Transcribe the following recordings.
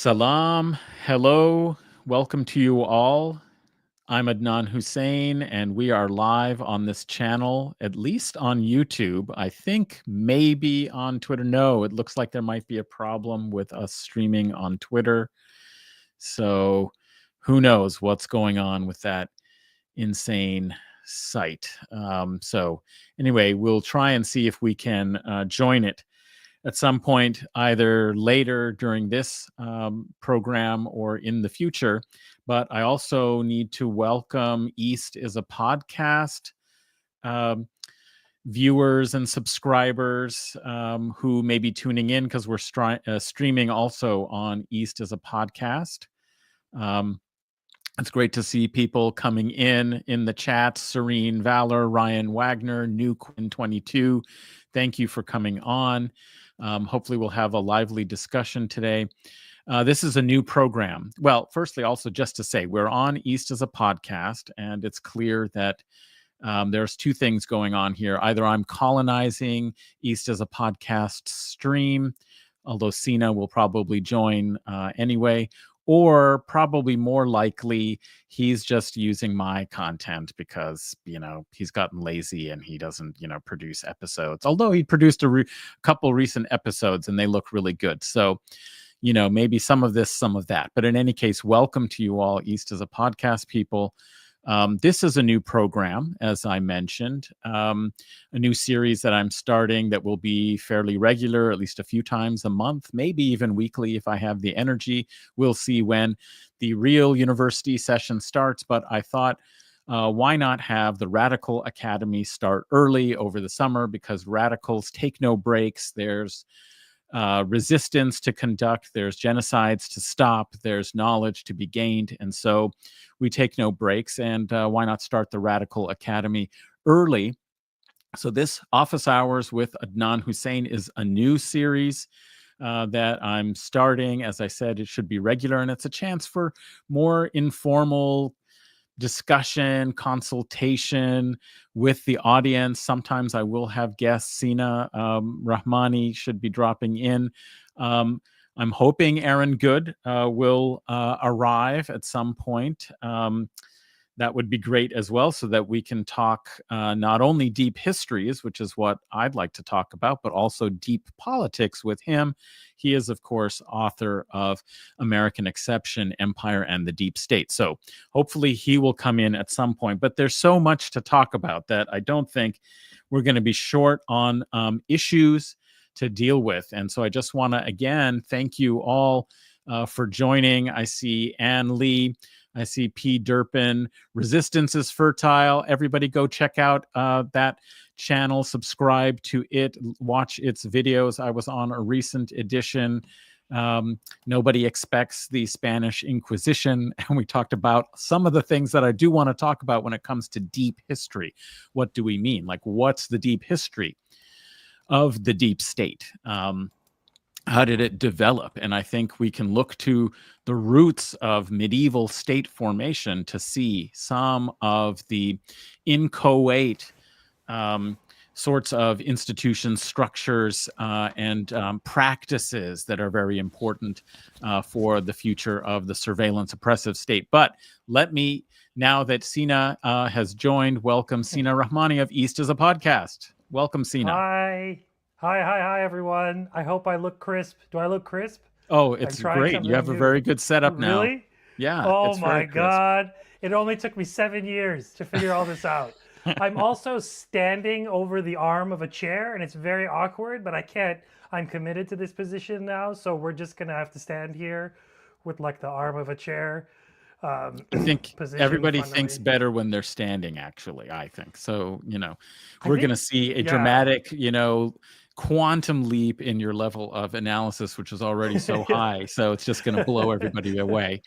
Salam, hello, welcome to you all. I'm Adnan Husain, and we are live on this channel, at least on YouTube. I think maybe on Twitter. No, it looks like there might be a problem with us streaming on Twitter. So who knows what's going on with that insane site. So anyway, we'll try and see if we can join it at some point, either later during this program or in the future. But I also need to welcome East is a podcast um, viewers and subscribers who may be tuning in because we're streaming also on East is a podcast. It's great to see people coming in the chat. Serene Valor, Ryan Wagner, New Quinn 22. Thank you for coming on. Hopefully we'll have a lively discussion today. This is a new program. Well, firstly, also just to say, we're on East as a podcast, and it's clear that there's two things going on here. Either I'm colonizing East as a podcast stream, although Sina will probably join anyway, or probably more likely he's just using my content because, he's gotten lazy and he doesn't, produce episodes. Although he produced a couple recent episodes and they look really good. So, maybe some of this, some of that. But in any case, welcome to you all, East as a podcast people. This is a new program, as I mentioned, a new series that I'm starting that will be fairly regular, at least a few times a month, maybe even weekly if I have the energy. We'll see when the real university session starts, but I thought, why not have the Radical Academy start early over the summer, because radicals take no breaks. There's resistance to conduct, there's genocides to stop, there's knowledge to be gained, and so we take no breaks. And why not start the Radical Academy early? So this Office Hours with Adnan Husain is a new series that I'm starting. As I said, it should be regular, and it's a chance for more informal discussion, consultation with the audience. Sometimes I will have guests. Sina Rahmani should be dropping in. I'm hoping Aaron Good will arrive at some point. That would be great as well, so that we can talk not only deep histories, which is what I'd like to talk about, but also deep politics with him. He is, of course, author of American Exception, Empire, and the Deep State. So hopefully he will come in at some point. But there's so much to talk about that I don't think we're going to be short on issues to deal with. And so I just want to, again, thank you all for joining. I see Ann Lee. I see P. Durpin. Resistance is Fertile. Everybody go check out that channel, subscribe to it, watch its videos. I was on a recent edition. Nobody Expects the Spanish Inquisition. And we talked about some of the things that I do want to talk about when it comes to deep history. What do we mean? Like, what's the deep history of the deep state? How did it develop? And I think we can look to the roots of medieval state formation to see some of the inchoate sorts of institutions, structures, and practices that are very important for the future of the surveillance oppressive state. But let me, now that Sina has joined, welcome Sina Rahmani of East as a Podcast. Welcome, Sina. Hi, everyone. I hope I look crisp. Do I look crisp? Oh, it's great. You have a very good setup now. Really? Yeah. Oh my God. It only took me 7 years to figure all this out. I'm also standing over the arm of a chair, and it's very awkward, but I can't. I'm committed to this position now, so we're just going to have to stand here with like the arm of a chair. I think everybody thinks better when they're standing, actually, I think. So, we're going to see a dramatic, quantum leap in your level of analysis, which is already so high. So it's just going to blow everybody away.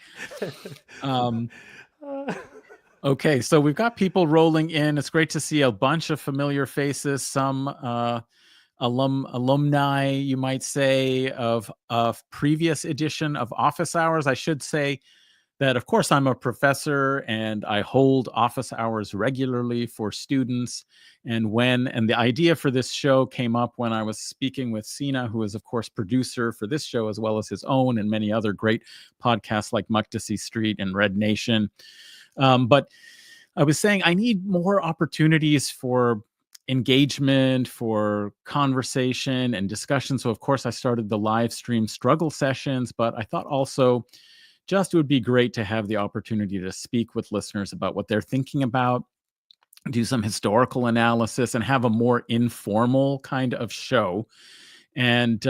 Okay, so we've got people rolling in. It's great to see a bunch of familiar faces, some alumni, you might say, of previous edition of Office Hours. I should say, that, of course, I'm a professor and I hold office hours regularly for students. And the idea for this show came up when I was speaking with Sina, who is, of course, producer for this show, as well as his own and many other great podcasts like Muktasi Street and Red Nation. But I was saying I need more opportunities for engagement, for conversation and discussion. So, of course, I started the live stream struggle sessions, but I thought also just it would be great to have the opportunity to speak with listeners about what they're thinking about, do some historical analysis, and have a more informal kind of show. And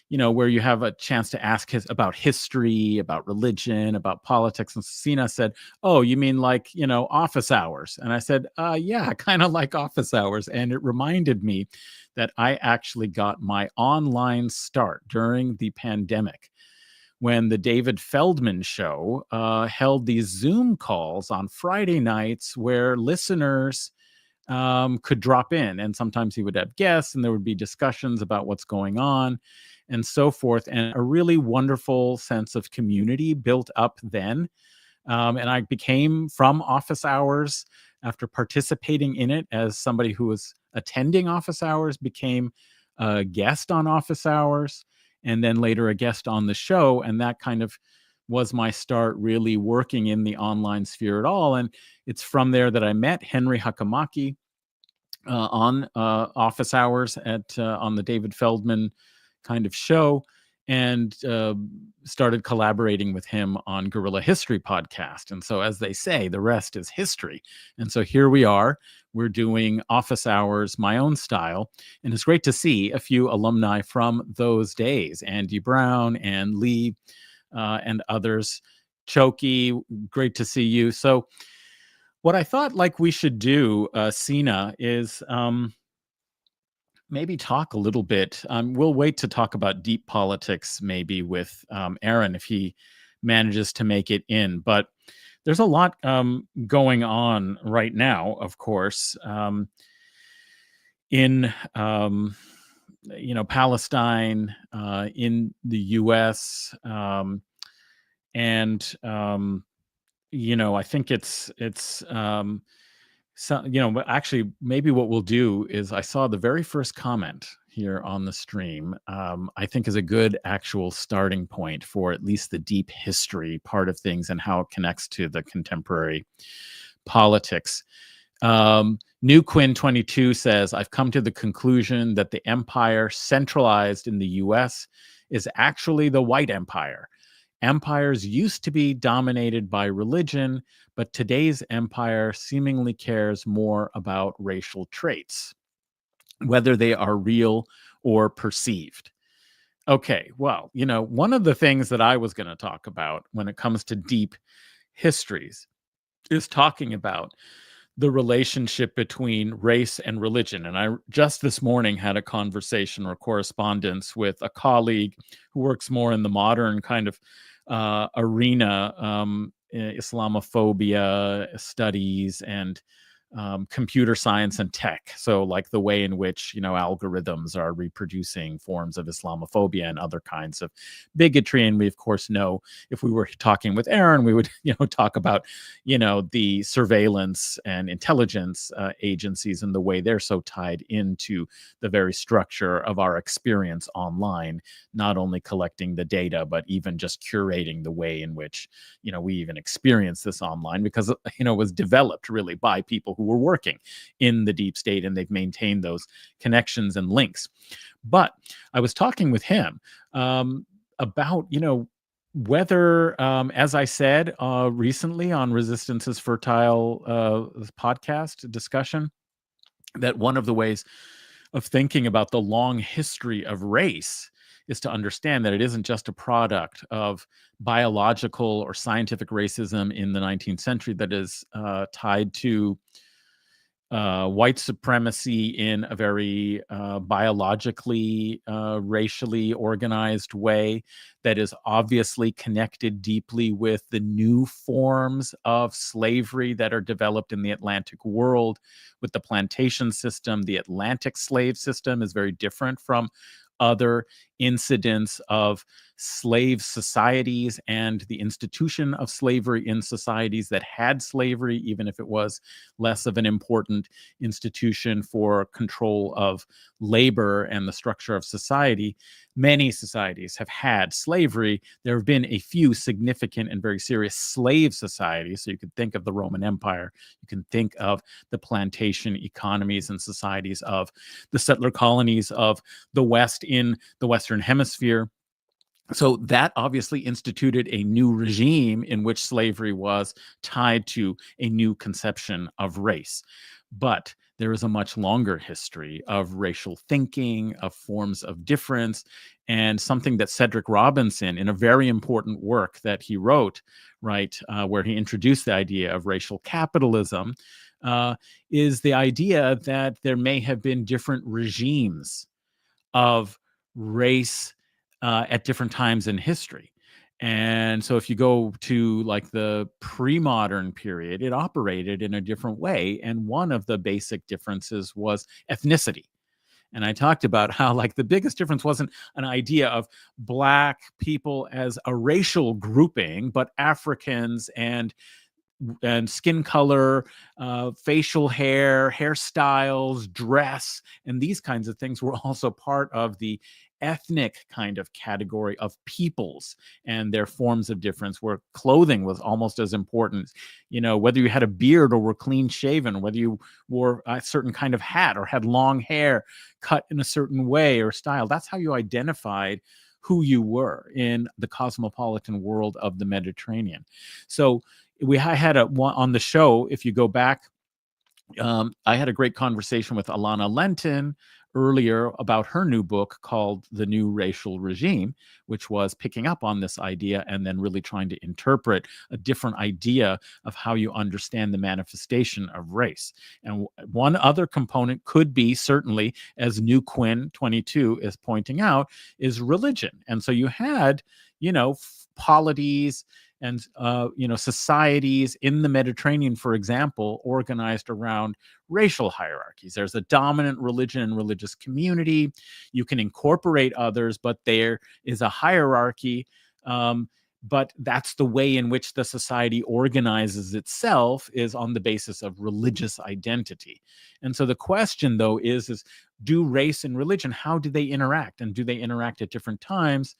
where you have a chance to ask about history, about religion, about politics. And Sina said, "Oh, you mean like office hours?" And I said, "Yeah, kind of like office hours." And it reminded me that I actually got my online start during the pandemic, when the David Feldman show held these Zoom calls on Friday nights where listeners could drop in. And sometimes he would have guests and there would be discussions about what's going on and so forth. And a really wonderful sense of community built up then. And I became, from office hours, after participating in it as somebody who was attending office hours, became a guest on office hours, and then later a guest on the show. And that kind of was my start really working in the online sphere at all. And it's from there that I met Henry Hakamaki on office hours on the David Feldman kind of show, and started collaborating with him on Guerrilla History podcast. And so, as they say, the rest is history. And so here we are. We're doing office hours, my own style. And it's great to see a few alumni from those days, Andy Brown and Lee and others. Choki, great to see you. So what I thought like we should do, Sina, is maybe talk a little bit. We'll wait to talk about deep politics maybe with Aaron if he manages to make it in. But there's a lot going on right now, of course, in Palestine, in the U.S., and I think it's so, actually, maybe what we'll do is I saw the very first comment here on the stream, I think is a good actual starting point for at least the deep history part of things and how it connects to the contemporary politics. New Quinn 22 says, I've come to the conclusion that the empire centralized in the US is actually the white empire. Empires used to be dominated by religion, but today's empire seemingly cares more about racial traits, whether they are real or perceived. Okay, well, one of the things that I was going to talk about when it comes to deep histories is talking about the relationship between race and religion. And I just this morning had a conversation or correspondence with a colleague who works more in the modern kind of arena, Islamophobia studies and computer science and tech. So like the way in which, algorithms are reproducing forms of Islamophobia and other kinds of bigotry. And we, of course, know if we were talking with Aaron, we would, talk about, the surveillance and intelligence agencies and the way they're so tied into the very structure of our experience online, not only collecting the data, but even just curating the way in which, we even experience this online, because, it was developed really by people who were working in the deep state, and they've maintained those connections and links. But I was talking with him about, whether, as I said recently on Resistance is Fertile podcast discussion, that one of the ways of thinking about the long history of race is to understand that it isn't just a product of biological or scientific racism in the 19th century that is tied to white supremacy in a very biologically, racially organized way that is obviously connected deeply with the new forms of slavery that are developed in the Atlantic world with the plantation system. The Atlantic slave system is very different from other incidence of slave societies and the institution of slavery in societies that had slavery, even if it was less of an important institution for control of labor and the structure of society. Many societies have had slavery. There have been a few significant and very serious slave societies. So you could think of the Roman Empire, you can think of the plantation economies and societies of the settler colonies of the West in the Western Hemisphere. So that obviously instituted a new regime in which slavery was tied to a new conception of race. But there is a much longer history of racial thinking, of forms of difference, and something that Cedric Robinson, in a very important work that he wrote, right, where he introduced the idea of racial capitalism, is the idea that there may have been different regimes of race at different times in history. And so if you go to like the pre-modern period, it operated in a different way. And one of the basic differences was ethnicity. And I talked about how like the biggest difference wasn't an idea of Black people as a racial grouping, but Africans and skin color, facial hair, hairstyles, dress, and these kinds of things were also part of the ethnic kind of category of peoples and their forms of difference, where clothing was almost as important. You know, whether you had a beard or were clean shaven, whether you wore a certain kind of hat or had long hair cut in a certain way or style, that's how you identified who you were in the cosmopolitan world of the Mediterranean. So I had one on the show. If you go back, I had a great conversation with Alana Lenton earlier about her new book called The New Racial Regime, which was picking up on this idea and then really trying to interpret a different idea of how you understand the manifestation of race. And one other component could be, certainly, as New Quinn 22 is pointing out, is religion. And so you had, polities and societies in the Mediterranean, for example, organized around racial hierarchies. There's a dominant religion and religious community. You can incorporate others, but there is a hierarchy. But that's the way in which the society organizes itself, is on the basis of religious identity. And so the question, though, is do race and religion, how do they interact? And do they interact at different times?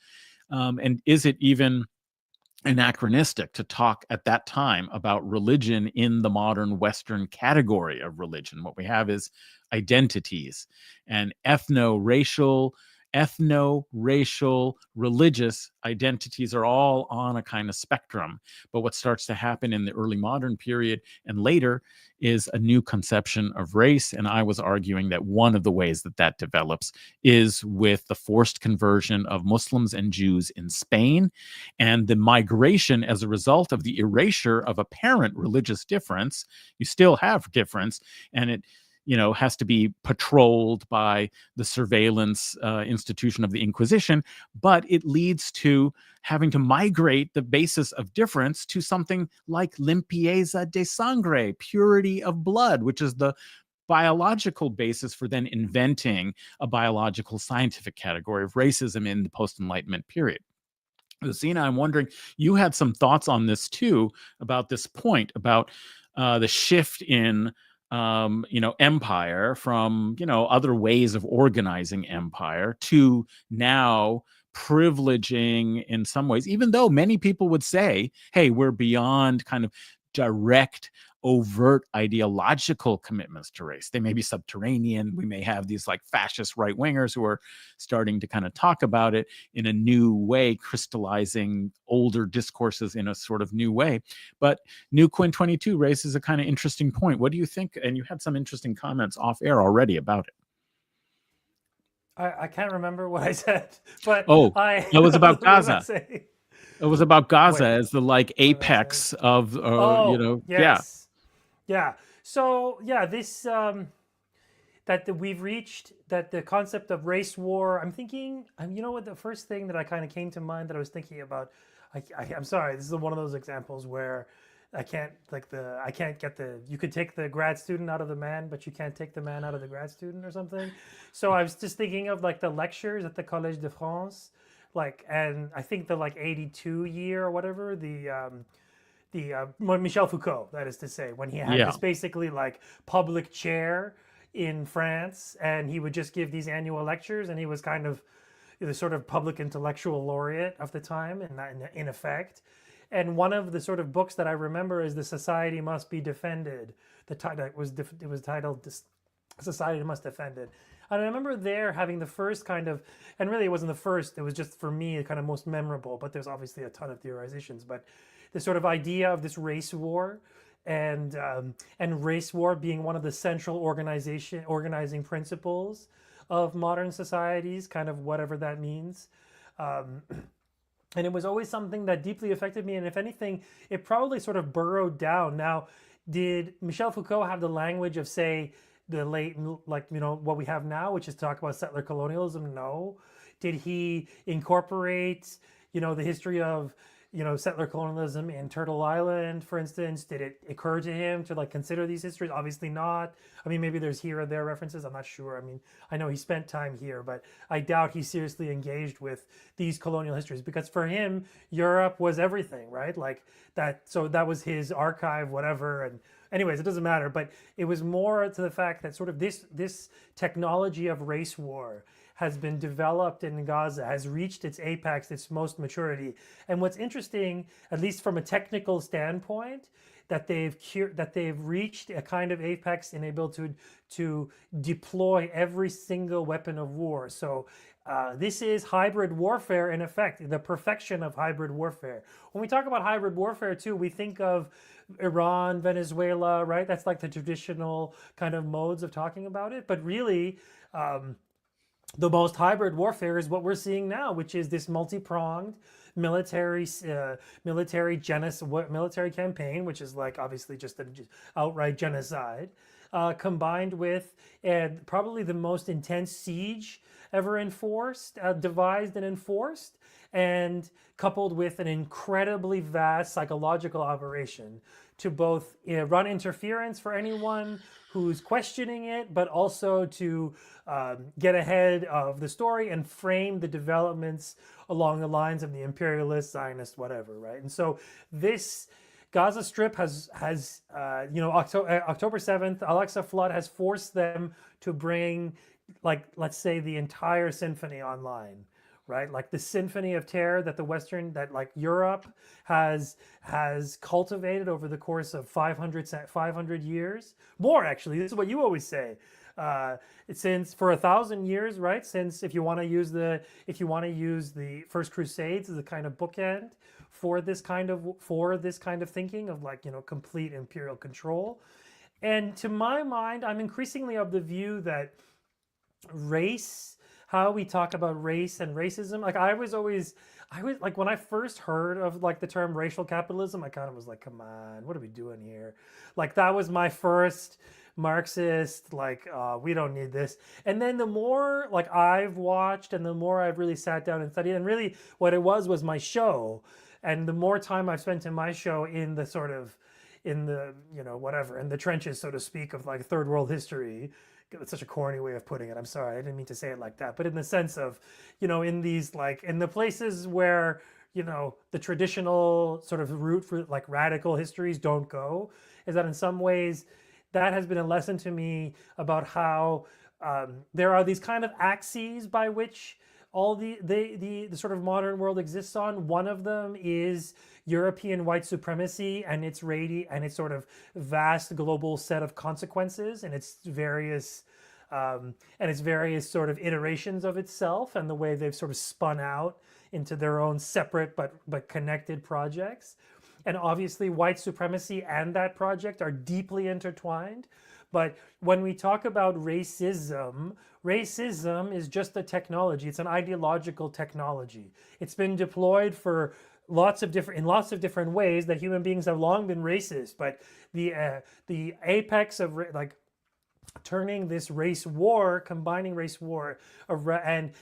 And is it even anachronistic to talk at that time about religion in the modern Western category of religion? What we have is identities, and ethno-racial, religious identities are all on a kind of spectrum. But what starts to happen in the early modern period and later is a new conception of race. And I was arguing that one of the ways that that develops is with the forced conversion of Muslims and Jews in Spain, and the migration as a result of the erasure of apparent religious difference. You still have difference, and it has to be patrolled by the surveillance institution of the Inquisition, but it leads to having to migrate the basis of difference to something like limpieza de sangre, purity of blood, which is the biological basis for then inventing a biological scientific category of racism in the post-Enlightenment period. Zena, I'm wondering, you had some thoughts on this too, about this point, about the shift in empire from, other ways of organizing empire to now privileging in some ways, even though many people would say, hey, we're beyond kind of direct, overt ideological commitments to race. They may be subterranean. We may have these like fascist right wingers who are starting to kind of talk about it in a new way, crystallizing older discourses in a sort of new way. But New Quinn 22 raises a kind of interesting point. What do you think? And you had some interesting comments off air already about it. I can't remember what I said, but it was about Gaza. It was about Gaza as the like apex of, yes. Yeah. So this that we've reached, that the concept of race war. I'm thinking, what the first thing that I kind of came to mind that I was thinking about. I'm sorry, this is one of those examples where I can't get the, you could take the grad student out of the man, but you can't take the man out of the grad student or something. So I was just thinking of like the lectures at the Collège de France, like, and I think the like 82 year or whatever, Michel Foucault, that is to say, when he had Yeah. this basically like public chair in France, and he would just give these annual lectures, and he was kind of the sort of public intellectual laureate of the time, in effect. And one of the sort of books that I remember is "The Society Must Be Defended." The title it was titled "Society Must Defend It." And I remember there having the first kind of, and really it wasn't the first, it was just for me the kind of most memorable, but there's obviously a ton of theorizations, but the sort of idea of this race war, and race war being one of the central organizing principles of modern societies, kind of whatever that means. And it was always something that deeply affected me. And if anything, it probably sort of burrowed down. Now, did Michel Foucault have the language of, say, the late, like, what we have now, which is talk about settler colonialism? No. Did he incorporate, the history of, settler colonialism in Turtle Island, for instance? Did it occur to him to like consider these histories? Obviously not. I mean, maybe there's here or there references. I'm not sure. I mean, I know he spent time here, but I doubt he seriously engaged with these colonial histories, because for him, Europe was everything, right? Like that. So that was his archive, whatever. And anyways, it doesn't matter. But it was more to the fact that sort of this technology of race war has been developed in Gaza, has reached its apex, its most maturity. And what's interesting, at least from a technical standpoint, that they've reached a kind of apex and able to deploy every single weapon of war. So this is hybrid warfare, in effect, the perfection of hybrid warfare. When we talk about hybrid warfare too, we think of Iran, Venezuela, right? That's like the traditional kind of modes of talking about it. But really, the most hybrid warfare is what we're seeing now, which is this multi-pronged military campaign, which is like obviously just an outright genocide, combined with probably the most intense siege ever devised and enforced, and coupled with an incredibly vast psychological operation to both run interference for anyone who's questioning it, but also to get ahead of the story and frame the developments along the lines of the imperialist, Zionist, whatever, right? And so this Gaza Strip has October 7th, Al-Aqsa flood has forced them to bring, like, let's say, the entire symphony online, right? Like the symphony of terror that like Europe has cultivated over the course of 500 years, more actually. This is what you always say. Since for 1,000 years, right? Since if you want to use the First Crusades as a kind of bookend for this kind of thinking of, like, complete imperial control. And to my mind, I'm increasingly of the view that how we talk about race and racism, like I was like, when I first heard of like the term racial capitalism, I kind of was like, come on, what are we doing here? Like that was my first Marxist, like, we don't need this. And then the more like I've watched and the more I've really sat down and studied, and really what it was my show. And the more time I've spent in my show in the sort of, in the, whatever, in the trenches, so to speak, of like third world history. It's such a corny way of putting it. I'm sorry, I didn't mean to say it like that. But in the sense of, in these, like, in the places where, the traditional sort of route for like radical histories don't go, is that in some ways that has been a lesson to me about how there are these kind of axes by which all the sort of modern world exists on. One of them is European white supremacy and its sort of vast global set of consequences and its various sort of iterations of itself, and the way they've sort of spun out into their own separate but connected projects. And obviously white supremacy and that project are deeply intertwined. But when we talk about racism is just a technology. It's an ideological technology. It's been deployed for in lots of different ways, that human beings have long been racist. But the apex of like turning this combining race war and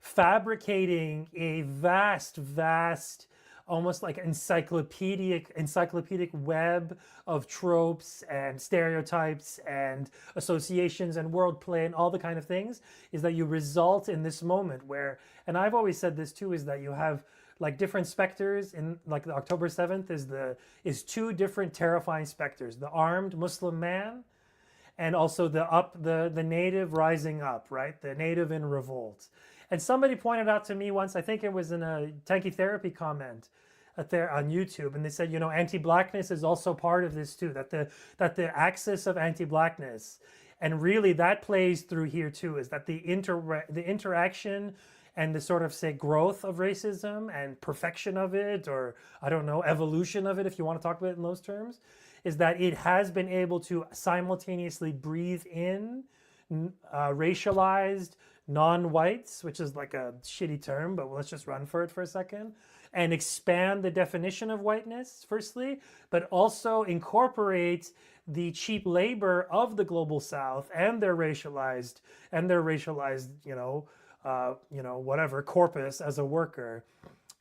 fabricating a vast almost like encyclopedic web of tropes and stereotypes and associations and wordplay and all the kind of things, is that you result in this moment where, and I've always said this too, is that you have like different specters in, like the October 7th is two different terrifying specters: the armed Muslim man, and also the native rising up, right? The native in revolt. And somebody pointed out to me once, I think it was in a Tanky Therapy comment there on YouTube, and they said, anti-blackness is also part of this too. That the axis of anti-blackness, and really that plays through here too, is that the interaction and the sort of, say, growth of racism and perfection of it, or I don't know, evolution of it, if you want to talk about it in those terms, is that it has been able to simultaneously breathe in racialized non-whites, which is like a shitty term, but let's just run for it for a second, and expand the definition of whiteness, firstly, but also incorporate the cheap labor of the global South and their racialized, whatever corpus as a worker,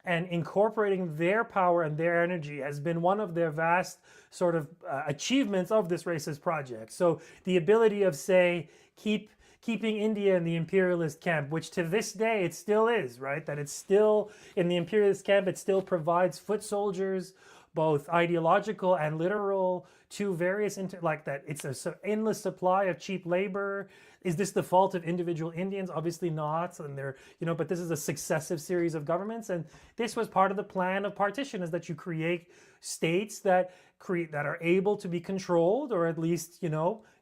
and incorporating their power and their energy has been one of their vast sort of achievements of this racist project. So the ability of, say, keeping India in the imperialist camp, which to this day it still is, right? That it's still in the imperialist camp, it still provides foot soldiers, both ideological and literal, to various, like that. It's an endless supply of cheap labor. Is this the fault of individual Indians? Obviously not. And they're, but this is a successive series of governments. And this was part of the plan of partition, is that you create states that are able to be controlled, or at least,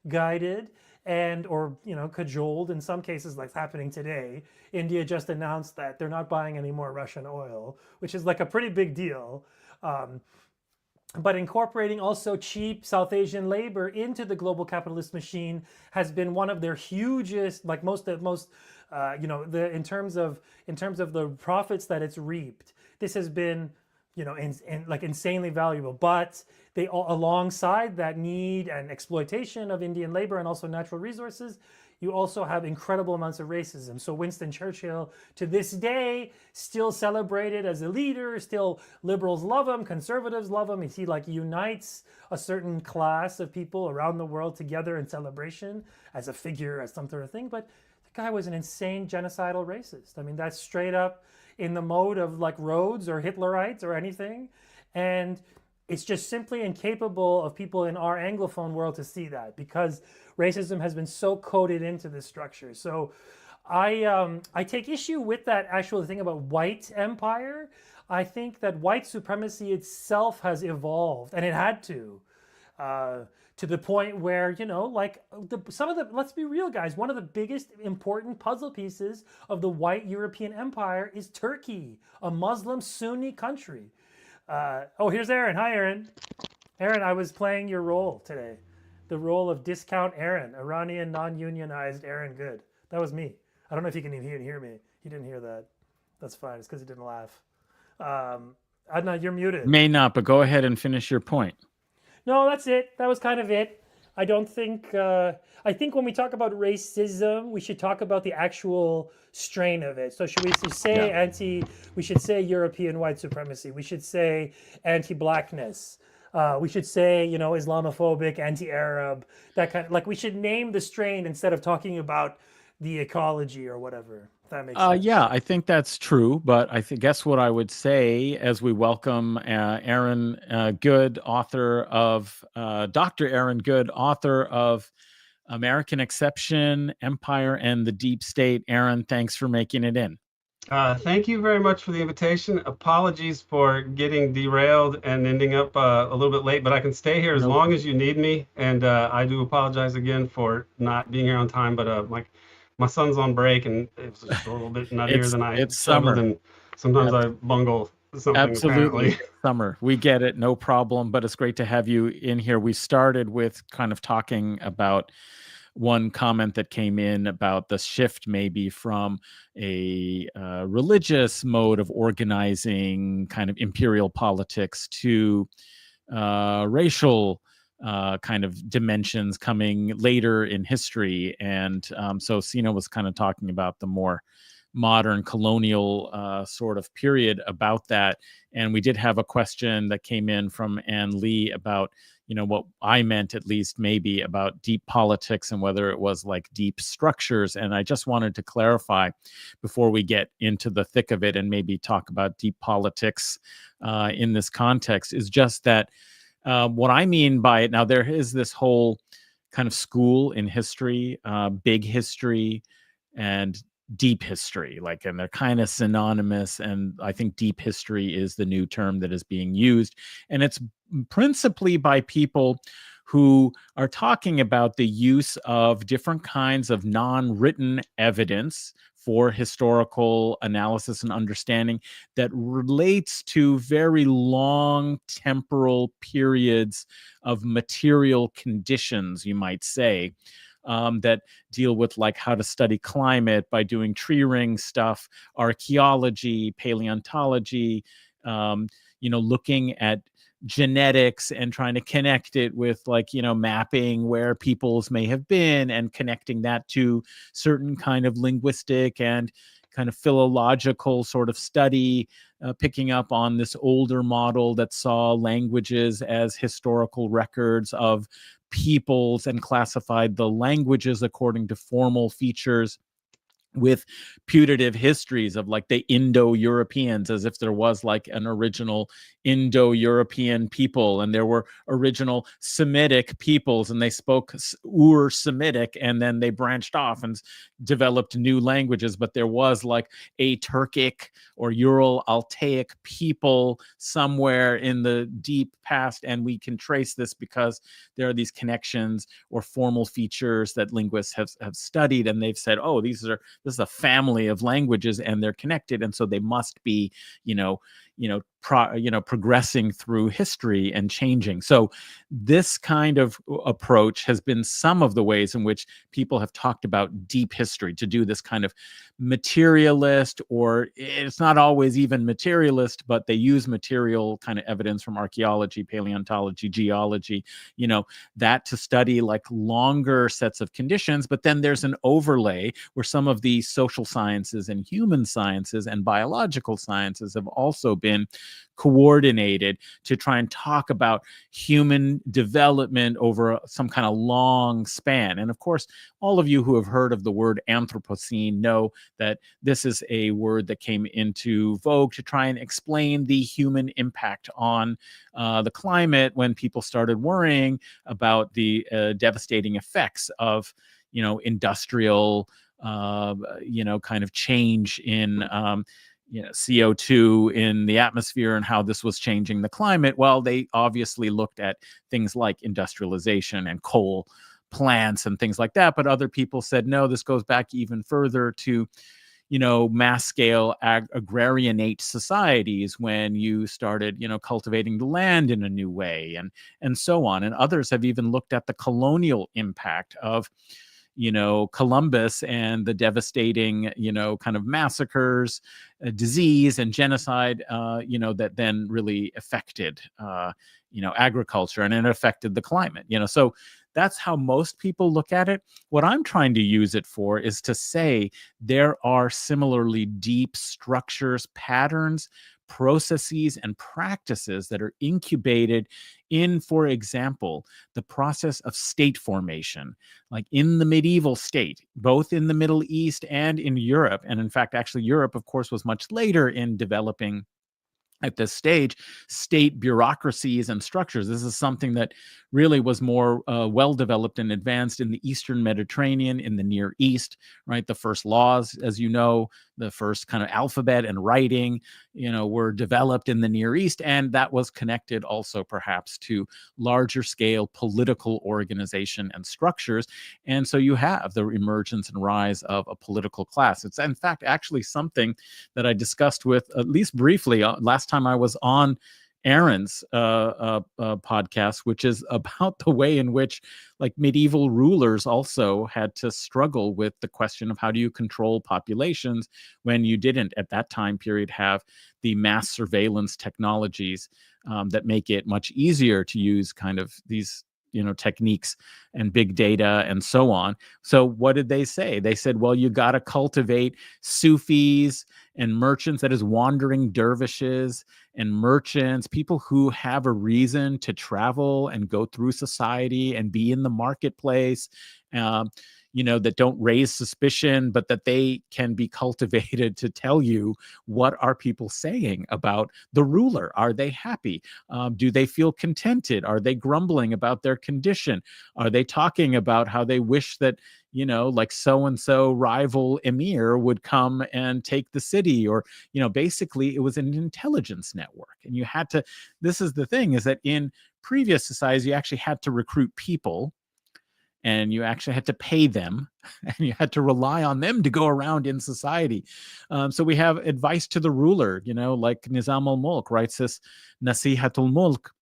guided, and or cajoled in some cases, like happening today. India just announced that they're not buying any more Russian oil, which is like a pretty big deal. But incorporating also cheap South Asian labor into the global capitalist machine has been one of their hugest, like in terms of the profits that it's reaped. This has been, like insanely valuable. But they, alongside that need and exploitation of Indian labor and also natural resources, you also have incredible amounts of racism. So Winston Churchill, to this day, still celebrated as a leader, still liberals love him, conservatives love him. He like unites a certain class of people around the world together in celebration as a figure, as some sort of thing. But the guy was an insane genocidal racist. I mean, that's straight up in the mode of like Rhodes or Hitlerites or anything. And it's just simply incapable of people in our Anglophone world to see that, because racism has been so coded into this structure. So I take issue with that actual thing about white empire. I think that white supremacy itself has evolved, and it had to the point where, let's be real, guys, one of the biggest important puzzle pieces of the white European empire is Turkey, a Muslim Sunni country. Here's Aaron. Hi, Aaron. Aaron, I was playing your role today. The role of discount Aaron, Iranian non-unionized Aaron Good. That was me. I don't know if you can even hear me. He didn't hear that. That's fine. It's because he didn't laugh. Adnan, you're muted. May not, but go ahead and finish your point. No, that's it. That was kind of it. I don't think, I think when we talk about racism, we should talk about the actual strain of it. So should we say we should say European white supremacy. We should say anti-blackness. We should say, Islamophobic, anti-Arab, that kind of, like, we should name the strain instead of talking about the ecology or whatever. If that makes sense. Yeah, I think that's true. But guess what I would say as we welcome Aaron Good, author of Dr. Aaron Good, author of American Exception, Empire, and the Deep State. Aaron, thanks for making it in. Thank you very much for the invitation. Apologies for getting derailed and ending up a little bit late, but I can stay here as long as you need me. And I do apologize again for not being here on time, but my son's on break, and it's just a little bit nuttier than I summer, and sometimes I bungle something. Absolutely. Apparently. Summer. We get it, no problem, but it's great to have you in here. We started with kind of talking about one comment that came in about the shift maybe from a religious mode of organizing kind of imperial politics to racial kind of dimensions coming later in history. And so Sina was kind of talking about the more modern colonial sort of period about that. And we did have a question that came in from Ann Lee about, what I meant, at least maybe, about deep politics and whether it was like deep structures. And I just wanted to clarify before we get into the thick of it and maybe talk about deep politics in this context, is just that what I mean by it, now there is this whole kind of school in history, big history and deep history, and they're kind of synonymous. And I think deep history is the new term that is being used. And it's principally by people who are talking about the use of different kinds of non-written evidence for historical analysis and understanding that relates to very long temporal periods of material conditions, you might say, that deal with how to study climate by doing tree ring stuff, archaeology, paleontology, looking at genetics and trying to connect it with mapping where peoples may have been and connecting that to certain kind of linguistic and kind of philological sort of study, picking up on this older model that saw languages as historical records of peoples and classified the languages according to formal features, with putative histories of the Indo-Europeans, as if there was an original Indo-European people and there were original Semitic peoples and they spoke Ur-Semitic and then they branched off and developed new languages, but there was a Turkic or Ural-Altaic people somewhere in the deep past, and we can trace this because there are these connections or formal features that linguists have studied, and they've said, oh, this is a family of languages and they're connected, and so they must be progressing through history and changing. So this kind of approach has been some of the ways in which people have talked about deep history, to do this kind of materialist, or it's not always even materialist, but they use material kind of evidence from archaeology, paleontology, geology, that to study longer sets of conditions. But then there's an overlay where some of the social sciences and human sciences and biological sciences have also been coordinated to try and talk about human development over some kind of long span. And of course, all of you who have heard of the word Anthropocene know that this is a word that came into vogue to try and explain the human impact on the climate when people started worrying about the devastating effects of, industrial, kind of change in CO2 in the atmosphere and how this was changing the climate. Well, they obviously looked at things like industrialization and coal plants and things like that. But other people said, no, this goes back even further to, mass scale agrarianate societies when you started, cultivating the land in a new way, and so on. And others have even looked at the colonial impact of, Columbus and the devastating, kind of massacres, disease and genocide, that then really affected, agriculture, and it affected the climate, so that's how most people look at it. What I'm trying to use it for is to say there are similarly deep structures, patterns, processes, and practices that are incubated in, for example, the process of state formation, like in the medieval state, both in the Middle East and in Europe. And in fact, actually, Europe, of course, was much later in developing at this stage, state bureaucracies and structures. This is something that really was more well-developed and advanced in the Eastern Mediterranean, in the Near East, right? The first laws, as you know, the first kind of alphabet and writing, were developed in the Near East. And that was connected also perhaps to larger scale political organization and structures. And so you have the emergence and rise of a political class. It's in fact actually something that I discussed with, at least briefly, last time I was on Aaron's podcast, which is about the way in which medieval rulers also had to struggle with the question of how do you control populations when you didn't at that time period have the mass surveillance technologies that make it much easier to use kind of these techniques and big data and so on. So what did they say? They said, well, you got to cultivate Sufis and merchants, that is wandering dervishes and merchants, people who have a reason to travel and go through society and be in the marketplace, that don't raise suspicion, but that they can be cultivated to tell you, what are people saying about the ruler? Are they happy? Do they feel contented? Are they grumbling about their condition? Are they talking about how they wish that, like so-and-so rival emir would come and take the city? Or, basically it was an intelligence network. And this is the thing, is that in previous societies, you actually had to recruit people, and you actually had to pay them, and you had to rely on them to go around in society. So we have advice to the ruler, like Nizam al-Mulk writes this Nasihatul Mulk,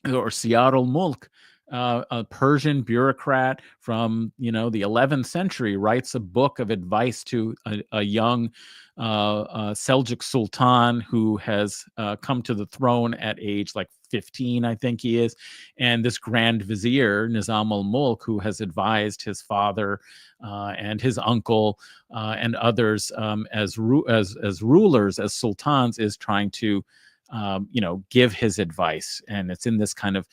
or Siyar al-Mulk, a Persian bureaucrat from the 11th century, writes a book of advice to a young Seljuk Sultan who has come to the throne at age like 15, I think he is, and this Grand Vizier Nizam al-Mulk, who has advised his father and his uncle and others as rulers, as sultans, is trying to give his advice. And it's in this kind of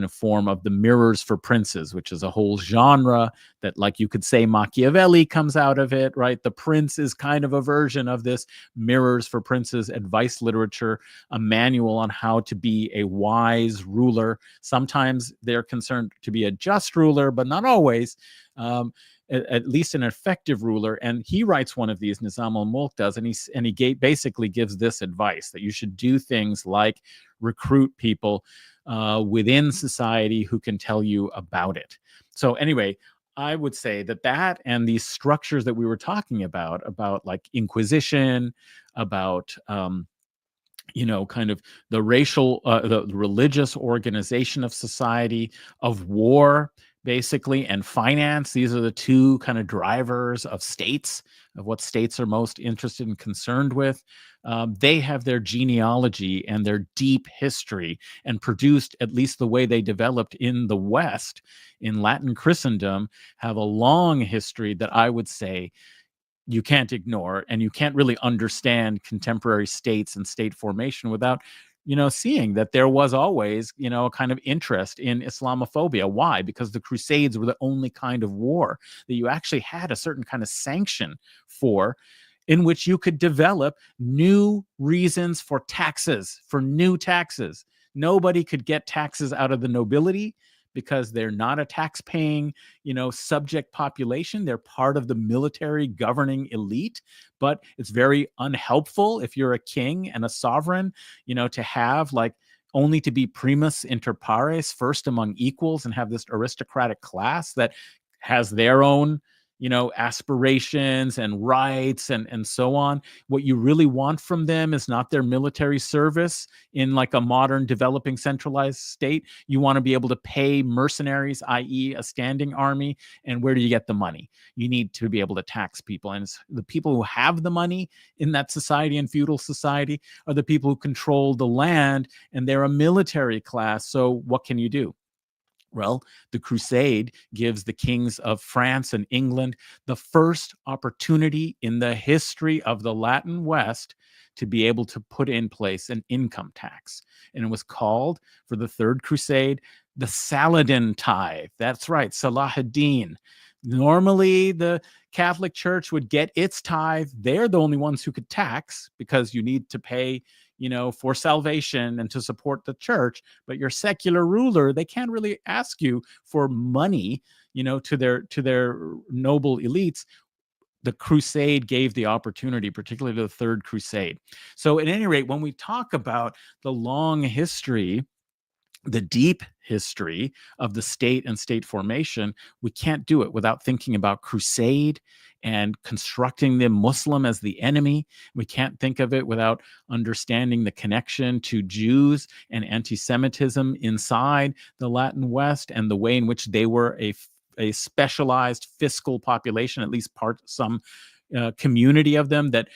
form of the Mirrors for Princes, which is a whole genre that, like, you could say Machiavelli comes out of it, right? The Prince is kind of a version of this Mirrors for Princes advice literature, a manual on how to be a wise ruler. Sometimes they're concerned to be a just ruler, but not always. At least an effective ruler. And he writes one of these, Nizam al-Mulk does, and he basically gives this advice, that you should do things like recruit people within society who can tell you about it. So anyway, I would say that and these structures that we were talking about like Inquisition, about kind of the racial, the religious organization of society, of war, basically, and finance. These are the two kind of drivers of states, of what states are most interested and concerned with. They have their genealogy and their deep history, and produced, at least the way they developed in the West, in Latin Christendom, have a long history that I would say you can't ignore, and you can't really understand contemporary states and state formation without seeing that there was always a kind of interest in Islamophobia. Why? Because the Crusades were the only kind of war that you actually had a certain kind of sanction for, in which you could develop new reasons for taxes, for new taxes. Nobody could get taxes out of the nobility, because they're not a tax-paying, subject population. They're part of the military governing elite, but it's very unhelpful if you're a king and a sovereign, to have only to be primus inter pares, first among equals, and have this aristocratic class that has their own aspirations and rights and so on. What you really want from them is not their military service in like a modern developing centralized state. You want to be able to pay mercenaries, i.e. a standing army. And where do you get the money? You need to be able to tax people. And it's the people who have the money in that society and feudal society are the people who control the land, and they're a military class. So what can you do? Well, the Crusade gives the kings of France and England the first opportunity in the history of the Latin West to be able to put in place an income tax. And it was called, for the Third Crusade, the Saladin tithe. That's right, Salah ad-Din. Normally, the Catholic Church would get its tithe. They're the only ones who could tax, because you need to pay for salvation and to support the church. But your secular ruler, they can't really ask you for money, to their noble elites. The Crusade gave the opportunity, particularly to the Third Crusade. So at any rate, when we talk about the long history, the deep history of the state and state formation, we can't do it without thinking about crusade and constructing the Muslim as the enemy. We can't think of it without understanding the connection to Jews and anti-Semitism inside the Latin West, and the way in which they were a specialized fiscal population, at least some community of them that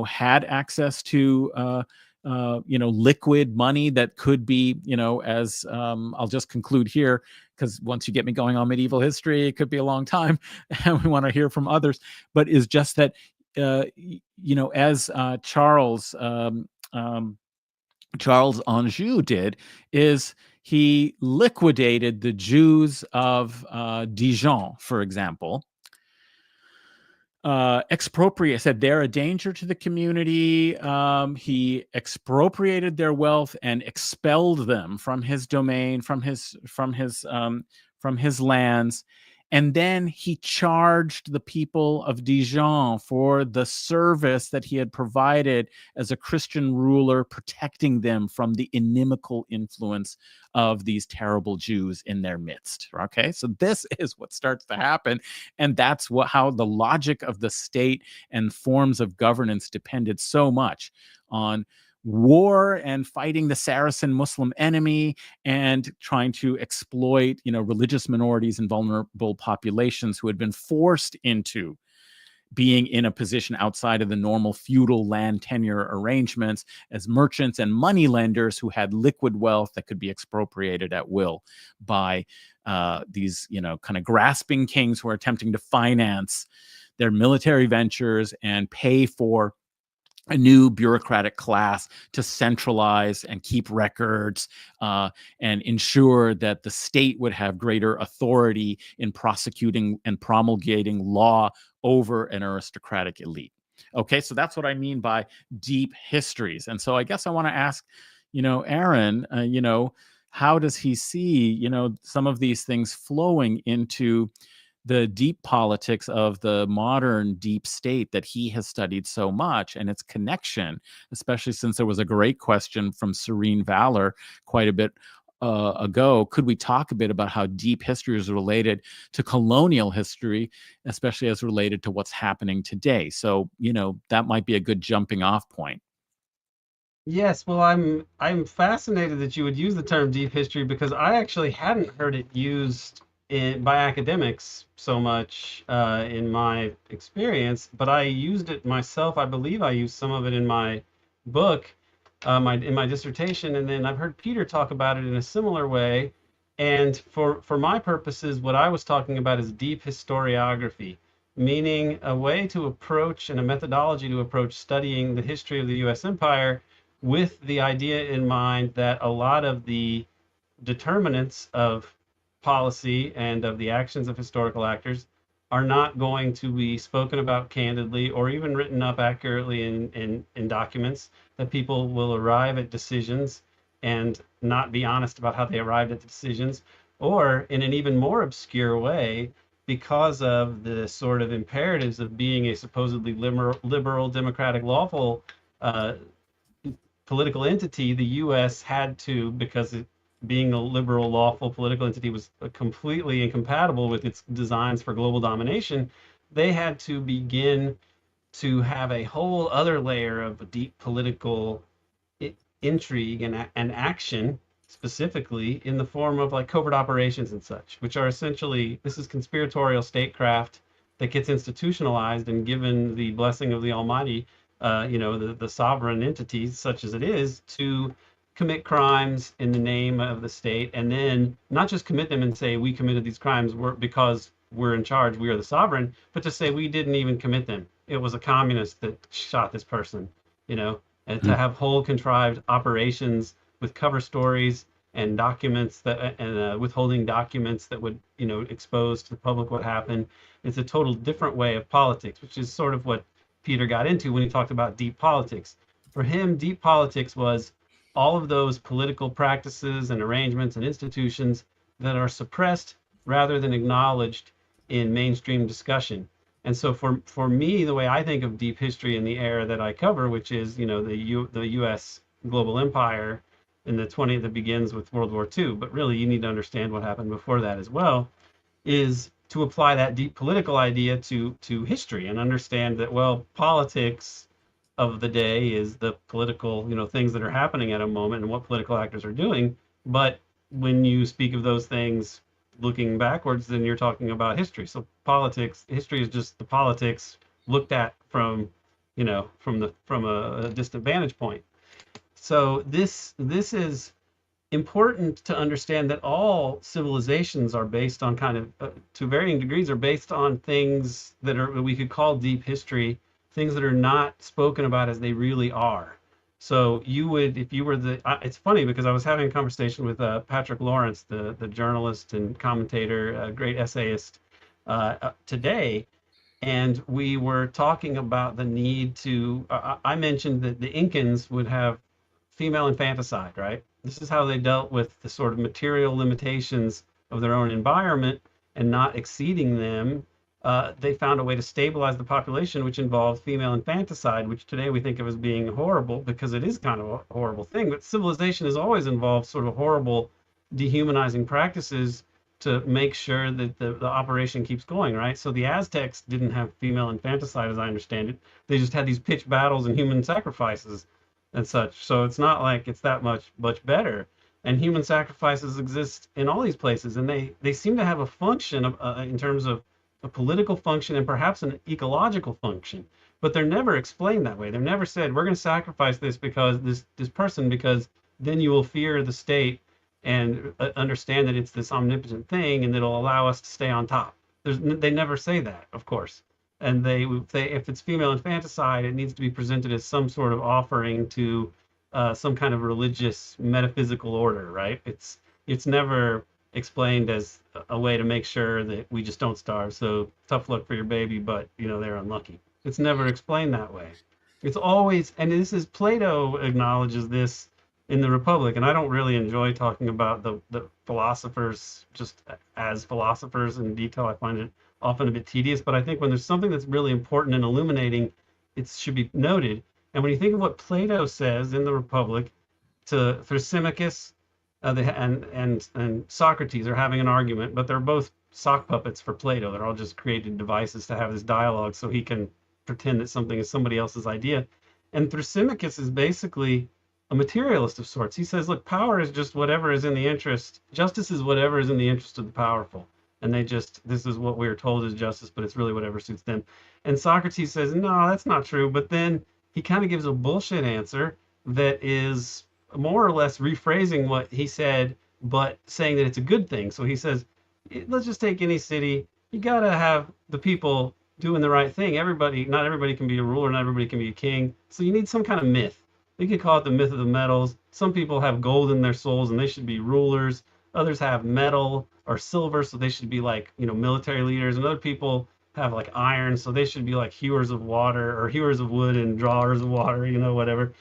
had access to liquid money that could be, as I'll just conclude here, because once you get me going on medieval history, it could be a long time, and we want to hear from others. But is just that, as Charles Anjou did, is he liquidated the Jews of Dijon, for example. Said they're a danger to the community. He expropriated their wealth and expelled them from his domain, from his lands. And then he charged the people of Dijon for the service that he had provided as a Christian ruler, protecting them from the inimical influence of these terrible Jews in their midst. Okay, so this is what starts to happen. And that's how the logic of the state and forms of governance depended so much on war and fighting the Saracen Muslim enemy and trying to exploit, religious minorities and vulnerable populations who had been forced into being in a position outside of the normal feudal land tenure arrangements as merchants and money lenders who had liquid wealth that could be expropriated at will by these, kind of grasping kings who are attempting to finance their military ventures and pay for a new bureaucratic class to centralize and keep records and ensure that the state would have greater authority in prosecuting and promulgating law over an aristocratic elite. Okay, so that's what I mean by deep histories. And so I guess I want to ask, Aaron, how does he see, some of these things flowing into the deep politics of the modern deep state that he has studied so much, and its connection, especially since there was a great question from Serene Valor quite a bit ago. Could we talk a bit about how deep history is related to colonial history, especially as related to what's happening today? So, that might be a good jumping off point. Yes, well, I'm fascinated that you would use the term deep history, because I actually hadn't heard it used by academics so much in my experience, but I used it myself. I believe I used some of it in my book, in my dissertation, and then I've heard Peter talk about it in a similar way. And for my purposes, what I was talking about is deep historiography, meaning a way to approach and a methodology to approach studying the history of the U.S. empire with the idea in mind that a lot of the determinants of policy and of the actions of historical actors are not going to be spoken about candidly or even written up accurately in documents, that people will arrive at decisions and not be honest about how they arrived at the decisions, or in an even more obscure way, because of the sort of imperatives of being a supposedly liberal democratic, lawful political entity. The U.S. had to, because being a liberal, lawful political entity was completely incompatible with its designs for global domination, they had to begin to have a whole other layer of deep political intrigue and action, specifically in the form of like covert operations and such, which are essentially, this is conspiratorial statecraft that gets institutionalized and given the blessing of the Almighty, the sovereign entities, such as it is, to commit crimes in the name of the state, and then not just commit them and say we committed these crimes because we're in charge, we are the sovereign, but to say we didn't even commit them. It was a communist that shot this person, and to have whole contrived operations with cover stories and documents and withholding documents that would, expose to the public what happened. It's a total different way of politics, which is sort of what Peter got into when he talked about deep politics. For him, deep politics was all of those political practices and arrangements and institutions that are suppressed rather than acknowledged in mainstream discussion. And so for me, the way I think of deep history in the era that I cover, which is, the U.S. global empire in the 20th, that begins with World War II, but really you need to understand what happened before that as well, is to apply that deep political idea to history and understand that, well, politics of the day is the political, things that are happening at a moment and what political actors are doing. But when you speak of those things looking backwards, then you're talking about history. So history is just the politics looked at from a distant vantage point. So this is important to understand, that all civilizations are based on kind of, to varying degrees, are based on things that are we could call deep history, things that are not spoken about as they really are. So you would, if you were it's funny because I was having a conversation with Patrick Lawrence, the journalist and commentator, a great essayist, today, and we were talking about the need to. I mentioned that the Incans would have female infanticide, right? This is how they dealt with the sort of material limitations of their own environment and not exceeding them. They found a way to stabilize the population, which involved female infanticide, which today we think of as being horrible because it is kind of a horrible thing. But civilization has always involved sort of horrible, dehumanizing practices to make sure that the operation keeps going, right? So the Aztecs didn't have female infanticide, as I understand it. They just had these pitched battles and human sacrifices and such. So it's not like it's that much better. And human sacrifices exist in all these places, and they seem to have a function of, in terms of a political function and perhaps an ecological function, but they're never explained that way. They're never said, we're going to sacrifice this because this person, because then you will fear the state and understand that it's this omnipotent thing and that'll allow us to stay on top. They never say that, of course. And they would say, if it's female infanticide, it needs to be presented as some sort of offering to some kind of religious metaphysical order, right? It's never explained as a way to make sure that we just don't starve. So tough luck for your baby, but they're unlucky. It's never explained that way. It's always, and this is, Plato acknowledges this in the Republic, and I don't really enjoy talking about the philosophers just as philosophers in detail. I find it often a bit tedious, but I think when there's something that's really important and illuminating, it should be noted. And when you think of what Plato says in the Republic to Thrasymachus, and Socrates are having an argument, but they're both sock puppets for Plato. They're all just created devices to have this dialogue so he can pretend that something is somebody else's idea. And Thrasymachus is basically a materialist of sorts. He says, look, power is just whatever is in the interest, justice is whatever is in the interest of the powerful. And this is what we're told is justice, but it's really whatever suits them. And Socrates says, no, that's not true. But then he kind of gives a bullshit answer that is more or less rephrasing what he said, but saying that it's a good thing. So he says, let's just take any city. You got to have the people doing the right thing. Not everybody can be a ruler, not everybody can be a king. So you need some kind of myth. We could call it the myth of the metals. Some people have gold in their souls and they should be rulers. Others have metal or silver, so they should be like, military leaders. And other people have like iron, so they should be like hewers of water or hewers of wood and drawers of water, whatever.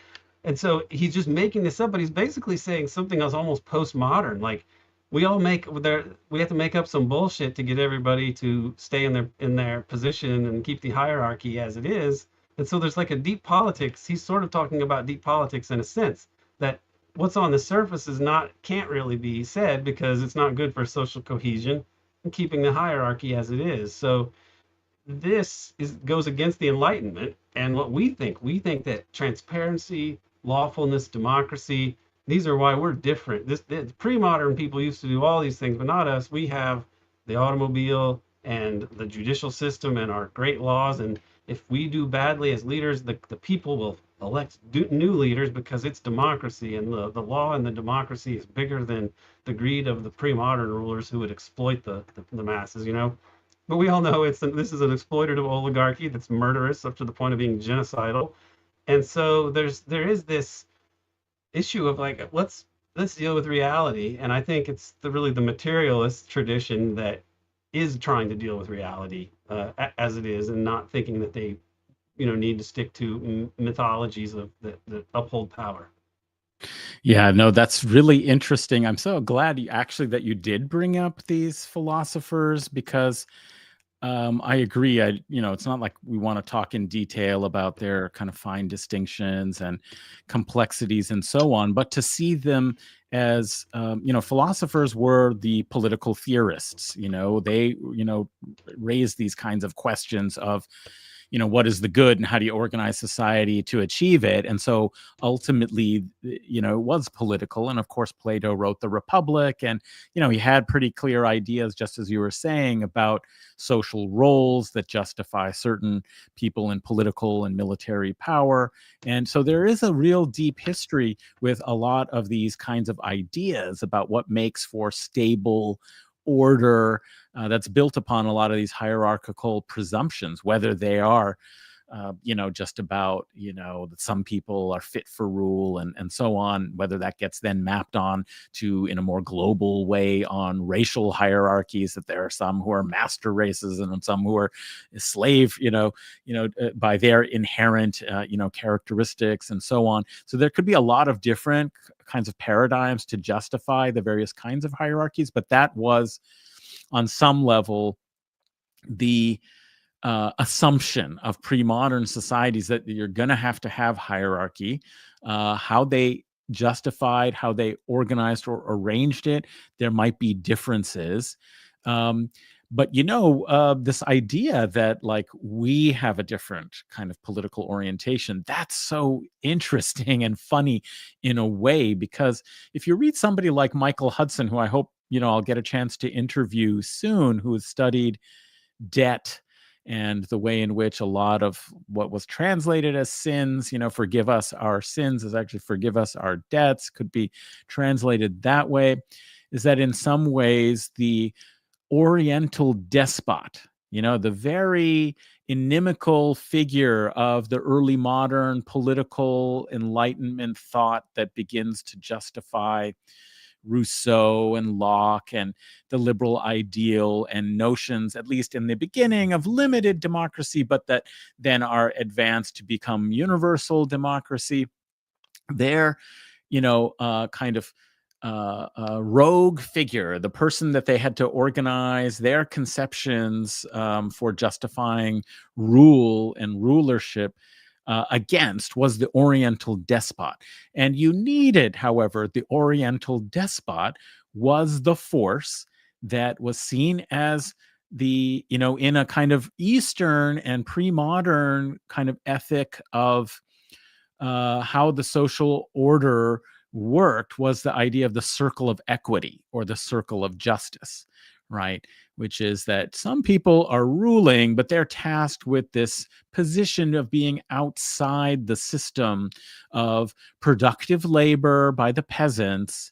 And so he's just making this up, but he's basically saying something else almost postmodern. Like we have to make up some bullshit to get everybody to stay in their position and keep the hierarchy as it is. And so there's like a deep politics. He's sort of talking about deep politics in a sense that what's on the surface can't really be said because it's not good for social cohesion and keeping the hierarchy as it is. So this goes against the Enlightenment and what we think. We think that transparency, lawfulness, democracy, these are why we're different. The pre-modern people used to do all these things, but not us. We have the automobile and the judicial system and our great laws. And if we do badly as leaders, the people will elect new leaders because it's democracy, and the law and the democracy is bigger than the greed of the pre-modern rulers who would exploit the masses, But we all know this is an exploitative oligarchy that's murderous up to the point of being genocidal. And so there is this issue of like, let's deal with reality. And I think it's really the materialist tradition that is trying to deal with reality as it is, and not thinking that they need to stick to mythologies that uphold power. Yeah, no, that's really interesting. I'm so glad that you did bring up these philosophers because I agree. It's not like we want to talk in detail about their kind of fine distinctions and complexities and so on, but to see them as, philosophers were the political theorists. They, raised these kinds of questions of, what is the good and how do you organize society to achieve it? And so ultimately, it was political. And of course, Plato wrote the Republic, and, he had pretty clear ideas, just as you were saying, about social roles that justify certain people in political and military power. And so there is a real deep history with a lot of these kinds of ideas about what makes for stable order, that's built upon a lot of these hierarchical presumptions, whether they are just about, that some people are fit for rule and so on, whether that gets then mapped on to, in a more global way, on racial hierarchies, that there are some who are master races and some who are slave, by their inherent, characteristics and so on. So there could be a lot of different kinds of paradigms to justify the various kinds of hierarchies, but that was, on some level, the assumption of pre-modern societies, that you're going to have hierarchy. How they justified, how they organized or arranged it, there might be differences. But this idea that like we have a different kind of political orientation, that's so interesting and funny in a way, because if you read somebody like Michael Hudson, who I hope I'll get a chance to interview soon, who has studied debt and the way in which a lot of what was translated as sins, forgive us our sins, is actually forgive us our debts, could be translated that way, is that in some ways the Oriental despot, the very inimical figure of the early modern political Enlightenment thought that begins to justify Rousseau and Locke and the liberal ideal and notions, at least in the beginning, of limited democracy, but that then are advanced to become universal democracy. They're, kind of rogue figure, the person that they had to organize their conceptions for justifying rule and rulership against, was the Oriental despot. And you needed, however, the Oriental despot was the force that was seen as the, in a kind of Eastern and pre-modern kind of ethic of how the social order worked, was the idea of the circle of equity or the circle of justice, right? Which is that some people are ruling, but they're tasked with this position of being outside the system of productive labor by the peasants,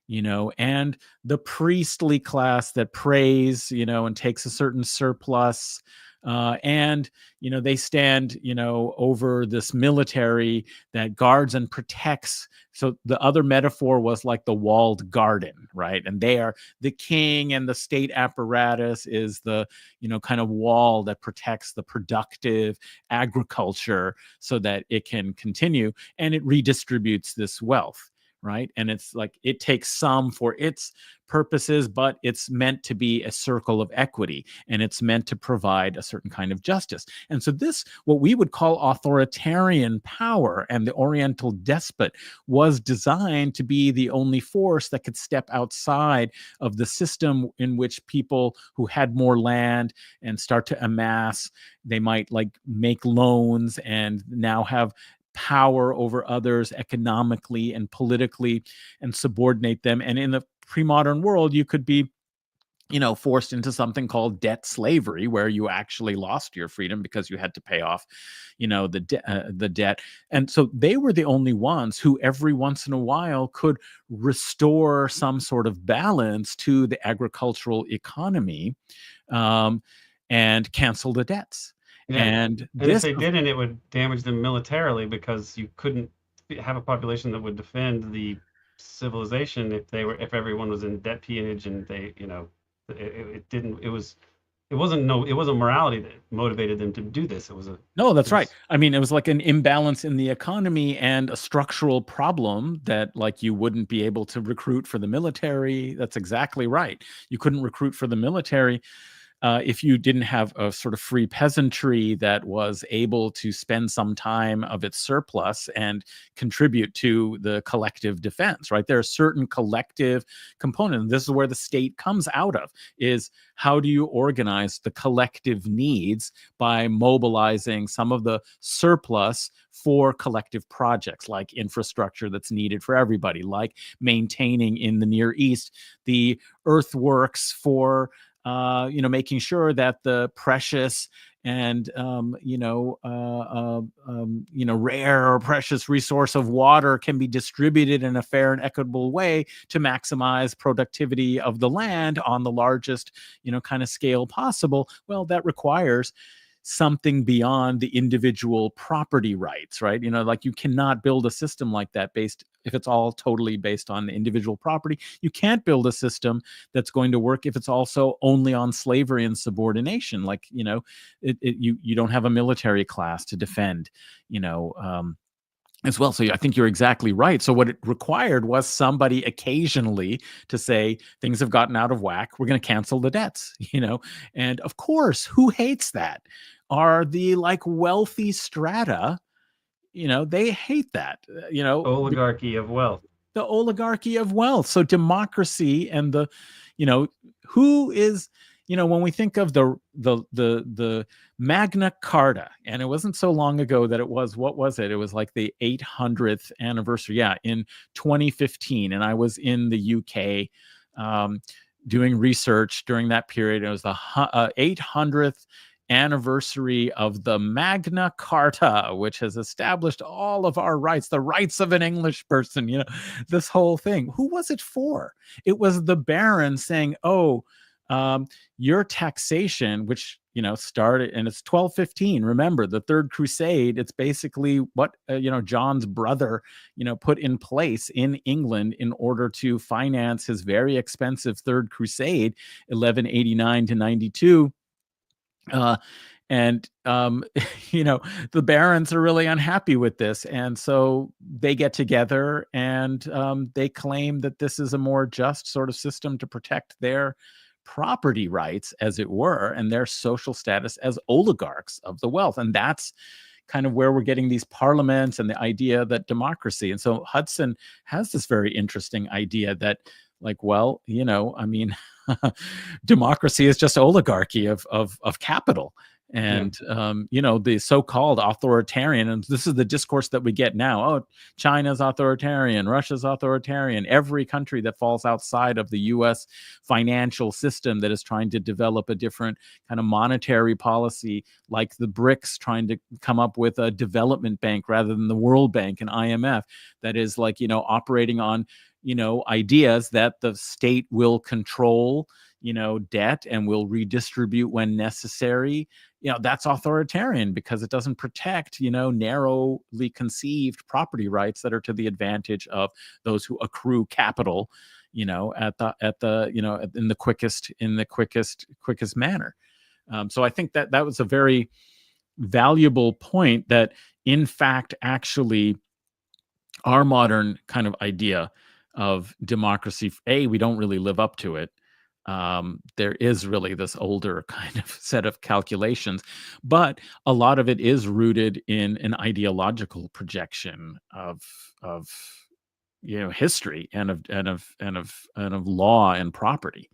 and the priestly class that prays, and takes a certain surplus. And they stand over this military that guards and protects. So the other metaphor was like the walled garden, right? And they are the king, and the state apparatus is the kind of wall that protects the productive agriculture so that it can continue, and it redistributes this wealth, right? And it's like it takes some for its purposes, but it's meant to be a circle of equity, and it's meant to provide a certain kind of justice. And so this, what we would call authoritarian power, and the Oriental despot, was designed to be the only force that could step outside of the system in which people who had more land and start to amass, they might like make loans and now have power over others economically and politically and subordinate them. And in the pre-modern world, you could be forced into something called debt slavery, where you actually lost your freedom because you had to pay off the debt. And so they were the only ones who every once in a while could restore some sort of balance to the agricultural economy, and cancel the debts. Yeah. And if they didn't, it would damage them militarily, because you couldn't have a population that would defend the civilization if everyone was in debt peonage, and they, it wasn't morality that motivated them to do this. No, that's right. I mean, it was like an imbalance in the economy and a structural problem that, like, you wouldn't be able to recruit for the military. That's exactly right. You couldn't recruit for the military. if you didn't have a sort of free peasantry that was able to spend some time of its surplus and contribute to the collective defense, right? There are certain collective components. This is where the state comes out of, is how do you organize the collective needs by mobilizing some of the surplus for collective projects like infrastructure that's needed for everybody, like maintaining in the Near East the earthworks for making sure that the precious and rare or precious resource of water can be distributed in a fair and equitable way to maximize productivity of the land on the largest kind of scale possible. Well, that requires something beyond the individual property rights, right? Like you cannot build a system like that if it's all totally based on individual property. You can't build a system that's going to work if it's also only on slavery and subordination. Like, you don't have a military class to defend, as well. So I think you're exactly right. So what it required was somebody occasionally to say, things have gotten out of whack, we're going to cancel the debts, and of course, who hates that? Are the wealthy strata, they hate that, Oligarchy of wealth. the oligarchy of wealth. So democracy and the, who is, when we think of the Magna Carta, and it wasn't so long ago that it was, what was it? It was like the 800th anniversary. Yeah, in 2015, and I was in the UK doing research during that period. It was the 800th anniversary of the Magna Carta, which has established all of our rights, the rights of an English person, this whole thing. Who was it for? It was the barons saying, oh, your taxation, which, started, and it's 1215. Remember, the Third Crusade, it's basically what, John's brother, put in place in England in order to finance his very expensive Third Crusade, 1189 to 92. And the barons are really unhappy with this, and so they get together and they claim that this is a more just sort of system to protect their property rights, as it were, and their social status as oligarchs of the wealth. And that's kind of where we're getting these parliaments and the idea that democracy. And so Hudson has this very interesting idea that, democracy is just oligarchy of capital. And, the so-called authoritarian, and this is the discourse that we get now. Oh, China's authoritarian, Russia's authoritarian. Every country that falls outside of the U.S. financial system that is trying to develop a different kind of monetary policy, like the BRICS trying to come up with a development bank rather than the World Bank and IMF, that is operating on, ideas that the state will control, debt and will redistribute when necessary. That's authoritarian because it doesn't protect, narrowly conceived property rights that are to the advantage of those who accrue capital, in the quickest manner. So I think that was a very valuable point, that in fact, actually, our modern kind of idea of democracy, we don't really live up to it. There is really this older kind of set of calculations, but a lot of it is rooted in an ideological projection of history and of law and property.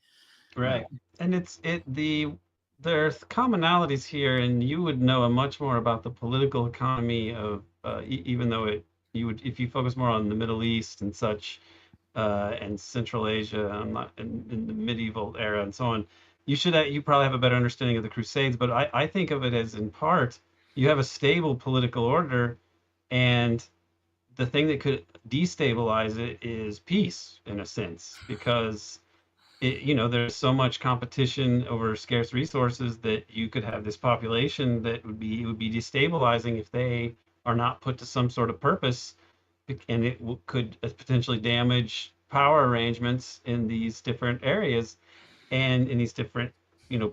Right. And there's commonalities here, and you would know much more about the political economy of even though if you focus more on the Middle East and such, and Central Asia, in the medieval era and so on, you probably have a better understanding of the Crusades. But I think of it as, in part, you have a stable political order, and the thing that could destabilize it is peace, in a sense, because there's so much competition over scarce resources that you could have this population that it would be destabilizing if they are not put to some sort of purpose, and it could potentially damage power arrangements in these different areas and in these different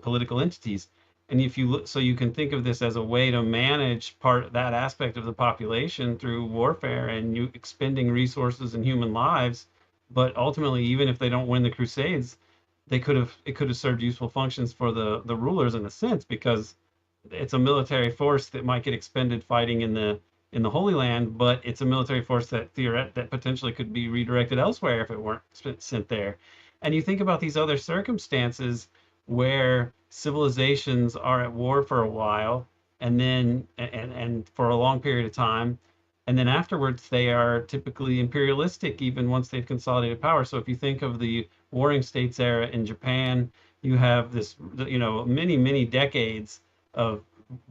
political entities. And if you look, so you can think of this as a way to manage that aspect of the population through warfare and you expending resources and human lives. But ultimately, even if they don't win the Crusades, it could have served useful functions for the rulers in a sense, because it's a military force that might get expended fighting in the Holy Land, but it's a military force that that potentially could be redirected elsewhere if it weren't sent there. And you think about these other circumstances where civilizations are at war for a while, and then and for a long period of time, and then afterwards they are typically imperialistic even once they've consolidated power. So if you think of the Warring States era in Japan, you have this, many decades of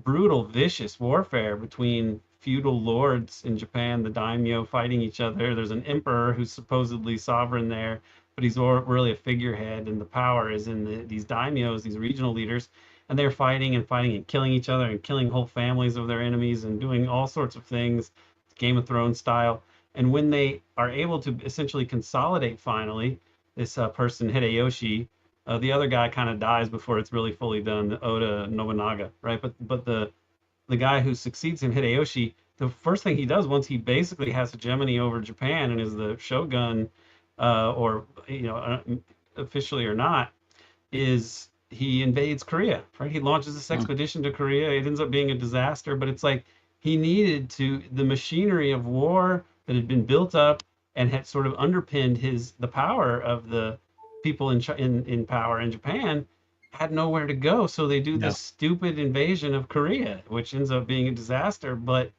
brutal, vicious warfare between feudal lords in Japan, the daimyo, fighting each other. There's an emperor who's supposedly sovereign there, but he's really a figurehead, and the power is in these daimyos, these regional leaders, and they're fighting and killing each other and killing whole families of their enemies and doing all sorts of things, Game of Thrones style. And when they are able to essentially consolidate finally, this person Hideyoshi, the other guy kind of dies before it's really fully done, Oda Nobunaga, right? But the guy who succeeds him, Hideyoshi, the first thing he does once he basically has hegemony over Japan and is the shogun, or officially or not, is he invades Korea, right? He launches this expedition to Korea. It ends up being a disaster, but it's like he needed the machinery of war that had been built up and had sort of underpinned the power of the people in power in Japan, had nowhere to go. So they do this stupid invasion of Korea, which ends up being a disaster, but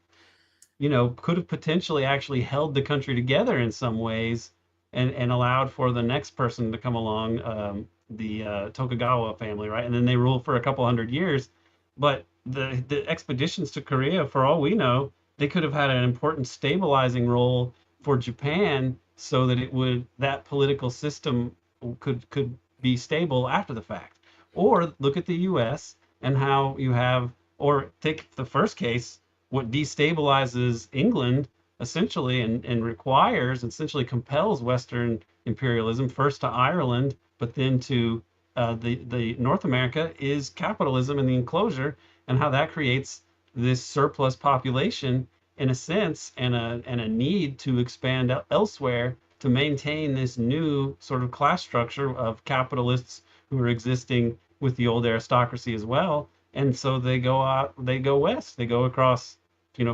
could have potentially actually held the country together in some ways, and allowed for the next person to come along, the Tokugawa family, right? And then they ruled for a couple hundred years. But the expeditions to Korea, for all we know, they could have had an important stabilizing role for Japan, so that that political system could be stable after the fact. Or look at the US and how you have, or take the first case, what destabilizes England essentially and requires, essentially compels Western imperialism, first to Ireland, but then to the North America, is capitalism and the enclosure, and how that creates this surplus population in a sense, and a need to expand elsewhere to maintain this new sort of class structure of capitalists who are existing with the old aristocracy as well. And so they go west, they go across,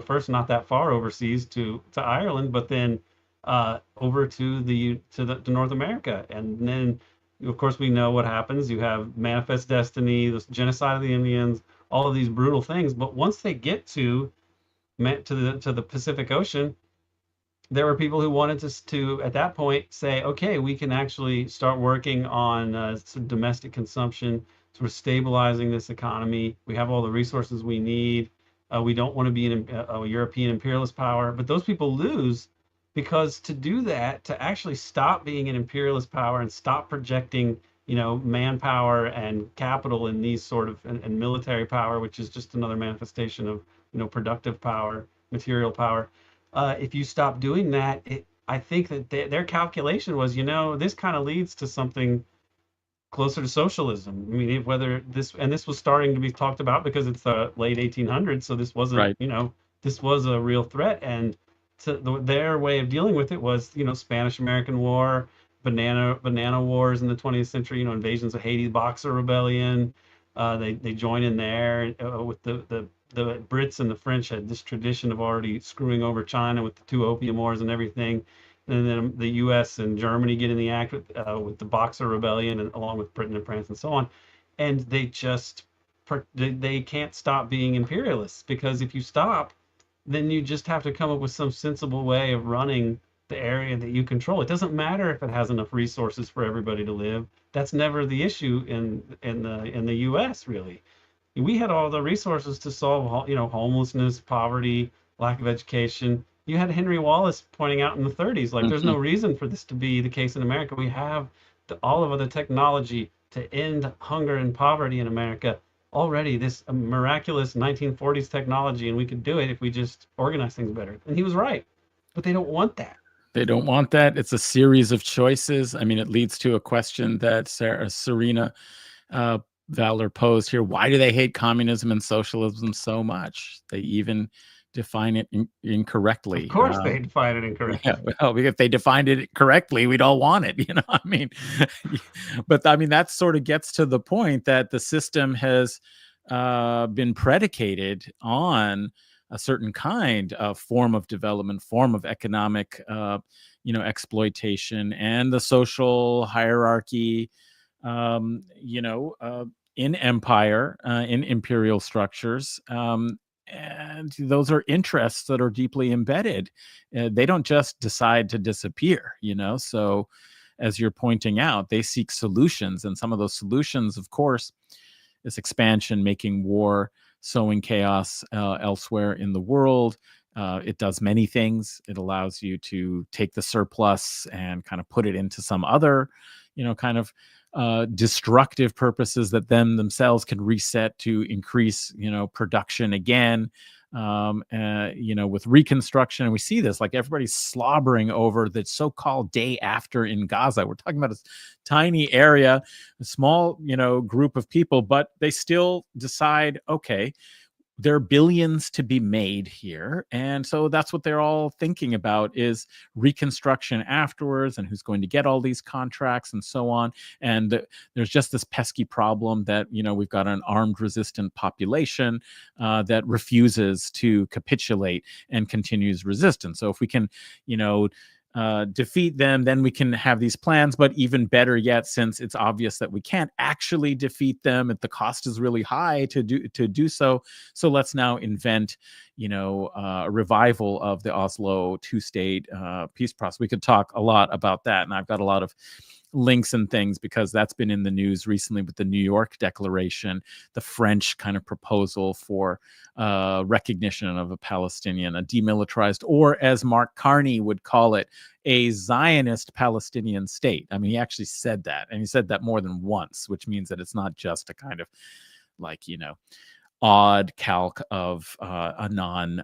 first not that far overseas to Ireland, but then over to North America. And then, of course, we know what happens. You have Manifest Destiny, the genocide of the Indians, all of these brutal things. But once they get to the Pacific Ocean, there were people who wanted to at that point say, okay, we can actually start working on some domestic consumption, sort of stabilizing this economy. We have all the resources we need. We don't want to be a European imperialist power. But those people lose, because to do that, to actually stop being an imperialist power and stop projecting, manpower and capital in these sort of, and military power, which is just another manifestation of, productive power, material power. If you stop doing that, I think that their calculation was, this kind of leads to something closer to socialism. I mean, whether this was starting to be talked about because it's the late 1800s, so this wasn't, right. This was a real threat. And their way of dealing with it was, Spanish-American War, banana wars in the 20th century, invasions of Haiti, Boxer Rebellion. They join in there with the Brits and the French had this tradition of already screwing over China with the two opium wars and everything. And then the U.S. and Germany get in the act with the Boxer Rebellion, and along with Britain and France and so on. And they can't stop being imperialists, because if you stop, then you just have to come up with some sensible way of running the area that you control. It doesn't matter if it has enough resources for everybody to live. That's never the issue in the U.S. really. We had all the resources to solve, homelessness, poverty, lack of education. You had Henry Wallace pointing out in the 30s, like, there's no reason for this to be the case in America. We have all of the technology to end hunger and poverty in America already, this miraculous 1940s technology, and we could do it if we just organize things better. And he was right, but they don't want that. They don't want that. It's a series of choices. I mean, it leads to a question that Serena Valor posed here. Why do they hate communism and socialism so much? They even define it incorrectly. Of course, they define it incorrectly. Yeah, well, if they defined it correctly, we'd all want it, I mean, but I mean, that sort of gets to the point that the system has been predicated on a certain kind of form of development, form of economic, exploitation, and the social hierarchy, in empire, in imperial structures. And those are interests that are deeply embedded. They don't just decide to disappear, So, as you're pointing out, they seek solutions. And some of those solutions, of course, is expansion, making war, sowing chaos elsewhere in the world. It does many things. It allows you to take the surplus and kind of put it into some other, kind of destructive purposes that themselves can reset to increase, production again. With reconstruction, and we see this, like, everybody's slobbering over the so-called day after in Gaza. We're talking about a tiny area, a small, group of people, but they still decide, okay, there are billions to be made here. And so that's what they're all thinking about, is reconstruction afterwards, and who's going to get all these contracts and so on. And there's just this pesky problem that, we've got an armed resistant population that refuses to capitulate and continues resistance. So if we can, defeat them, then we can have these plans. But even better yet, since it's obvious that we can't actually defeat them, the cost is really high to do so. So let's now invent, a revival of the Oslo two-state peace process. We could talk a lot about that, and I've got a lot of links and things because that's been in the news recently with the New York Declaration, the French kind of proposal for recognition of a Palestinian, a demilitarized, or as Mark Carney would call it, a Zionist Palestinian state. I mean, he actually said that, and he said that more than once, which means that it's not just a kind of like, odd calque of a non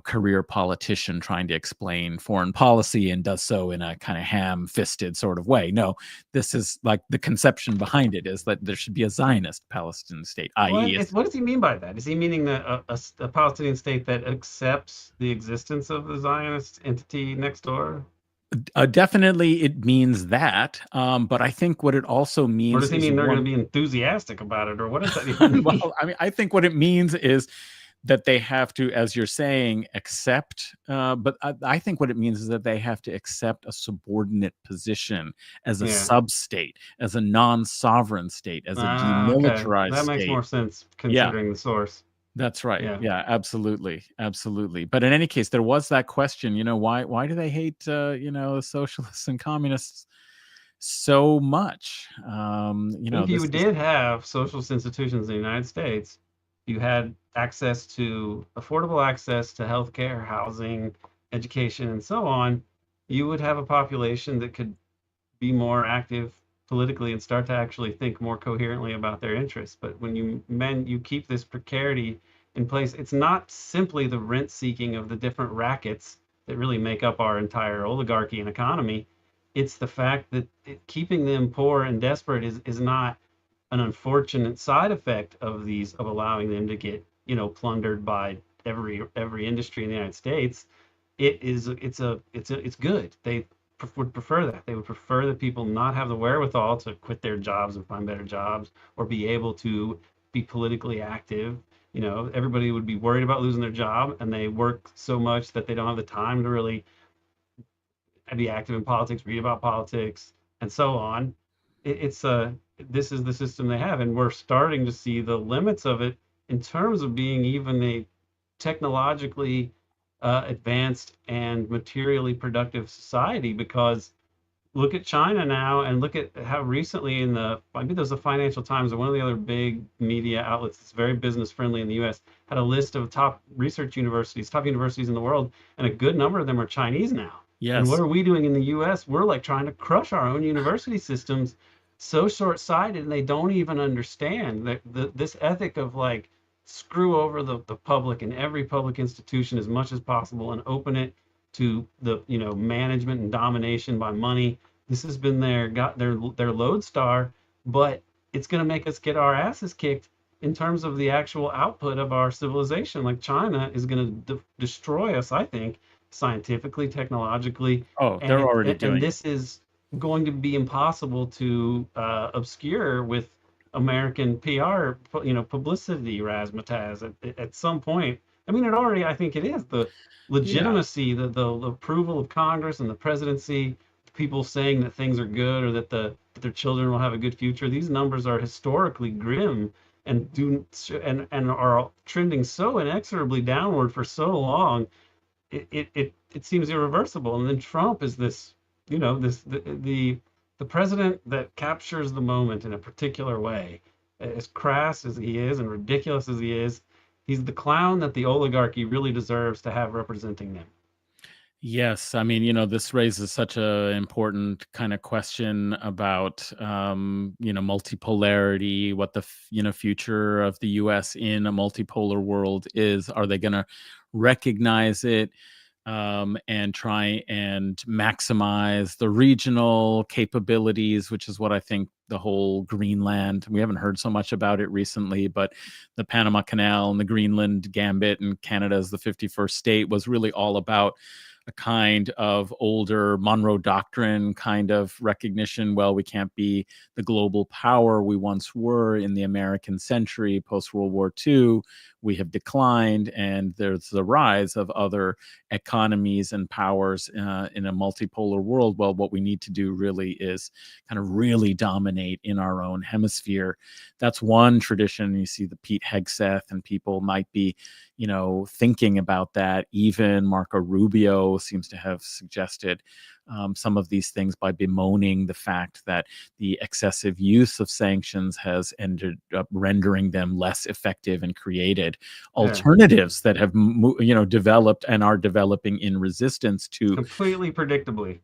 career politician trying to explain foreign policy, and does so in a kind of ham-fisted sort of way. No, this is like the conception behind it is that there should be a Zionist Palestinian state, i.e. What does he mean by that? Is he meaning that a Palestinian state that accepts the existence of the Zionist entity next door? Definitely it means that, but I think what it also means, or does he mean they're going to be enthusiastic about it, or what does that even mean? Well, I mean, I think what it means is that they have to, as you're saying, accept, but I think what it means is that they have to accept a subordinate position as a sub-state, as a non-sovereign state, as a demilitarized state. That makes more sense considering the source. That's right. Yeah, absolutely. Absolutely. But in any case, there was that question, why do they hate, socialists and communists so much? If you did have socialist institutions in the United States, you had affordable access to healthcare, housing, education, and so on, you would have a population that could be more active politically and start to actually think more coherently about their interests. But when you keep this precarity in place, it's not simply the rent seeking of the different rackets that really make up our entire oligarchy and economy. It's the fact that keeping them poor and desperate is not an unfortunate side effect of allowing them to get plundered by every industry in the United States. It's good. They would prefer that. They would prefer that people not have the wherewithal to quit their jobs and find better jobs, or be able to be politically active. Everybody would be worried about losing their job, and they work so much that they don't have the time to really be active in politics, read about politics, and so on. This is the system they have, and we're starting to see the limits of it in terms of being even a technologically advanced and materially productive society. Because look at China now, and look at how recently I think there's the Financial Times or one of the other big media outlets that's very business friendly in the US, had a list of top universities in the world, and a good number of them are Chinese now. Yes. And what are we doing in the US? We're like trying to crush our own university systems, so short-sighted, and they don't even understand that this ethic of like screw over the public and every public institution as much as possible and open it to the management and domination by money. This has been their lodestar, but it's going to make us get our asses kicked in terms of the actual output of our civilization. Like China is going to destroy us, I think, scientifically, technologically, Oh, they're and already and doing it. this is going to be impossible to obscure with American PR, publicity razzmatazz at some point. I mean, it already, I think it is the Yeah. legitimacy, the approval of Congress and the presidency, people saying that things are good or that their children will have a good future. These numbers are historically grim and and are trending so inexorably downward for so long. It seems irreversible. And then Trump is this, the president that captures the moment in a particular way. As crass as he is and ridiculous as he is, he's the clown that the oligarchy really deserves to have representing them. Yes, I mean, this raises such a important kind of question about, multipolarity, what the future of the U.S. in a multipolar world is. Are they going to recognize it, and try and maximize the regional capabilities, which is what I think the whole Greenland. We haven't heard so much about it recently, but the Panama Canal and the Greenland Gambit and Canada as the 51st state was really all about a kind of older Monroe Doctrine kind of recognition. Well, we can't be the global power we once were in the American century. Post World War II, we have declined, and there's the rise of other economies and powers in a multipolar world. Well, what we need to do really is kind of really dominate in our own hemisphere. That's one tradition. You see the Pete Hegseth, and people might be thinking about that. Even Marco Rubio seems to have suggested some of these things by bemoaning the fact that the excessive use of sanctions has ended up rendering them less effective and created alternatives that have developed and are developing in resistance to Completely predictably.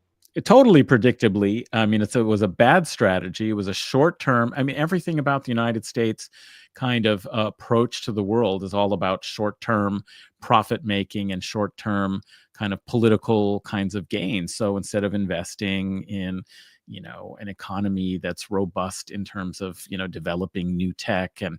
totally predictably. I mean, it was a bad strategy. It was a short term. I mean, everything about the United States kind of approach to the world is all about short term profit making and short term kind of political kinds of gains. So instead of investing in an economy that's robust in terms of developing new tech and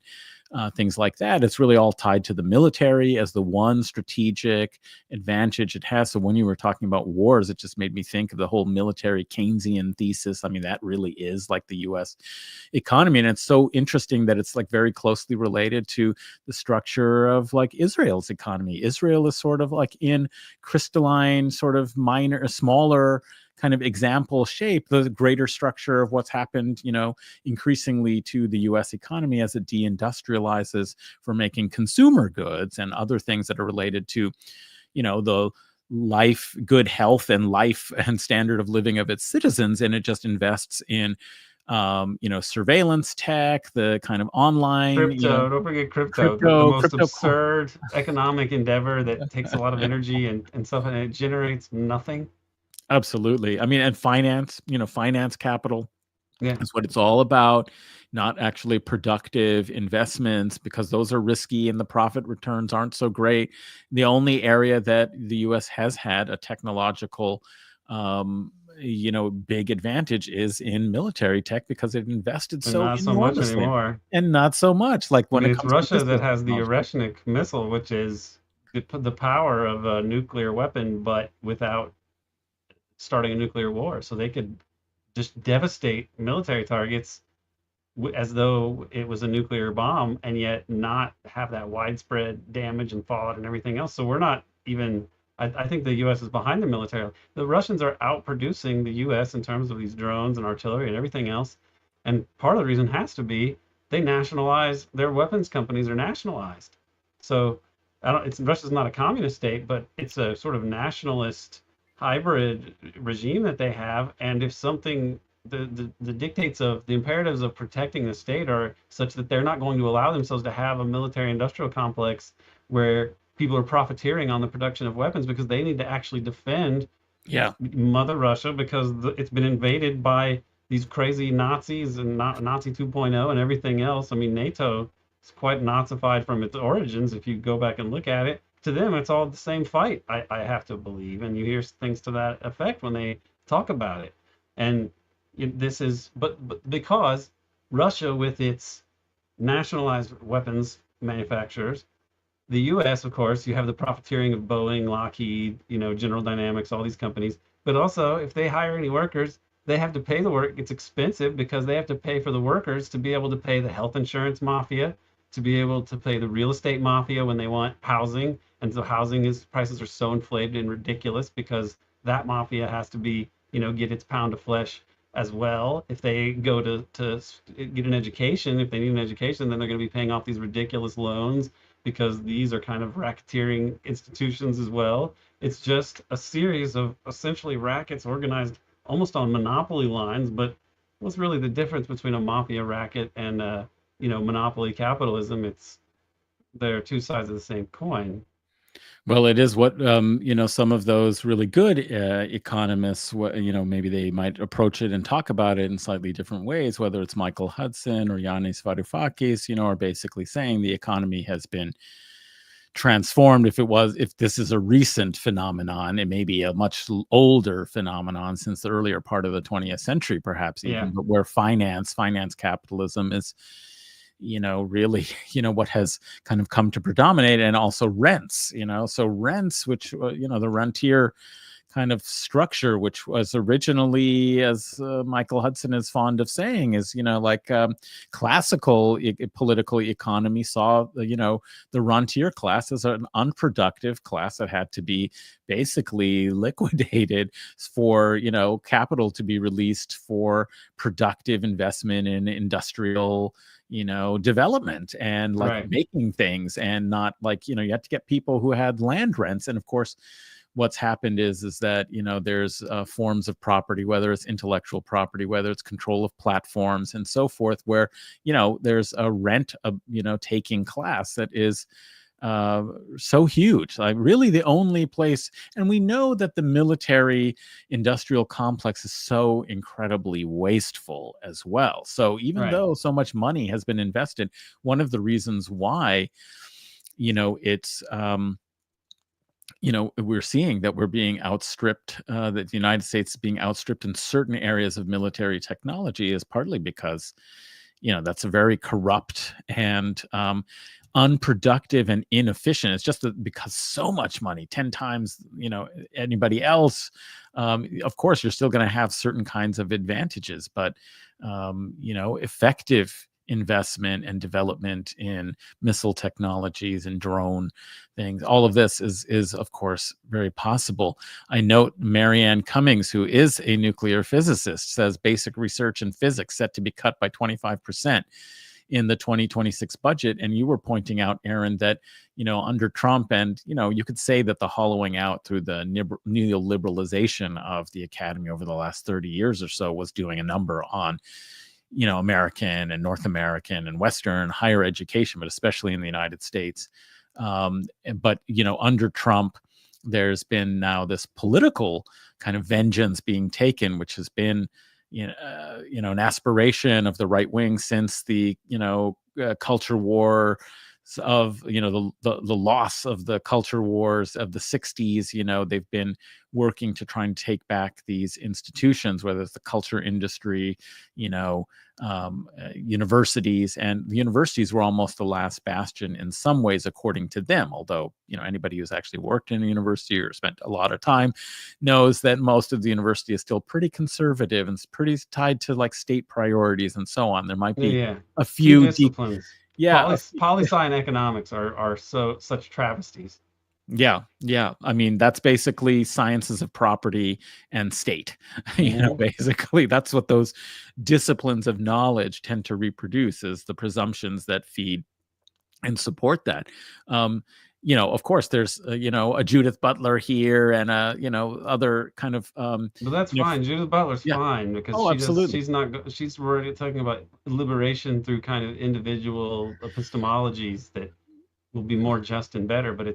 things like that, it's really all tied to the military as the one strategic advantage it has. So when you were talking about wars, it just made me think of the whole military Keynesian thesis. I mean, that really is like the US economy, and it's so interesting that it's like very closely related to the structure of like Israel's economy. Israel is sort of like in crystalline, sort of smaller kind of example shape, the greater structure of what's happened, increasingly to the US economy as it deindustrializes for making consumer goods and other things that are related to, the life, good health and life and standard of living of its citizens. And it just invests in, surveillance tech, the kind of online, Crypto, don't forget crypto, the crypto, most absurd economic endeavor that takes a lot of energy and stuff, and it generates nothing. Absolutely. I mean, and finance, finance capital Yeah. is what it's all about, not actually productive investments, because those are risky and the profit returns aren't so great. The only area that the US has had a technological big advantage is in military tech, because it invested And so not so much enormously, anymore. and not so much like I when mean, it it's comes to Russia that missile has the technology. Oreshnik missile, which is the power of a nuclear weapon, but without starting a nuclear war. So they could just devastate military targets as though it was a nuclear bomb, and yet not have that widespread damage and fallout and everything else. So we're not even. I think the U.S. is behind the military. The Russians are outproducing the U.S. in terms of these drones and artillery and everything else. And part of the reason has to be they nationalize their weapons companies are nationalized. So I don't. It's Russia's not a communist state, but it's a sort of nationalist hybrid regime that they have. And if something the dictates of the imperatives of protecting the state are such that they're not going to allow themselves to have a military industrial complex where people are profiteering on the production of weapons, because they need to actually defend Mother Russia, because it's been invaded by these crazy Nazis and Nazi 2.0 and everything else. I mean, NATO is quite Nazified from its origins. If you go back and look at it, to them, it's all the same fight, I have to believe. And you hear things to that effect when they talk about it. And this is, but because Russia, with its nationalized weapons manufacturers. The U.S., of course, you have the profiteering of Boeing, Lockheed, General Dynamics, all these companies. But also, if they hire any workers, they have to pay the work. It's expensive because they have to pay for the workers to be able to pay the health insurance mafia, to be able to pay the real estate mafia when they want housing. And so prices are so inflated and ridiculous because that mafia has to get its pound of flesh as well. If they go to get an education, if they need an education, then they're going to be paying off these ridiculous loans because these are kind of racketeering institutions as well. It's just a series of essentially rackets organized almost on monopoly lines. But what's really the difference between a mafia racket and monopoly capitalism? They're two sides of the same coin. Well, it is what some of those really good economists, maybe they might approach it and talk about it in slightly different ways. Whether it's Michael Hudson or Yanis Varoufakis, are basically saying the economy has been transformed. If this is a recent phenomenon, it may be a much older phenomenon since the earlier part of the 20th century, perhaps even, but where finance capitalism is really, what has kind of come to predominate, and also rents, so rents, which, the rentier kind of structure, which was originally, as Michael Hudson is fond of saying, is, classical political economy saw, the rentier class as an unproductive class that had to be basically liquidated for, capital to be released for productive investment in industrial development and making things, and not you had to get people who had land rents. And of course, what's happened is that there's forms of property, whether it's intellectual property, whether it's control of platforms and so forth, where there's a rent taking class that is so huge, like really the only place. And we know that the military industrial complex is so incredibly wasteful as well. So even though so much money has been invested, one of the reasons why it's we're seeing that we're being outstripped, that the United States is being outstripped in certain areas of military technology, is partly because that's a very corrupt and unproductive and inefficient. It's just because so much money, 10 times anybody else. Of course, you're still going to have certain kinds of advantages, but effective investment and development in missile technologies and drone things, all of this is of course very possible. I note Marianne Cummings, who is a nuclear physicist, says basic research in physics set to be cut by 25% in the 2026 budget. And you were pointing out, Aaron, that under Trump, and you could say that the hollowing out through the neoliberalization of the academy over the last 30 years or so was doing a number on American and North American and Western higher education, but especially in the United States. But under Trump, there's been now this political kind of vengeance being taken, which has been an aspiration of the right wing since the culture war of the loss of the culture wars of the 60s. They've been working to try and take back these institutions, whether it's the culture industry, universities. And the universities were almost the last bastion in some ways, according to them, although anybody who's actually worked in a university or spent a lot of time knows that most of the university is still pretty conservative and pretty tied to like state priorities and so on. There might be a few disciplines. Poli-sci and economics are such travesties. Yeah. I mean, that's basically sciences of property and state. Basically, that's what those disciplines of knowledge tend to reproduce, is the presumptions that feed and support that. Of course, there's a Judith Butler here and other kind of. But that's fine. Judith Butler's fine because she's already talking about liberation through kind of individual epistemologies that will be more just and better. But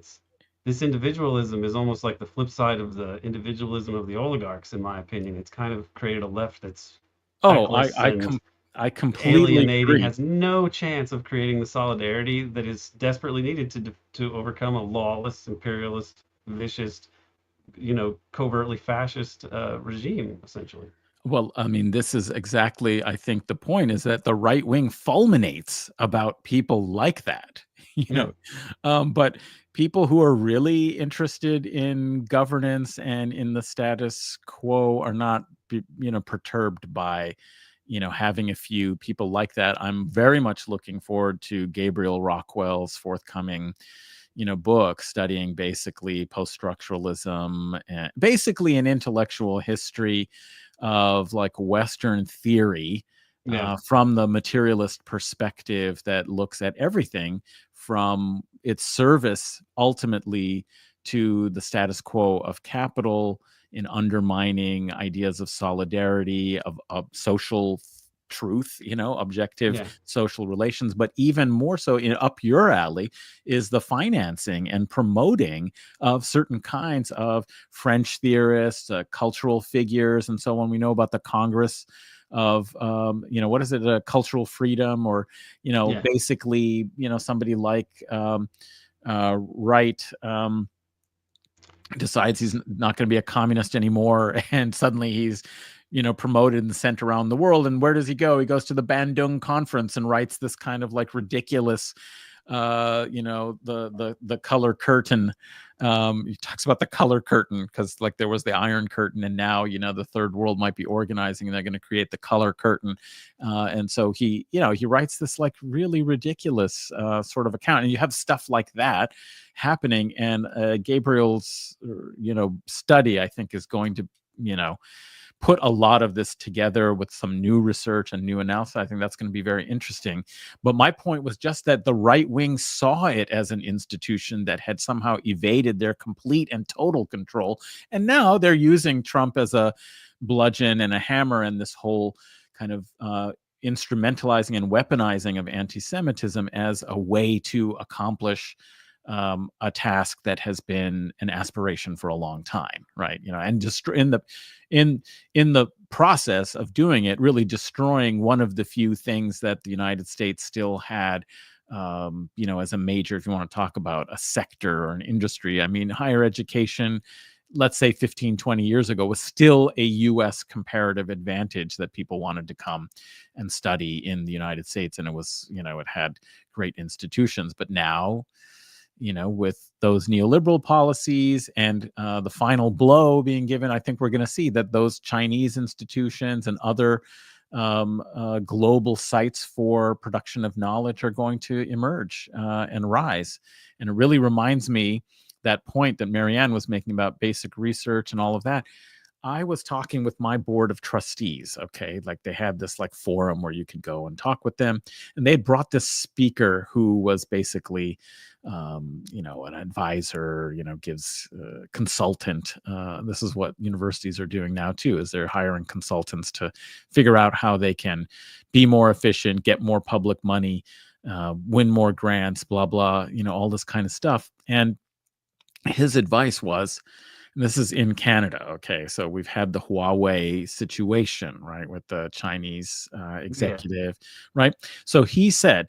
this individualism is almost like the flip side of the individualism of the oligarchs, in my opinion. It's kind of created a left that's I completely alienating, agree. has no chance of creating the solidarity that is desperately needed to overcome a lawless, imperialist, vicious, covertly fascist regime, essentially. Well, I mean, this is exactly, I think the point is that the right wing fulminates about people like that, Yeah. but people who are really interested in governance and in the status quo are not, perturbed by, having a few people like that. I'm very much looking forward to Gabriel Rockwell's forthcoming book studying basically post-structuralism and basically an intellectual history of like Western theory Yeah. from the materialist perspective that looks at everything from its service ultimately to the status quo of capital in undermining ideas of solidarity, of social truth, objective Yeah. social relations, but even more so up your alley is the financing and promoting of certain kinds of French theorists, cultural figures, and so on. We know about the Congress of, what is it, cultural freedom, or, Yeah. basically, somebody like Wright. Decides he's not going to be a communist anymore, and suddenly he's promoted and sent around the world. And where does he go? He goes to the Bandung conference and writes this kind of like ridiculous the color curtain. He talks about the color curtain because like there was the Iron Curtain, and now the third world might be organizing and they're going to create the color curtain. And so he writes this like really ridiculous sort of account, and you have stuff like that happening. And Gabriel's study, I think, is going to put a lot of this together with some new research and new analysis. I think that's going to be very interesting. But my point was just that the right wing saw it as an institution that had somehow evaded their complete and total control. And now they're using Trump as a bludgeon and a hammer, and this whole kind of instrumentalizing and weaponizing of anti-Semitism as a way to accomplish a task that has been an aspiration for a long time, right? And just in the process of doing it, really destroying one of the few things that the United States still had, as a major, if you want to talk about a sector or an industry. I mean, higher education, let's say 15, 20 years ago, was still a U.S. comparative advantage that people wanted to come and study in the United States. And it was, it had great institutions. But now, with those neoliberal policies and the final blow being given, I think we're going to see that those Chinese institutions and other global sites for production of knowledge are going to emerge and rise. And it really reminds me that point that Marianne was making about basic research and all of that. I was talking with my board of trustees, okay? Like they had this like forum where you could go and talk with them. And they had brought this speaker who was basically, an advisor, gives consultant. This is what universities are doing now too, is they're hiring consultants to figure out how they can be more efficient, get more public money, win more grants, blah, blah, all this kind of stuff. And his advice was, and this is in Canada, okay? So we've had the Huawei situation, right, with the Chinese executive, right? So he said,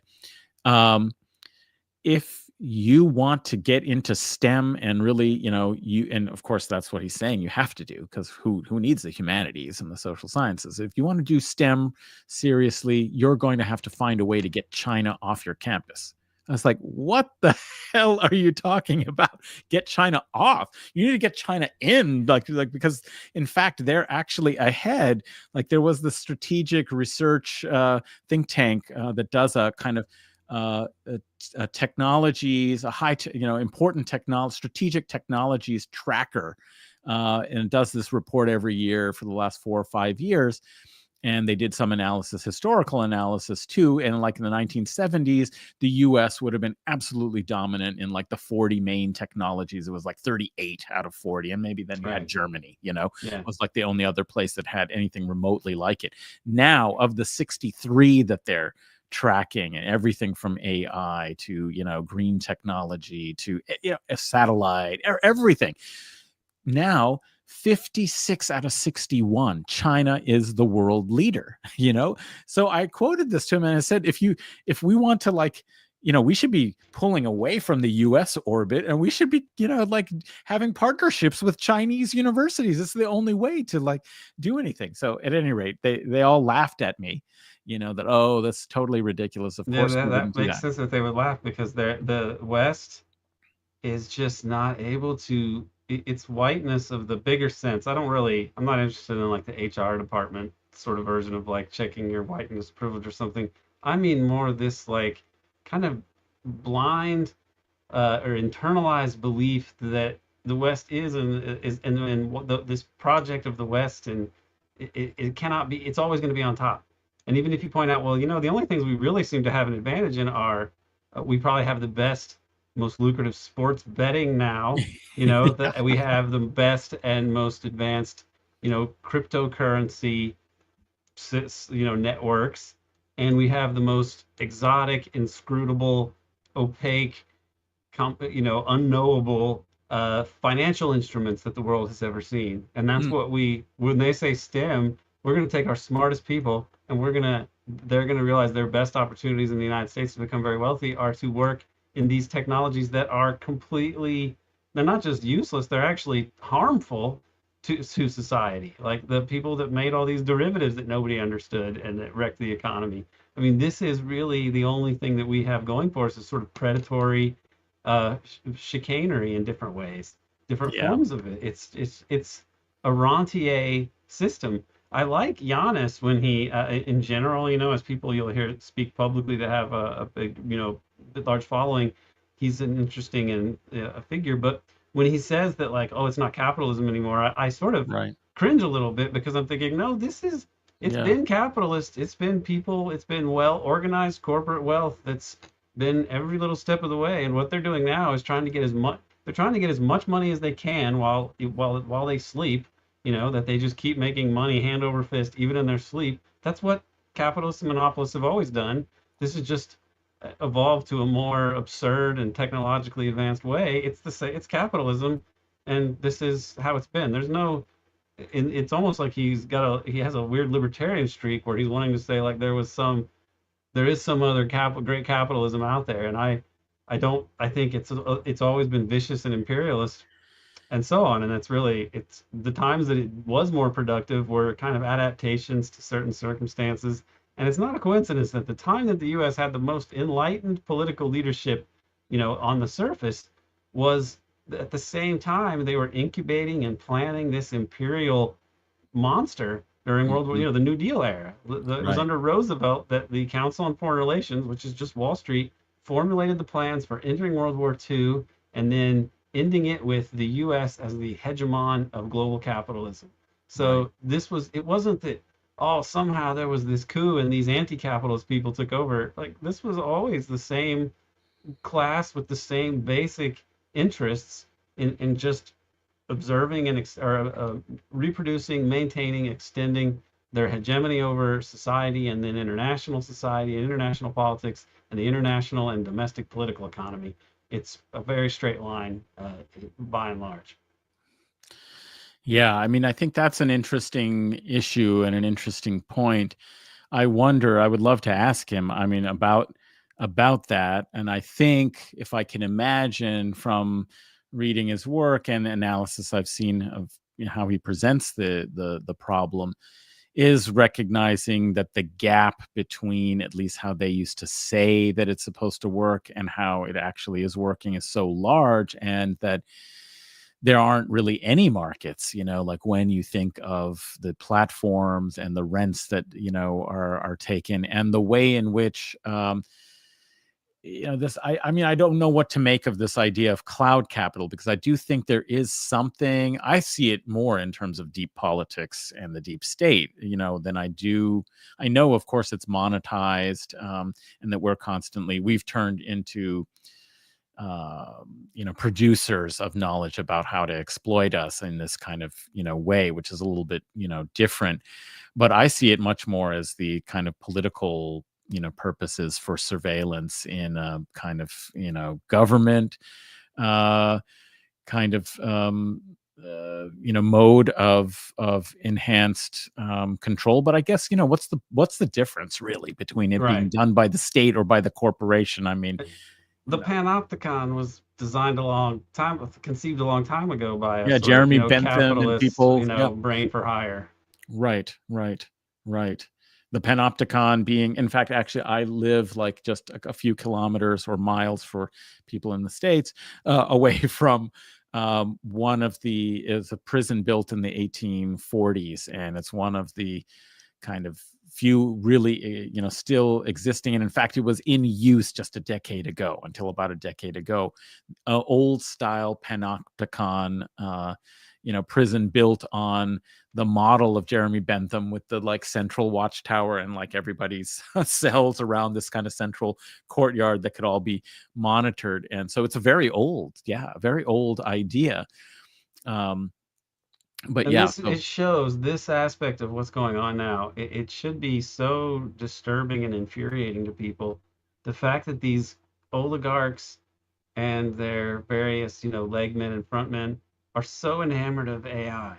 if you want to get into STEM and really, and of course that's what he's saying you have to do, because who needs the humanities and the social sciences? If you want to do STEM seriously, you're going to have to find a way to get China off your campus. I was like, what the hell are you talking about? Get China off. You need to get China in, like because in fact, they're actually ahead. Like there was the strategic research think tank that does a kind of technologies, important technology, strategic technologies tracker. And it does this report every year for the last 4 or 5 years. And they did some analysis, historical analysis too. And like in the 1970s, the US would have been absolutely dominant in like the 40 main technologies. It was like 38 out of 40. And maybe then you had Germany, it was like the only other place that had anything remotely like it. Now, of the 63 that they're tracking, and everything from AI to, green technology to, a satellite, everything. Now, 56 out of 61, China is the world leader, So I quoted this to him and I said, if we want to like, we should be pulling away from the US orbit, and we should be, like having partnerships with Chinese universities. It's the only way to like do anything. So at any rate, they all laughed at me, that, oh, that's totally ridiculous. Of Yeah, course we that wouldn't do makes that. sense that they would laugh because the West is just not able to. Its whiteness of the bigger sense. I'm not interested in like the HR department sort of version of like checking your whiteness privilege or something. I mean more this like kind of blind or internalized belief that the West and this project of the West, and it cannot be. It's always going to be on top. And even if you point out, well, the only things we really seem to have an advantage in are we probably have the best, most lucrative sports betting now. Yeah, That we have the best and most advanced, cryptocurrency, networks, and we have the most exotic, inscrutable, opaque, unknowable financial instruments that the world has ever seen. And that's what when they say STEM, we're going to take our smartest people and they're going to realize their best opportunities in the United States to become very wealthy are to work in these technologies that are they're not just useless, they're actually harmful to society. Like the people that made all these derivatives that nobody understood and that wrecked the economy. I mean, this is really the only thing that we have going for us is sort of predatory chicanery in different ways, different yeah, forms of it. It's a rentier system. I like Giannis when he, in general, as people you'll hear speak publicly that have a big, large following, he's an interesting and a figure. But when he says that, like, oh, it's not capitalism anymore, I sort of right. cringe a little bit because I'm thinking, no, it's Yeah, been capitalist. It's been people. It's been well organized corporate wealth that's been every little step of the way. And what they're doing now is trying to get as much. They're trying to get as much money as they can while they sleep. That they just keep making money hand over fist even in their sleep. That's what capitalists and monopolists have always done. This is just evolved to a more absurd and technologically advanced way. It's capitalism, and this is how it's been. There's no it's almost like he has a weird libertarian streak where he's wanting to say like there is some other great capitalism out there, and I don't I think it's always been vicious and imperialist and so on. And it's the times that it was more productive were kind of adaptations to certain circumstances. And it's not a coincidence that the time that the US had the most enlightened political leadership, on the surface, was at the same time they were incubating and planning this imperial monster during World War, mhm, the New Deal era. It was right, under Roosevelt that the Council on Foreign Relations, which is just Wall Street, formulated the plans for entering World War II and then ending it with the US as the hegemon of global capitalism. right. So it wasn't that, oh, somehow there was this coup and these anti-capitalist people took over. Like, this was always the same class with the same basic interests in just observing and reproducing, maintaining, extending their hegemony over society, and then international society and international politics and the international and domestic political economy. It's a very straight line, by and large. Yeah, I mean, I think that's an interesting issue and an interesting point. I wonder, I would love to ask him, I mean, about that. And I think if I can imagine from reading his work and analysis I've seen of how he presents the problem, is recognizing that the gap between at least how they used to say that it's supposed to work and how it actually is working is so large, and that there aren't really any markets, like when you think of the platforms and the rents that, are taken, and the way in which, this, I mean, I don't know what to make of this idea of cloud capital, because I do think there is something. I see it more in terms of deep politics and the deep state, than I do. I know, of course, it's monetized, and that we've turned into, producers of knowledge about how to exploit us in this kind of, way, which is a little bit, different. But I see it much more as the kind of political, purposes for surveillance in a kind of, government, kind of, mode of enhanced control. But I guess what's the difference really between it being Right. done by the state or by the corporation? I mean, The panopticon was designed a long time, conceived a long time ago by a yeah, sort of, Jeremy Bentham and capitalist, people. Yeah, brain for hire. right, right, right. The panopticon being, in fact, actually, I live like just a few kilometers or miles for people in the States away from one of the is a prison built in the 1840s, and it's one of the kind of few really still existing, and in fact it was in use just a decade ago, until about a decade ago, old style panopticon prison built on the model of Jeremy Bentham, with the like central watchtower and like everybody's cells around this kind of central courtyard that could all be monitored. And so it's a very old idea. But And yeah, this, so it shows this aspect of what's going on now. It should be so disturbing and infuriating to people. The fact that these oligarchs and their various, legmen and frontmen are so enamored of AI.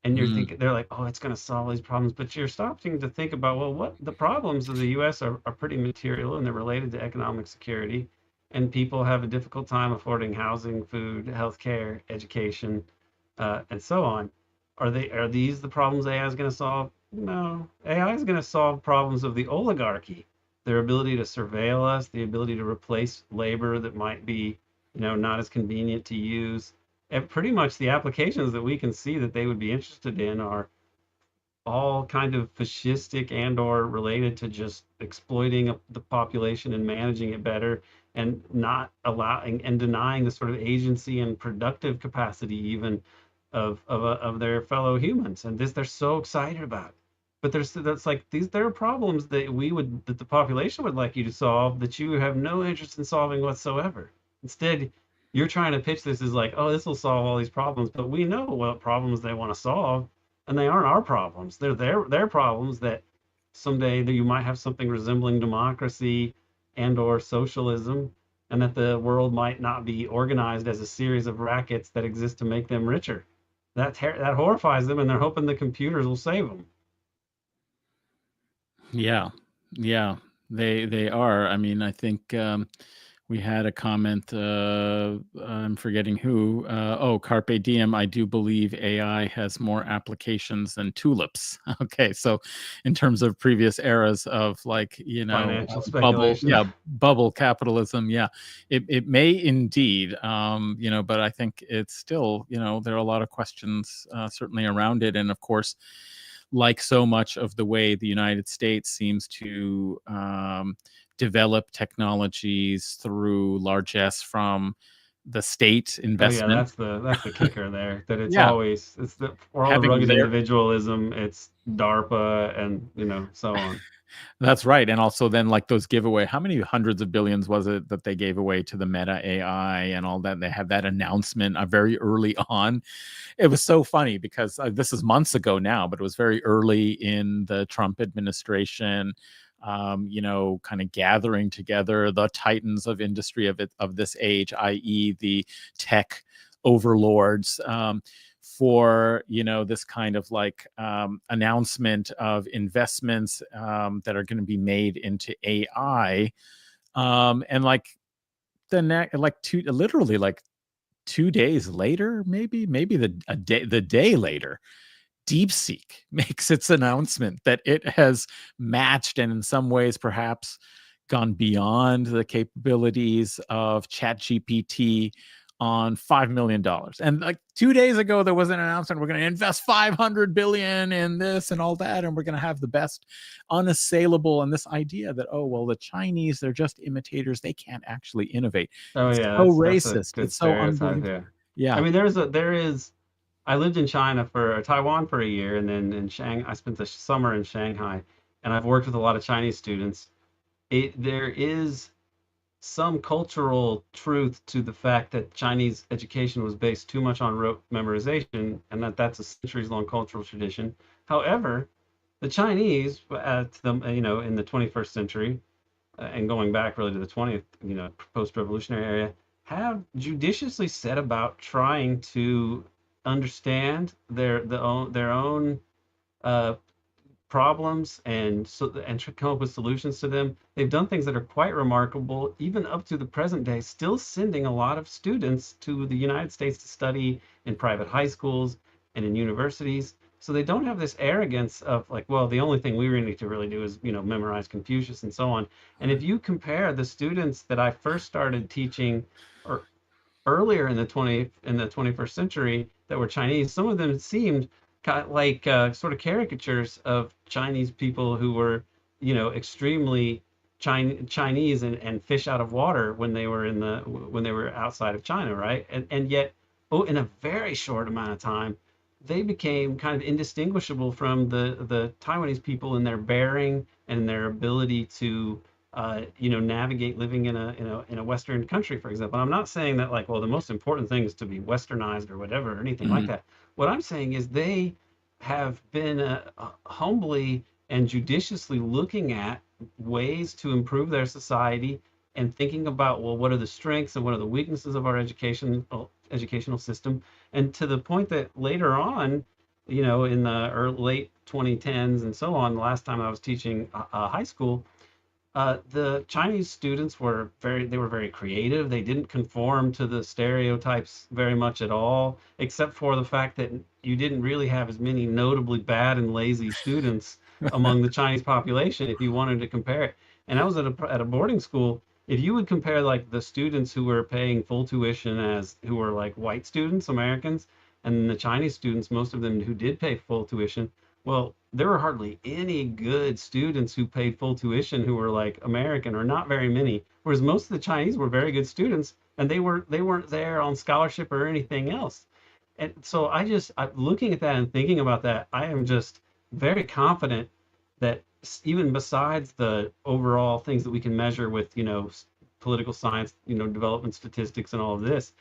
And you're mm, thinking, they're like, oh, it's going to solve these problems. But you're stopping to think about, well, what the problems of the US are pretty material, and they're related to economic security. And people have a difficult time affording housing, food, healthcare, education, and so on. Are these the problems AI is going to solve? No. AI is going to solve problems of the oligarchy, their ability to surveil us, the ability to replace labor that might be, not as convenient to use. And pretty much the applications that we can see that they would be interested in are all kind of fascistic and or related to just exploiting the population and managing it better, and not allowing and denying the sort of agency and productive capacity even of their fellow humans. And this, they're so excited about. But that's like, these, there are problems that the population would like you to solve that you have no interest in solving whatsoever. Instead, you're trying to pitch this as like, oh, this will solve all these problems, but we know what problems they want to solve, and they aren't our problems. They're their problems, that someday that you might have something resembling democracy and or socialism, and that the world might not be organized as a series of rackets that exist to make them richer. That horrifies them, and they're hoping the computers will save them. yeah, yeah, they are. I mean, I think we had a comment. I'm forgetting who. Oh, Carpe Diem. I do believe AI has more applications than tulips. Okay, so in terms of previous eras of like Financial bubble, speculation. yeah, bubble capitalism, yeah, it may indeed, but I think it's still, there are a lot of questions certainly around it, and of course, like so much of the way the United States seems to develop technologies through largesse from the state Oh yeah, investment. that's the kicker there. That it's Yeah, always, it's the, for all the having rugged their individualism, it's DARPA and so on. that's right. And also then like those giveaway, how many hundreds of billions was it that they gave away to the Meta AI and all that? They had that announcement very early on. It was so funny because this is months ago now, but it was very early in the Trump administration. Kind of gathering together the titans of industry of this age, i.e., the tech overlords, for this kind of like announcement of investments that are going to be made into AI, and like the next, like literally like 2 days later, maybe the day later, DeepSeek makes its announcement that it has matched and in some ways perhaps gone beyond the capabilities of ChatGPT on $5 million. And like 2 days ago, there was an announcement, we're going to invest 500 billion in this and all that, and we're going to have the best unassailable. And this idea that, oh, well, the Chinese, they're just imitators, they can't actually innovate. Oh It's yeah, so that's a racist. good It's so stereotype. unbelievable. Yeah. I Yeah. mean, there is. I lived in China for Taiwan for a year, and then in Shanghai, I spent the summer in Shanghai, and I've worked with a lot of Chinese students. There is some cultural truth to the fact that Chinese education was based too much on rote memorization, and that's a centuries-long cultural tradition. However, the Chinese, in the 21st century, and going back really to the 20th, post-revolutionary area, have judiciously set about trying to understand their own problems and come up with solutions to them. They've done things that are quite remarkable, even up to the present day, still sending a lot of students to the United States to study in private high schools and in universities. So they don't have this arrogance of like, well, the only thing we really need to really do is, memorize Confucius and so on. And if you compare the students that I first started teaching or earlier in the 21st century that were Chinese, some of them seemed kind of like sort of caricatures of Chinese people who were, extremely Chinese and fish out of water when they were when they were outside of China, right? And yet, in a very short amount of time, they became kind of indistinguishable from the Taiwanese people in their bearing and their ability to navigate living in a Western country, for example. I'm not saying that like, well, the most important thing is to be Westernized or whatever or anything like that. What I'm saying is they have been humbly and judiciously looking at ways to improve their society and thinking about, well, what are the strengths and what are the weaknesses of our educational system, and to the point that later on, in the late 2010s and so on, the last time I was teaching high school, the Chinese students were very creative. They didn't conform to the stereotypes very much at all, except for the fact that you didn't really have as many notably bad and lazy students among the Chinese population if you wanted to compare it. And I was at a boarding school. If you would compare like the students who were paying full tuition who were like white students, Americans, and the Chinese students, most of them who did pay full tuition, well, there were hardly any good students who paid full tuition who were like American, or not very many. Whereas most of the Chinese were very good students, and they weren't there on scholarship or anything else. And so I'm looking at that and thinking about that, I am just very confident that even besides the overall things that we can measure with, political science, development statistics and all of this,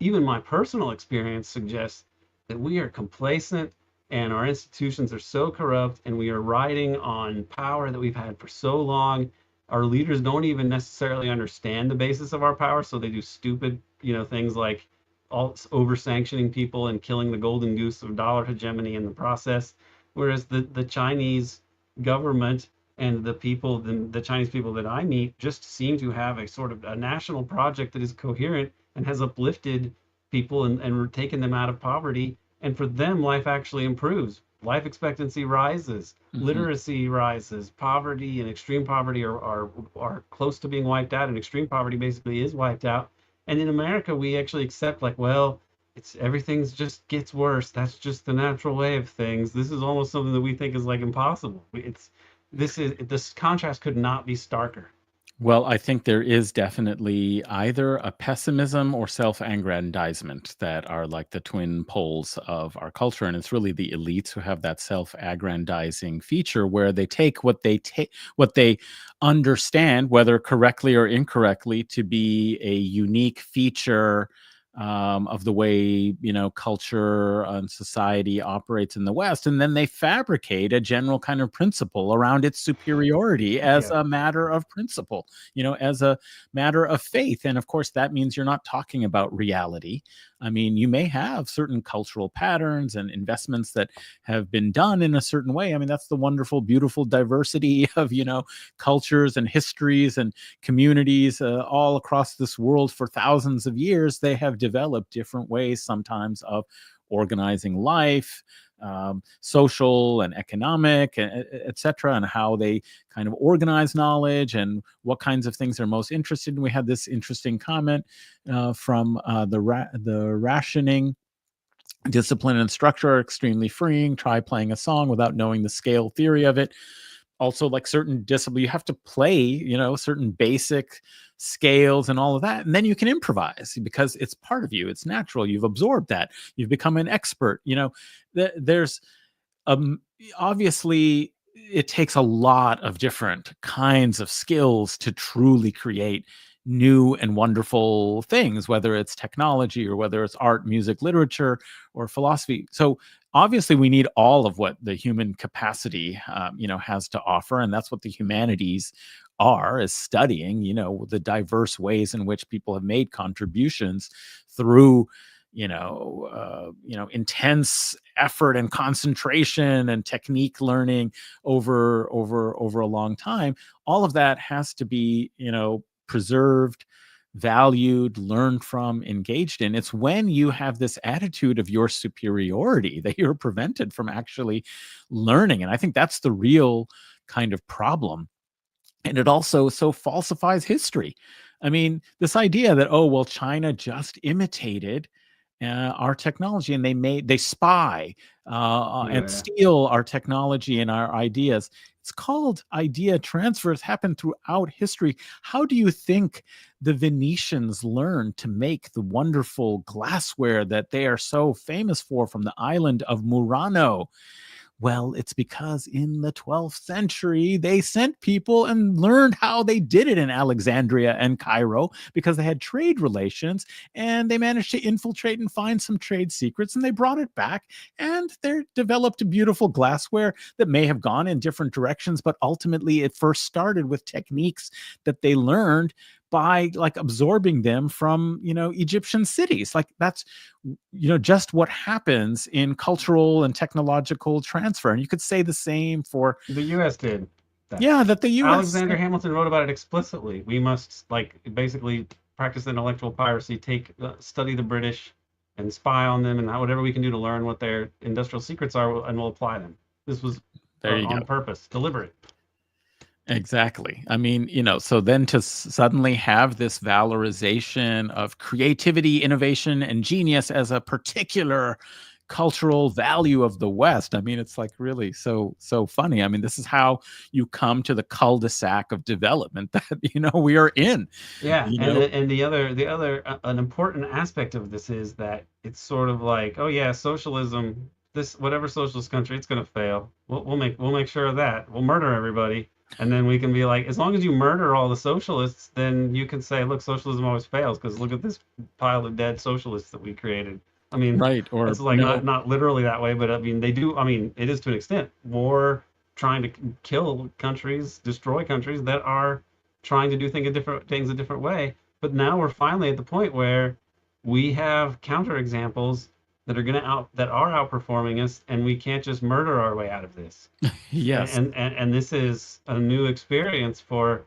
even my personal experience suggests that we are complacent and our institutions are so corrupt and we are riding on power that we've had for so long. Our leaders don't even necessarily understand the basis of our power, so they do stupid, things like over sanctioning people and killing the golden goose of dollar hegemony in the process. Whereas the Chinese government and the Chinese people that I meet just seem to have a sort of a national project that is coherent and has uplifted people and taken them out of poverty. And for them, life actually improves. Life expectancy rises, literacy rises, poverty and extreme poverty are close to being wiped out, and extreme poverty basically is wiped out. And in America, we actually accept like, well, everything's just gets worse. That's just the natural way of things. This is almost something that we think is like impossible. This contrast could not be starker. Well, I think there is definitely either a pessimism or self-aggrandizement that are like the twin poles of our culture. And it's really the elites who have that self-aggrandizing feature where they take what they understand, whether correctly or incorrectly, to be a unique feature of the way culture and society operates in the West, and then they fabricate a general kind of principle around its superiority as a matter of principle, as a matter of faith. And of course, that means you're not talking about reality. I mean, you may have certain cultural patterns and investments that have been done in a certain way. I mean, that's the wonderful, beautiful diversity of, cultures and histories and communities all across this world for thousands of years. They have developed different ways sometimes of organizing life, social and economic, et cetera, and how they kind of organize knowledge and what kinds of things they're most interested in. We had this interesting comment from the rationing. Discipline and structure are extremely freeing. Try playing a song without knowing the scale theory of it. Also, like certain discipline, you have to play, certain basic scales and all of that. And then you can improvise because it's part of you. It's natural. You've absorbed that. You've become an expert. There's obviously it takes a lot of different kinds of skills to truly create new and wonderful things, whether it's technology or whether it's art, music, literature, or philosophy. So obviously we need all of what the human capacity has to offer, and that's what the humanities is studying, the diverse ways in which people have made contributions through intense effort and concentration and technique learning over a long time. All of that has to be, preserved, valued, learned from, engaged in. It's when you have this attitude of your superiority that you're prevented from actually learning. And I think that's the real kind of problem. And it also so falsifies history. I mean, this idea that, oh, well, China just imitated our technology, and they spy and steal our technology and our ideas. It's called idea transfer. It's happened throughout history. How do you think the Venetians learned to make the wonderful glassware that they are so famous for from the island of Murano? Well, it's because in the 12th century, they sent people and learned how they did it in Alexandria and Cairo because they had trade relations, and they managed to infiltrate and find some trade secrets, and they brought it back, and they developed a beautiful glassware that may have gone in different directions, but ultimately it first started with techniques that they learned by like absorbing them from, Egyptian cities. Like that's, just what happens in cultural and technological transfer. And you could say the same for the U.S. did that. Yeah, that the U.S. Alexander Hamilton wrote about it explicitly. We must basically practice intellectual piracy, study the British and spy on them, and whatever we can do to learn what their industrial secrets are, and we'll apply them. This was on purpose, deliberate. Exactly. I mean, so then to suddenly have this valorization of creativity, innovation, and genius as a particular cultural value of the West. I mean, it's like really so funny. I mean, this is how you come to the cul-de-sac of development that we are in. Yeah, and the other an important aspect of this is that it's sort of like, oh yeah, socialism. This whatever socialist country, it's going to fail. We'll make sure of that. We'll murder everybody. And then we can be like, as long as you murder all the socialists, then you can say, look, socialism always fails because look at this pile of dead socialists that we created. I mean, right? Or it's like not literally that way, but I mean, they do. I mean, it is to an extent. War trying to kill countries, destroy countries that are trying to do things a different way. But now we're finally at the point where we have counterexamples that are outperforming us, and we can't just murder our way out of this. Yes, and this is a new experience for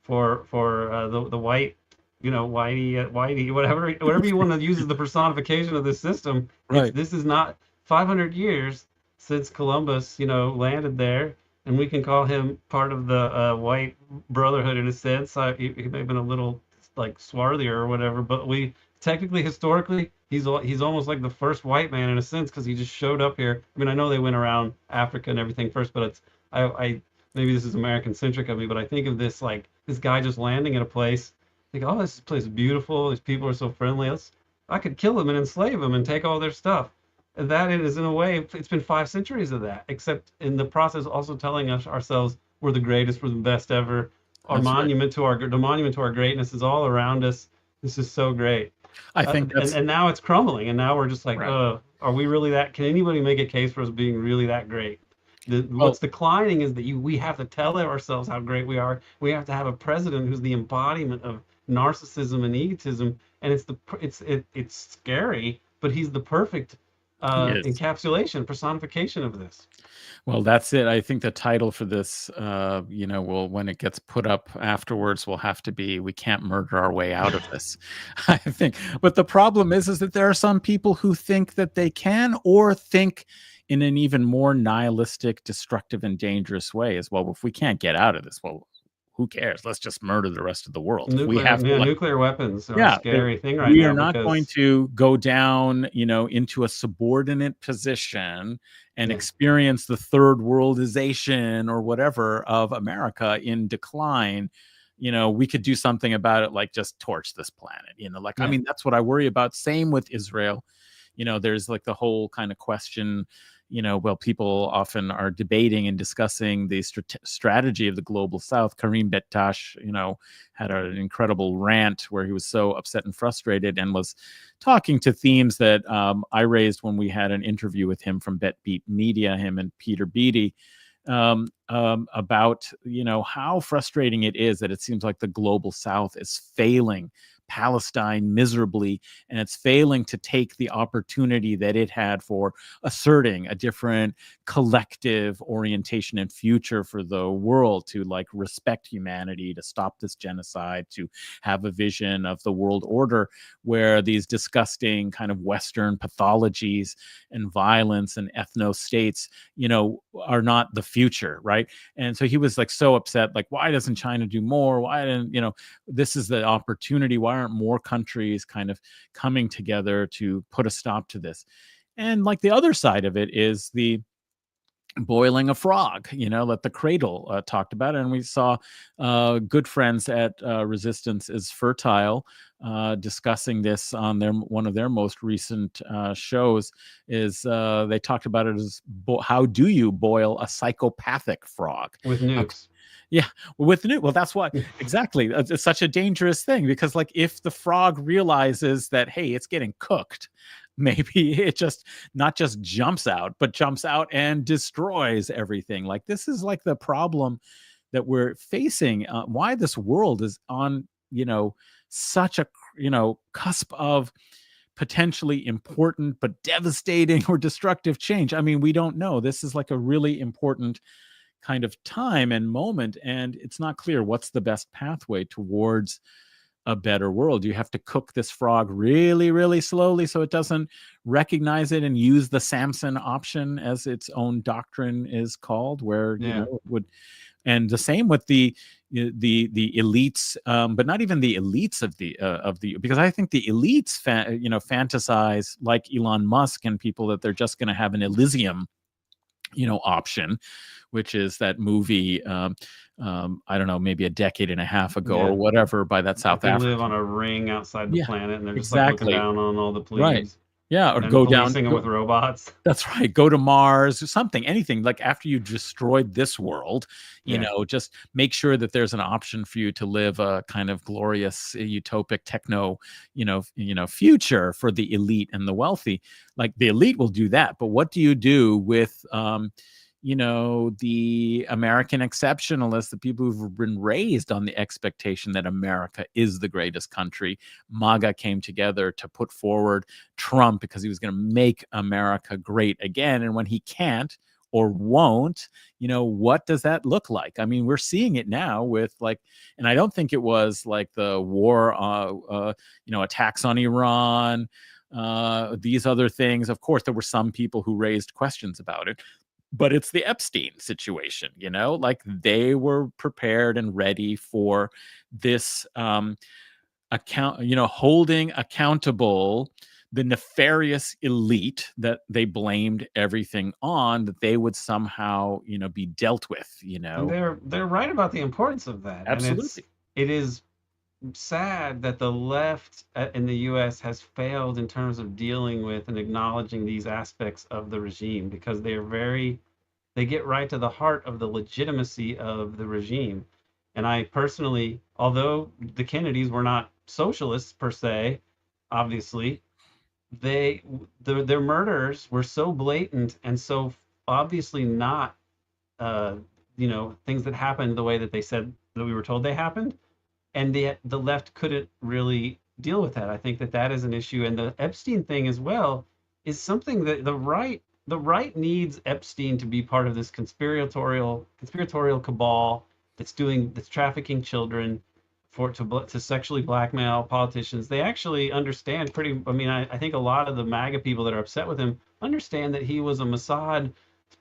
the white, whitey, whatever you want to use as the personification of this system. Right. This is not 500 years since Columbus, landed there, and we can call him part of the white brotherhood in a sense. He may have been a little like swarthier or whatever, but technically, historically, he's almost like the first white man in a sense because he just showed up here. I mean, I know they went around Africa and everything first, but I maybe this is American centric of me, but I think of this like this guy just landing in a place. Think, oh, this place is beautiful. These people are so friendly. I could kill them and enslave them and take all their stuff. And that is, in a way, it's been 5 centuries of that, except in the process also telling us ourselves we're the greatest, we're the best ever. The monument to our greatness is all around us. This is so great. I think and now it's crumbling, and now we're just like, are we really that? Can anybody make a case for us being really that great? What's declining is that we have to tell ourselves how great we are. We have to have a president who's the embodiment of narcissism and egotism, and it's scary, but he's the perfect encapsulation, personification of this. Well, that's it. I think the title for this, when it gets put up afterwards, will have to be, "We Can't Murder Our Way Out of This." I think. But the problem is that there are some people who think that they can, or think in an even more nihilistic, destructive, and dangerous way as well. If we can't get out of this, well, who cares? Let's just murder the rest of the world. Nuclear weapons are a scary thing right now. We are not going to go down, into a subordinate position and experience the third worldization or whatever of America in decline. We could do something about it, like just torch this planet. I mean, that's what I worry about. Same with Israel. There's like the whole kind of question. People often are debating and discussing the strategy of the global South. Karim Bektash, had an incredible rant where he was so upset and frustrated and was talking to themes that I raised when we had an interview with him from Bet Beat Media, him and Peter Beattie, about, how frustrating it is that it seems like the global South is failing Palestine miserably, and it's failing to take the opportunity that it had for asserting a different collective orientation and future for the world, to like respect humanity, to stop this genocide, to have a vision of the world order where these disgusting kind of Western pathologies and violence and ethno states, are not the future, right? And so he was like so upset, like, why doesn't China do more? Why didn't, this is the opportunity. Why aren't more countries kind of coming together to put a stop to this? And like the other side of it is the boiling a frog, that the Cradle talked about. And we saw good friends at Resistance is Fertile discussing this on one of their most recent shows. Is they talked about it as how do you boil a psychopathic frog? With nukes. Yeah, with nuke. Well, that's what exactly. It's such a dangerous thing, because like if the frog realizes that, hey, it's getting cooked, maybe it just not just jumps out, but jumps out and destroys everything. Like this is like the problem that we're facing. Why this world is on, such a cusp of potentially important but devastating or destructive change. I mean, we don't know. This is like a really important kind of time and moment, and it's not clear what's the best pathway towards a better world. You have to cook this frog really, really slowly so it doesn't recognize it and use the Samson option, as its own doctrine is called, where it would. And the same with the elites, but not even the elites of the because I think the elites fantasize, like Elon Musk and people, that they're just going to have an Elysium option, which is that movie, I don't know, maybe a decade and a half ago or whatever, by that South African. They live on a ring outside the planet, and they're just exactly. like looking down on all the plebes. Right. Yeah, or and go down them with robots. That's right. Go to Mars or something, anything. Like after you destroyed this world, just make sure that there's an option for you to live a kind of glorious, utopic techno, future for the elite and the wealthy. Like the elite will do that, but what do you do with the American exceptionalists, the people who've been raised on the expectation that America is the greatest country? MAGA came together to put forward Trump because he was going to make America great again. And when he can't or won't, what does that look like? I mean, we're seeing it now with and I don't think it was like the war, attacks on Iran, these other things. Of course, there were some people who raised questions about it. But it's the Epstein situation, like they were prepared and ready for this holding accountable the nefarious elite that they blamed everything on, that they would somehow, be dealt with, And they're right about the importance of that. Absolutely. And it is sad that the left in the US has failed in terms of dealing with and acknowledging these aspects of the regime, because they get right to the heart of the legitimacy of the regime. And I personally, although the Kennedys were not socialists per se, obviously, their murders were so blatant and so obviously not things that happened the way that they said that we were told they happened. And the left couldn't really deal with that. I think that is an issue. And the Epstein thing as well is something that the right needs Epstein to be part of this conspiratorial cabal that's trafficking children to sexually blackmail politicians. They actually understand I think a lot of the MAGA people that are upset with him understand that he was a Mossad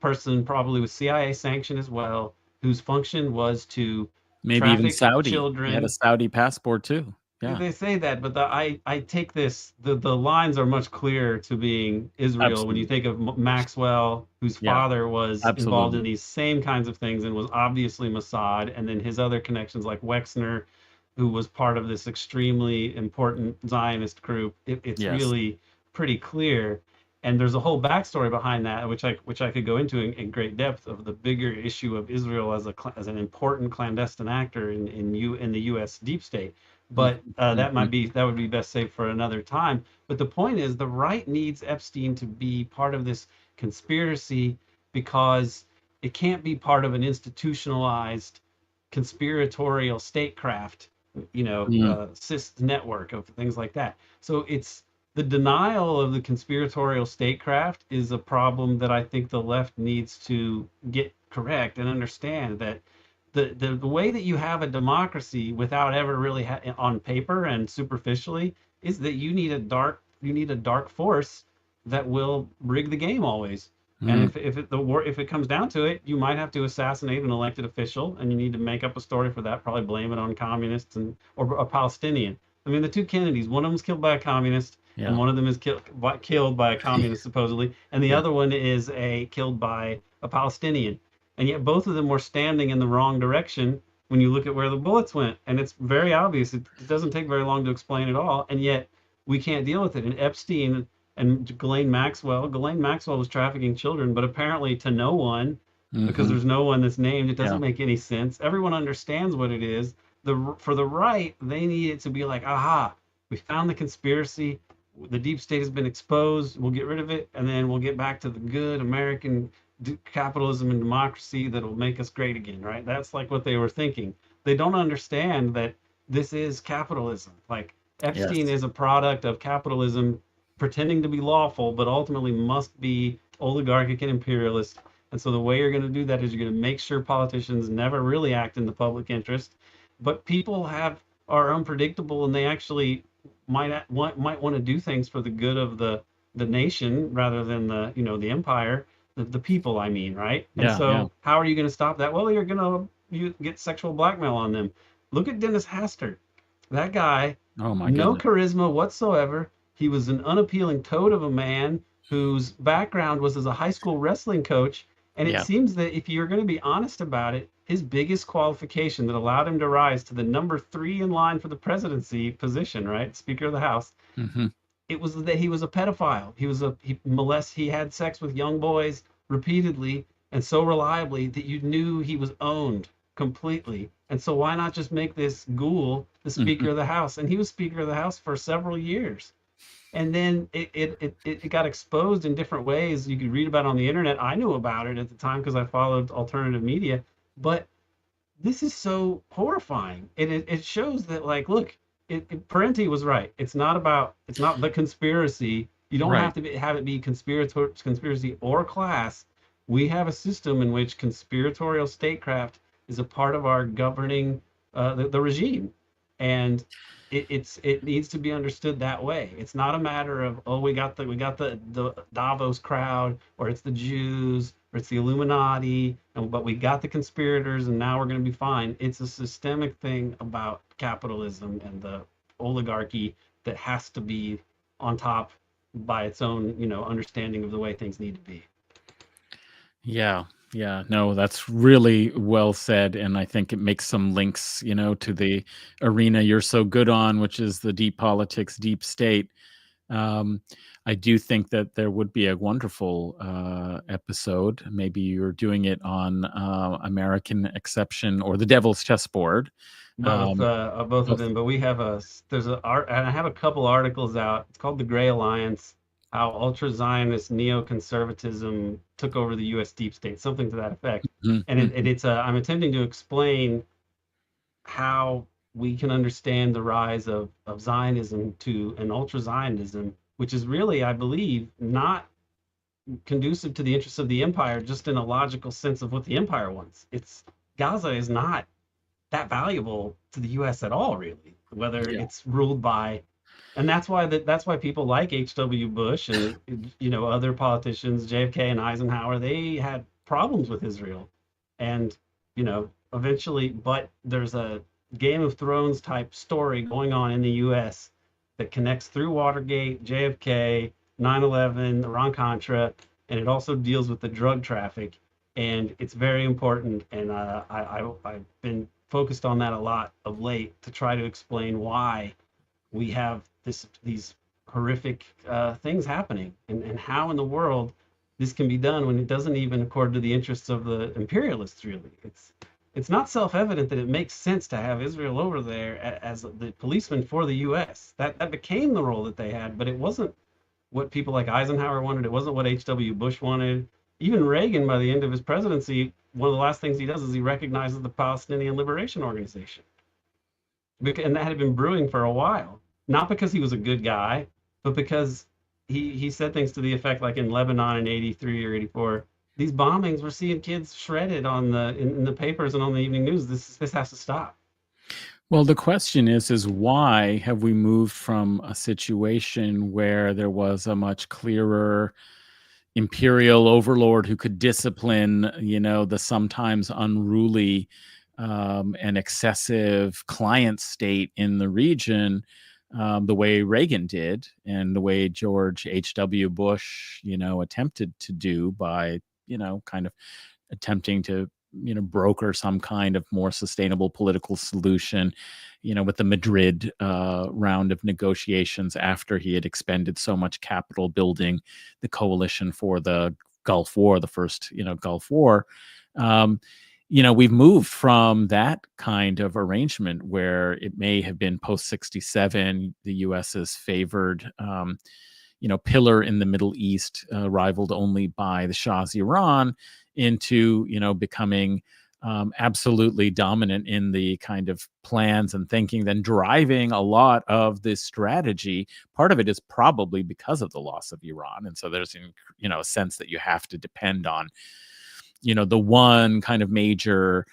person, probably with CIA sanction as well, whose function was to maybe even Saudi children. He had a Saudi passport too. Yeah. They say that, but I take this, the lines are much clearer to being Israel. Absolutely. When you think of Maxwell, whose father was involved in these same kinds of things and was obviously Mossad, and then his other connections like Wexner, who was part of this extremely important Zionist group. It's really pretty clear. And there's a whole backstory behind that, which I could go into in great depth, of the bigger issue of Israel as an important clandestine actor in the U.S. deep state. But that would be best saved for another time. But the point is, the right needs Epstein to be part of this conspiracy, because it can't be part of an institutionalized conspiratorial statecraft CIS network of things like that. So it's the denial of the conspiratorial statecraft is a problem that I think the left needs to get correct and understand that the way that you have a democracy without ever really on paper and superficially is that you need a dark force that will rig the game always. And if it comes down to it, you might have to assassinate an elected official, and you need to make up a story for that. Probably blame it on communists or a Palestinian. I mean, the two Kennedys, one of them is killed by a communist, and one of them is killed by a communist supposedly, and the other one is killed by a Palestinian. And yet both of them were standing in the wrong direction when you look at where the bullets went, and it's very obvious. It doesn't take very long to explain it all, and yet we can't deal with it. And Epstein and Ghislaine Maxwell was trafficking children, but apparently to no one, because there's no one that's named. It doesn't make any sense. Everyone understands what it is. For the right, they need it to be like, aha, we found the conspiracy. The deep state has been exposed. We'll get rid of it, and then we'll get back to the good American capitalism and democracy that will make us great again, right? That's like what they were thinking. They don't understand that this is capitalism. Like Epstein is a product of capitalism pretending to be lawful, but ultimately must be oligarchic and imperialist. And so the way you're going to do that is you're going to make sure politicians never really act in the public interest. But people are unpredictable, and they actually might want to do things for the good of the nation rather than the empire, the people, I mean, right? And how are you going to stop that? Well, you're going to get sexual blackmail on them. Look at Dennis Hastert. That guy, oh my no goodness, charisma whatsoever. He was an unappealing toad of a man whose background was as a high school wrestling coach. And it seems that if you're going to be honest about it, his biggest qualification that allowed him to rise to the number 3 in line for the presidency position, right, Speaker of the House, it was that he was a pedophile. He had sex with young boys repeatedly and so reliably that you knew he was owned completely. And so why not just make this ghoul the Speaker of the House? And he was Speaker of the House for several years. And then it got exposed in different ways. You could read about it on the internet. I knew about it at the time because I followed alternative media. But this is so horrifying. It shows that, like, look, Parenti was right. It's not the conspiracy. You don't have to have it be conspiracy or class. We have a system in which conspiratorial statecraft is a part of our governing the regime, and it needs to be understood that way. It's not a matter of, oh, we got the Davos crowd, or it's the Jews, or it's the Illuminati, but we got the conspirators, and now we're going to be fine. It's a systemic thing about capitalism and the oligarchy that has to be on top by its own, understanding of the way things need to be. Yeah, no, that's really well said, and I think it makes some links, to the arena you're so good on, which is the deep politics, deep state. I do think that there would be a wonderful episode. Maybe you're doing it on American Exception or the Devil's Chessboard. Both of them, but we have and I have a couple articles out. It's called The Gray Alliance: How Ultra-Zionist Neoconservatism Took Over the U.S. Deep State, something to that effect. And I'm attempting to explain how we can understand the rise of Zionism to an ultra-Zionism, which is really, I believe, not conducive to the interests of the empire, just in a logical sense of what the empire wants. Gaza is not that valuable to the U.S. at all, really, whether it's ruled by. And that's why people like H.W. Bush and other politicians, JFK and Eisenhower, they had problems with Israel. And eventually, but there's a Game of Thrones type story going on in the US that connects through Watergate, JFK, 9/11, Iran-Contra, and it also deals with the drug traffic. And it's very important, and I've been focused on that a lot of late to try to explain why we have these horrific things happening, and how in the world this can be done when it doesn't even accord to the interests of the imperialists. Really, it's not self-evident that it makes sense to have Israel over there as the policeman for the U.S. That became the role that they had, but it wasn't what people like Eisenhower wanted. It wasn't what H.W. Bush wanted. Even Reagan, by the end of his presidency, one of the last things he does is he recognizes the Palestinian Liberation Organization. and that had been brewing for a while. Not because he was a good guy, but because he said things to the effect like in Lebanon in '83 or '84, these bombings, we're seeing kids shredded on in the papers and on the evening news. This has to stop. Well, the question is why have we moved from a situation where there was a much clearer imperial overlord who could discipline, the sometimes unruly and excessive client state in the region, the way Reagan did and the way George H.W. Bush, attempted to do by, kind of attempting to broker some kind of more sustainable political solution, with the Madrid round of negotiations after he had expended so much capital building the coalition for the Gulf War, the first Gulf War. We've moved from that kind of arrangement where it may have been post 67, the US's favored pillar in the Middle East, rivaled only by the Shah's Iran, into becoming absolutely dominant in the kind of plans and thinking, then driving a lot of this strategy. Part of it is probably because of the loss of Iran, and so there's a sense that you have to depend on the one kind of major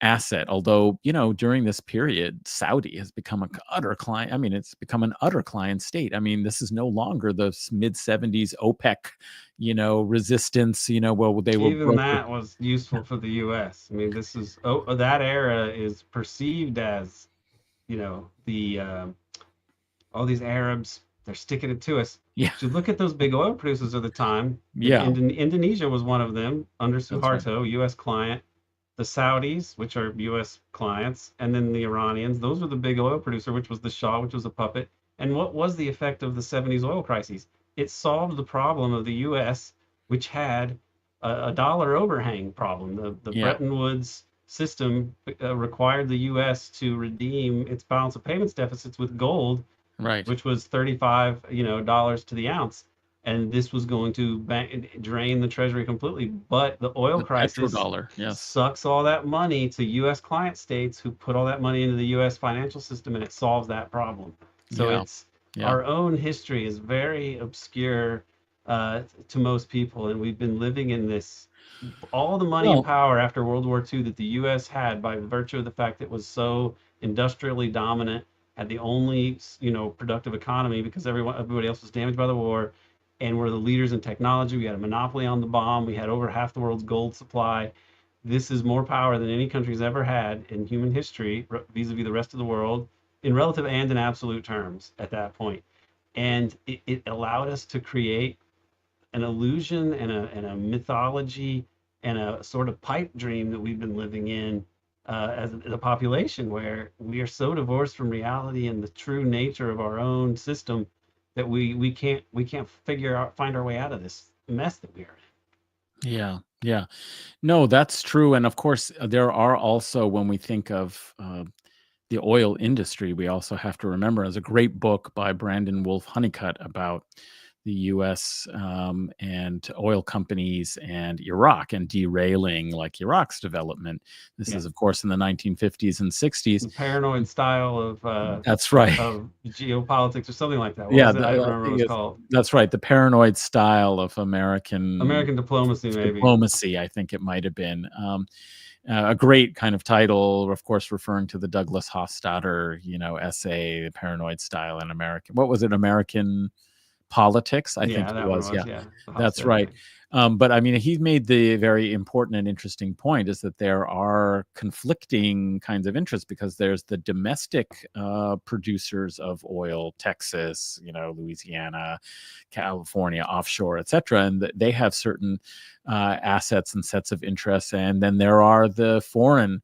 asset. Although, during this period, Saudi has become an utter client. I mean, it's become an utter client state. I mean, this is no longer the mid 70s OPEC, resistance, well, they were Even that was useful for the U.S. I mean, that era is perceived as, the all these Arabs, they're sticking it to us. Yeah. So look at those big oil producers of the time. Yeah. Indonesia was one of them under Suharto, right. U.S. client. The Saudis, which are U.S. clients, and then the Iranians. Those were the big oil producer, which was the Shah, which was a puppet. And what was the effect of the 70s oil crises? It solved the problem of the U.S., which had a dollar overhang problem. The Bretton Woods system required the U.S. to redeem its balance of payments deficits with gold, right, which was $35 dollars to the ounce. And this was going to drain the treasury completely. But the oil crisis sucks all that money to U.S. client states who put all that money into the U.S. financial system, and it solves that problem. So our own history is very obscure to most people, and we've been living in this. All the money and power after World War II that the U.S. had by virtue of the fact it was so industrially dominant, had the only productive economy because everybody else was damaged by the war, and we're the leaders in technology. We had a monopoly on the bomb. We had over half the world's gold supply. This is more power than any country's ever had in human history vis-a-vis the rest of the world in relative and in absolute terms at that point. And it allowed us to create an illusion and a mythology and a sort of pipe dream that we've been living in as a population, where we are so divorced from reality and the true nature of our own system that we can't find our way out of this mess that we are in. Yeah. No, that's true. And of course, there are also, when we think of the oil industry, we also have to remember, as a great book by Brandon Wolfe Honeycutt about the U.S. And oil companies and Iraq and derailing like Iraq's development. This is, of course, in the 1950s and 60s. The paranoid style of that's right, of geopolitics or something like that. I remember what it was called. That's right, the paranoid style of American diplomacy, maybe. Diplomacy, I think it might have been. A great kind of title, of course, referring to the Douglas Hofstadter, essay, The Paranoid Style in American. What was it? American Politics, I think it was. That's right. But I mean, he made the very important and interesting point is that there are conflicting kinds of interests, because there's the domestic producers of oil, Texas, Louisiana, California, offshore, etc., and they have certain assets and sets of interests, and then there are the foreign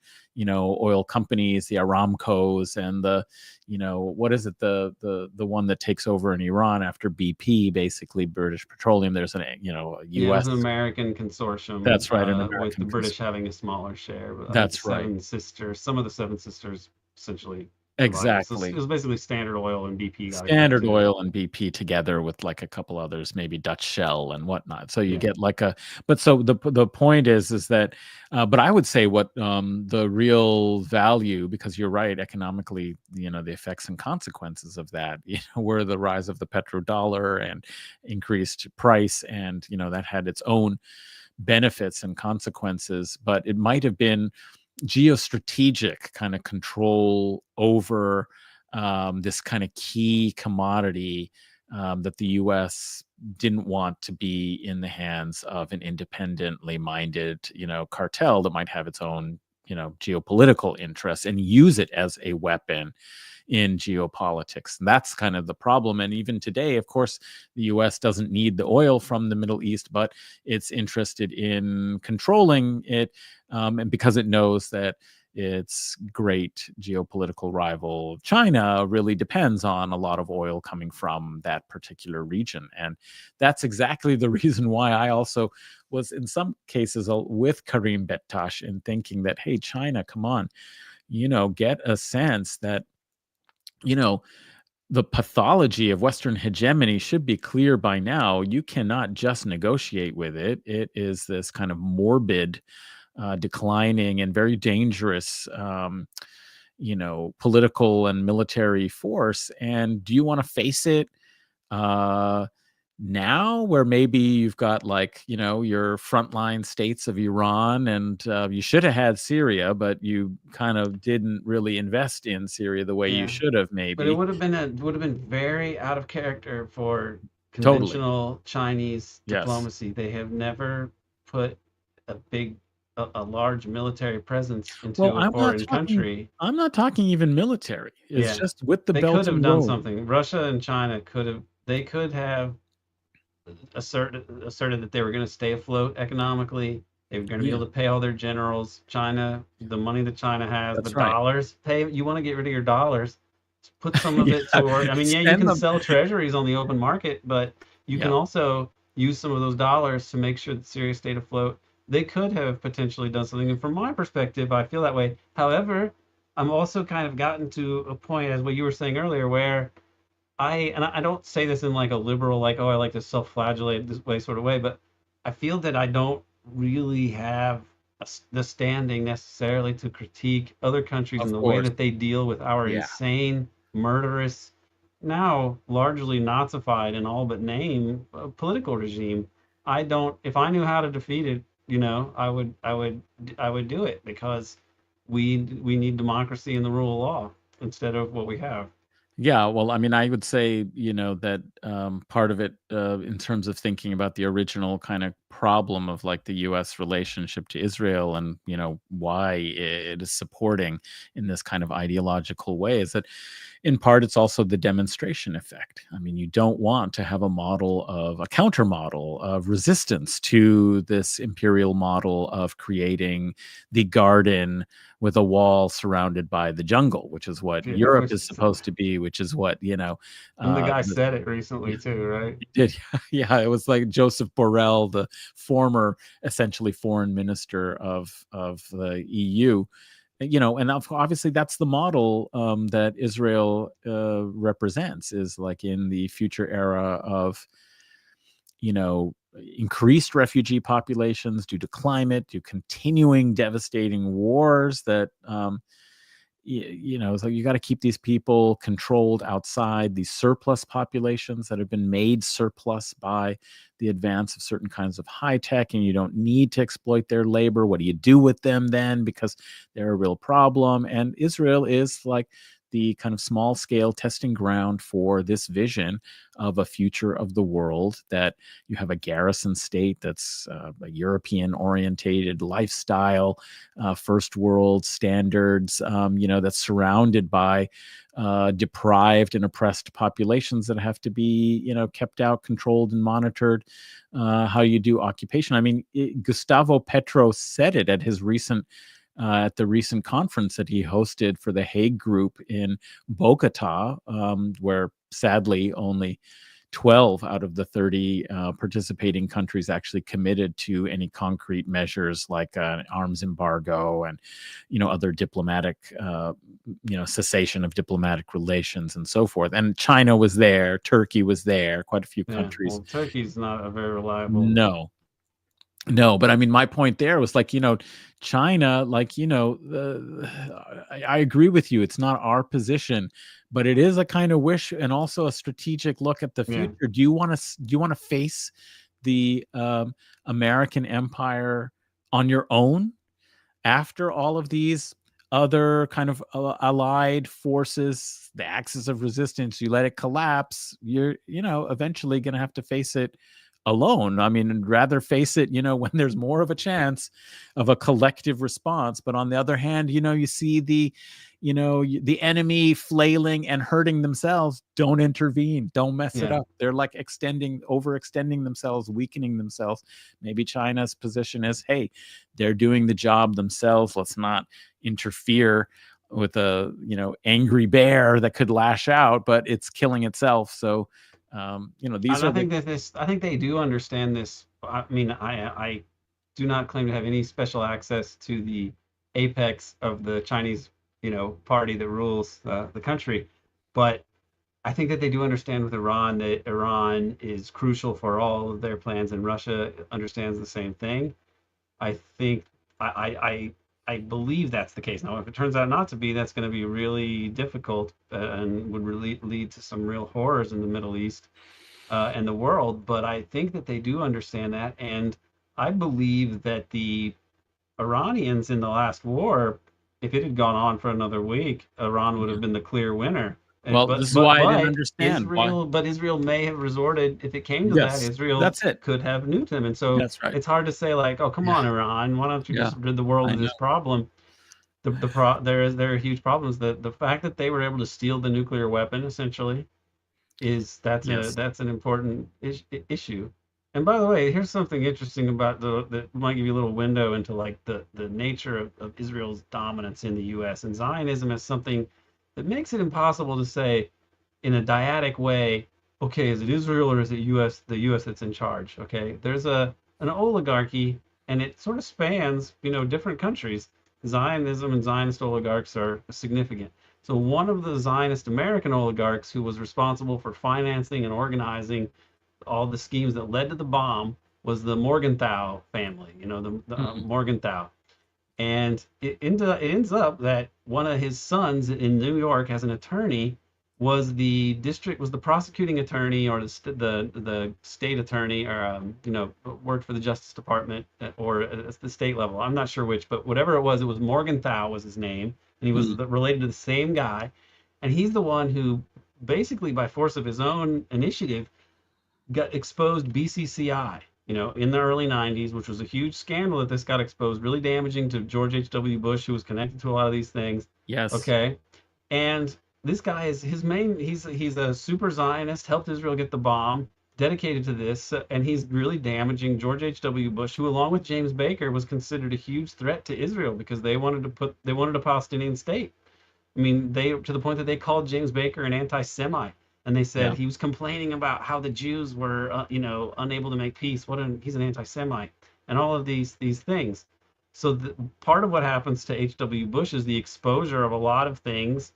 oil companies, the Aramcos, and the what is it, the one that takes over in Iran after BP, basically British Petroleum. There's an U.S. an American consortium. That's right, with the British having a smaller share. That's right. Seven sisters. Some of the Seven Sisters essentially provided. So Exactly. it was basically Standard Oil and BP got Standard into it. Oil and BP together with like a couple others, maybe Dutch Shell and whatnot. So you Yeah. get like a, but so the point is that, but I would say what the real value, because you're right, economically, the effects and consequences of that, were the rise of the petrodollar and increased price, and that had its own benefits and consequences, but it might have been geostrategic kind of control over this kind of key commodity that the U.S. didn't want to be in the hands of an independently minded, cartel that might have its own, geopolitical interests and use it as a weapon in geopolitics. And that's kind of the problem. And even today, of course, the US doesn't need the oil from the Middle East, but it's interested in controlling it, and because it knows that its great geopolitical rival, China, really depends on a lot of oil coming from that particular region. And that's exactly the reason why I also was, in some cases, with Karim Bektash in thinking that, hey, China, come on, get a sense that, the pathology of Western hegemony should be clear by now. You cannot just negotiate with it. It is this kind of morbid, declining, and very dangerous, political and military force. And do you want to face it uh, now, where maybe you've got like, your frontline states of Iran, and you should have had Syria, but you kind of didn't really invest in Syria the way you Yeah. should have, But it maybe. would have been very out of character for Totally. conventional Chinese Yes. diplomacy. They have never put a large military presence Well, into a foreign country. I'm not talking even military. It's Yeah, just with the they could Belt have and done Road. something. Russia and China could have asserted that they were going to stay afloat economically. They were going to be Yeah, able to pay all their generals. China, the money that China has, the that's right. dollars, pay. You want to get rid of your dollars, put some of it Yeah, to work. I mean, yeah, you spend can them. sell treasuries on the open market, but you Yeah. can also use some of those dollars to make sure that Syria stayed afloat. They could have potentially done something, and from my perspective, I feel that way. However, I'm also kind of gotten to a point, as what you were saying earlier, where I don't say this in like a liberal, like, oh, I like to self-flagellate this way sort of way, but I feel that I don't really have the standing necessarily to critique other countries Of in the way course. that they deal with our Yeah. insane, murderous, now largely Nazified in all but name political regime. I don't. If I knew how to defeat it, I would do it, because we need democracy and the rule of law instead of what we have. Yeah, well, I mean, I would say, that part of it, in terms of thinking about the original kind of problem of like the US relationship to Israel, and, why it is supporting in this kind of ideological way, is that in part it's also the demonstration effect. I mean, you don't want to have a counter model of resistance to this imperial model of creating the garden with a wall surrounded by the jungle, which is what Yeah, Europe which is is, supposed to be, which is what, and the guy the, said it recently too, right? he did. Yeah, it was like Joseph Borrell, the former essentially foreign minister of the EU. And obviously that's the model that Israel represents, is like in the future era of, you know, increased refugee populations due to climate, due continuing devastating wars that, so you got to keep these people controlled outside, these surplus populations that have been made surplus by the advance of certain kinds of high tech, and you don't need to exploit their labor. What do you do with them then? Because they're a real problem. And Israel is like the kind of small scale testing ground for this vision of a future of the world, that you have a garrison state that's a European orientated lifestyle, first world standards, that's surrounded by deprived and oppressed populations that have to be, kept out, controlled, and monitored. How you do occupation. I mean, Gustavo Petro said it at the recent conference that he hosted for the Hague Group in Bogota, where sadly only 12 out of the 30 participating countries actually committed to any concrete measures like an arms embargo and, other diplomatic, cessation of diplomatic relations and so forth. And China was there, Turkey was there, quite a few countries. Well, Turkey's not a very reliable. No, but I mean, my point there was like, China, like, I agree with you. It's not our position, but it is a kind of wish and also a strategic look at the future. Yeah. Do you want to face the American empire on your own after all of these other kind of allied forces, the axis of resistance? You let it collapse, you're, eventually going to have to face it alone. I mean, rather face it, when there's more of a chance of a collective response. But on the other hand, you see the enemy flailing and hurting themselves. Don't intervene. Don't mess it up. They're like overextending themselves, weakening themselves. Maybe China's position is, hey, they're doing the job themselves. Let's not interfere with a, angry bear that could lash out, but it's killing itself. So, these are. I think they do understand this. I mean, I do not claim to have any special access to the apex of the Chinese, party that rules the country, but I think that they do understand with Iran that Iran is crucial for all of their plans, and Russia understands the same thing. I think I believe that's the case. Now, if it turns out not to be, that's going to be really difficult and would really lead to some real horrors in the Middle East and the world. But I think that they do understand that, and I believe that the Iranians in the last war, if it had gone on for another week, Iran would have been the clear winner. Well, this is why I didn't understand. But Israel may have resorted, if it came to that, Israel could have nuked them. And so it's hard to say, like, oh, come on, Iran, why don't you just rid the world of this problem? There are huge problems. The fact that they were able to steal the nuclear weapon, essentially, that's an important issue. And by the way, here's something interesting about that might give you a little window into like the nature of Israel's dominance in the U.S. And Zionism is something that makes it impossible to say in a dyadic way, okay, is it Israel or is it the U.S. that's in charge? Okay, there's an oligarchy, and it sort of spans, different countries. Zionism and Zionist oligarchs are significant. So one of the Zionist American oligarchs who was responsible for financing and organizing all the schemes that led to the bomb was the Morgenthau family, Morgenthau. And it ends up that one of his sons in New York as an attorney was the prosecuting attorney or the state attorney, or worked for the Justice Department or at the state level. I'm not sure which, but whatever it was Morgenthau was his name, and he was related to the same guy. And he's the one who basically, by force of his own initiative, got exposed BCCI, in the early 90s, which was a huge scandal that this got exposed, really damaging to George H.W. Bush, who was connected to a lot of these things. Yes. Okay. And this guy is he's a super Zionist, helped Israel get the bomb, dedicated to this, and he's really damaging George H.W. Bush, who, along with James Baker, was considered a huge threat to Israel because they wanted a Palestinian state. I mean, to the point that they called James Baker an anti-Semite. And they said he was complaining about how the Jews were, unable to make peace. He's an anti-Semite, and all of these things. So part of what happens to H.W. Bush is the exposure of a lot of things,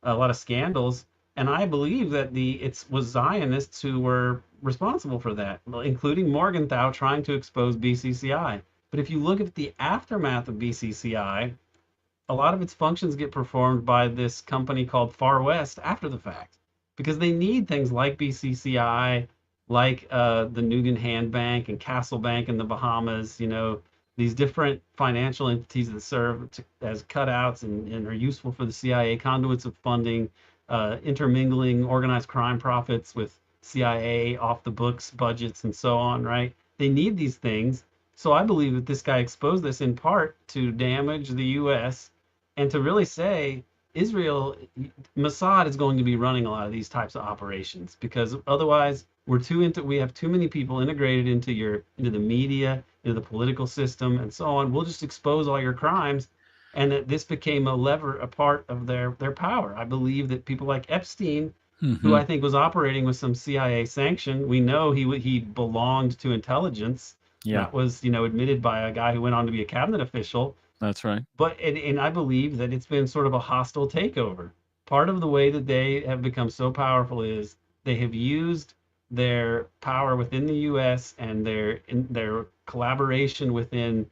a lot of scandals, and I believe that it was Zionists who were responsible for that, including Morgenthau trying to expose BCCI. But if you look at the aftermath of BCCI, a lot of its functions get performed by this company called Far West after the fact, because they need things like BCCI, like the Nugan Hand Bank and Castle Bank in the Bahamas, these different financial entities that serve as cutouts and are useful for the CIA, conduits of funding, intermingling organized crime profits with CIA off the books budgets and so on, right? They need these things. So I believe that this guy exposed this in part to damage the U.S. and to really say, Mossad is going to be running a lot of these types of operations, because otherwise we have too many people integrated into the media, into the political system, and so on. We'll just expose all your crimes, and that this became a part of their power. I believe that people like Epstein who Hmm. I think was operating with some CIA sanction. We know he belonged to intelligence. Yeah, That was, admitted by a guy who went on to be a cabinet official. that's right. But and I believe that it's been sort of a hostile takeover. Part of the way that they have become so powerful is they have used their power within the U.S. and their collaboration within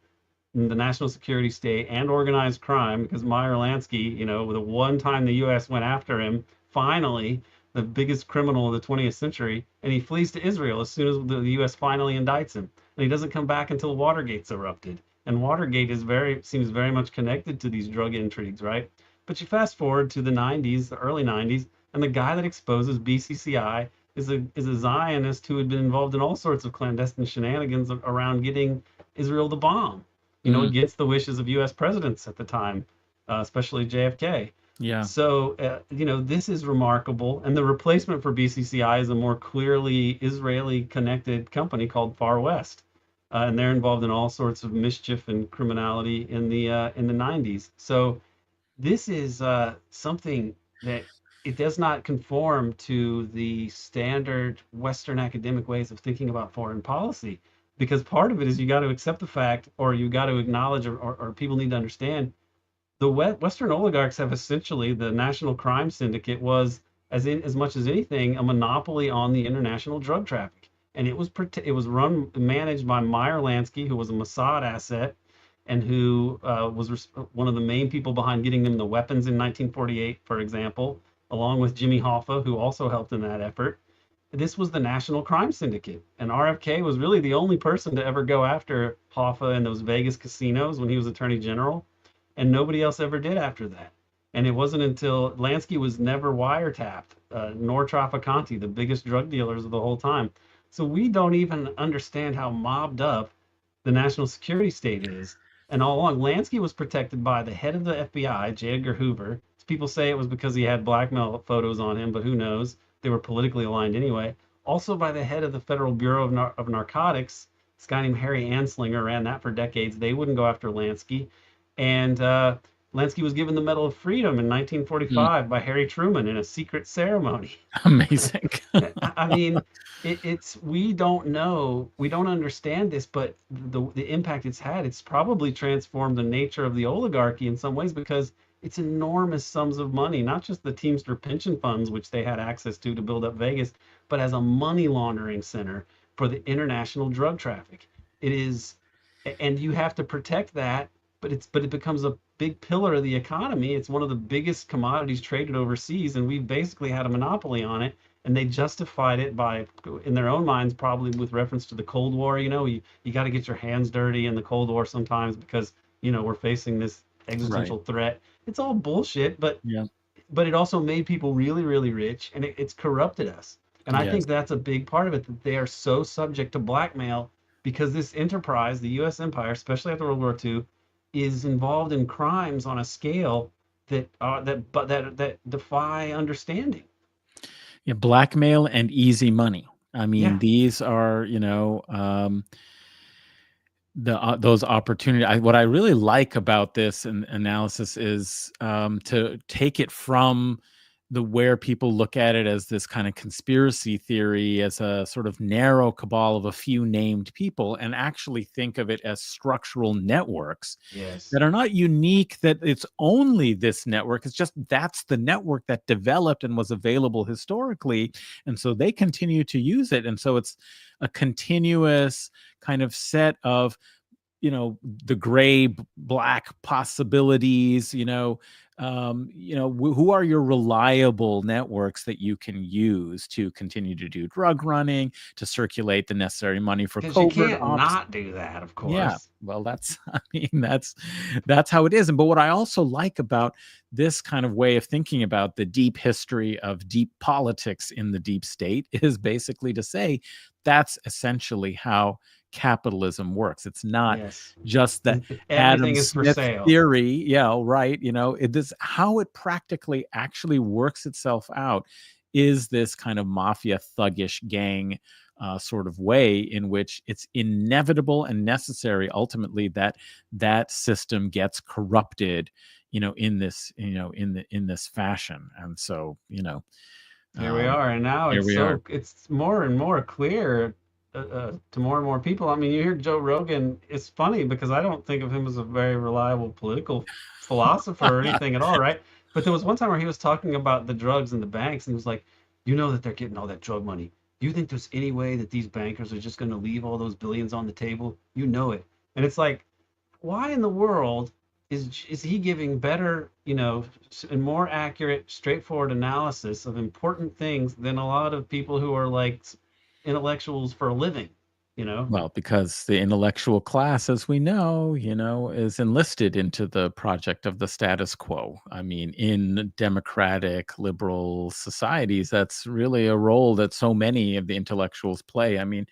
the national security state and organized crime, because Meyer Lansky, the one time the U.S. went after him, finally, the biggest criminal of the 20th century, and he flees to Israel as soon as the U.S. finally indicts him. And he doesn't come back until Watergate's erupted. And Watergate seems very much connected to these drug intrigues, right? But you fast forward to the 90s, the early 90s, and the guy that exposes BCCI is a Zionist who had been involved in all sorts of clandestine shenanigans around getting Israel to bomb, Mm, against the wishes of U.S. presidents at the time, especially JFK. yeah. So, this is remarkable. And the replacement for BCCI is a more clearly Israeli connected company called Far West. And they're involved in all sorts of mischief and criminality in the 90s. So this is something that it does not conform to the standard Western academic ways of thinking about foreign policy. Because part of it is you got to accept the fact, or you got to acknowledge, or people need to understand the Western oligarchs have essentially, the national crime syndicate was, as much as anything, a monopoly on the international drug traffic. And it was managed by Meyer Lansky, who was a Mossad asset, and who was one of the main people behind getting them the weapons in 1948, for example, along with Jimmy Hoffa, who also helped in that effort. This was the National Crime Syndicate, and RFK was really the only person to ever go after Hoffa in those Vegas casinos when he was Attorney General, and nobody else ever did after that. And it wasn't until Lansky was never wiretapped, nor Traficante, the biggest drug dealers of the whole time. So we don't even understand how mobbed up the national security state is. And all along, Lansky was protected by the head of the FBI, J. Edgar Hoover. People say it was because he had blackmail photos on him, but who knows? They were politically aligned anyway. Also by the head of the Federal Bureau of Narcotics, this guy named Harry Anslinger ran that for decades. They wouldn't go after Lansky. And Lansky was given the Medal of Freedom in Mm, 1945 by Harry Truman in a secret ceremony. amazing. I mean, it's we don't know, we don't understand this, but the impact it's had, it's probably transformed the nature of the oligarchy in some ways, because it's enormous sums of money, not just the Teamster pension funds, which they had access to build up Vegas, but as a money laundering center for the international drug traffic. It is, and you have to protect that, but it becomes a big pillar of the economy. It's one of the biggest commodities traded overseas, and we've basically had a monopoly on it. And they justified it by, in their own minds, probably with reference to the Cold War. You got to get your hands dirty in the Cold War sometimes because we're facing this Right. existential threat. It's all bullshit, but Yeah. it also made people really, really rich, and it's corrupted us. And I Yes. think that's a big part of it, that they are so subject to blackmail because this enterprise, the U.S. empire, especially after World War II, is involved in crimes on a scale that defy understanding. Yeah. Blackmail and easy money. I mean, Yeah. these are, those opportunity. What I really like about this analysis is to take it from the where people look at it as this kind of conspiracy theory, as a sort of narrow cabal of a few named people, and actually think of it as structural networks Yes. that are not unique, that it's only this network. It's just that's the network that developed and was available historically. And so they continue to use it. And so it's a continuous kind of set of the gray black possibilities, who are your reliable networks that you can use to continue to do drug running, to circulate the necessary money for Because you covert can't ops. not do that, of Yeah, course. well, that's how it is. But what I also like about this kind of way of thinking about the deep history of deep politics in the deep state is basically to say that's essentially how capitalism works. It's not Yes. just the Adam Everything is for Smith sale. theory, right? This how it practically actually works itself out is this kind of mafia thuggish gang sort of way in which it's inevitable and necessary ultimately that that system gets corrupted in this in this fashion. And so Here we are, and now Here we are. it's more and more clear to more and more people. I mean, you hear Joe Rogan. It's funny because I don't think of him as a very reliable political philosopher or anything at all, right? But there was one time where he was talking about the drugs and the banks, and he was like, "You know that they're getting all that drug money. Do you think there's any way that these bankers are just going to leave all those billions on the table? You know it." And it's like, why in the world is he giving better, and more accurate, straightforward analysis of important things than a lot of people who are like intellectuals for a living, Well, because the intellectual class, as we know, is enlisted into the project of the status quo. I mean, in democratic, liberal societies, that's really a role that so many of the intellectuals play. I mean,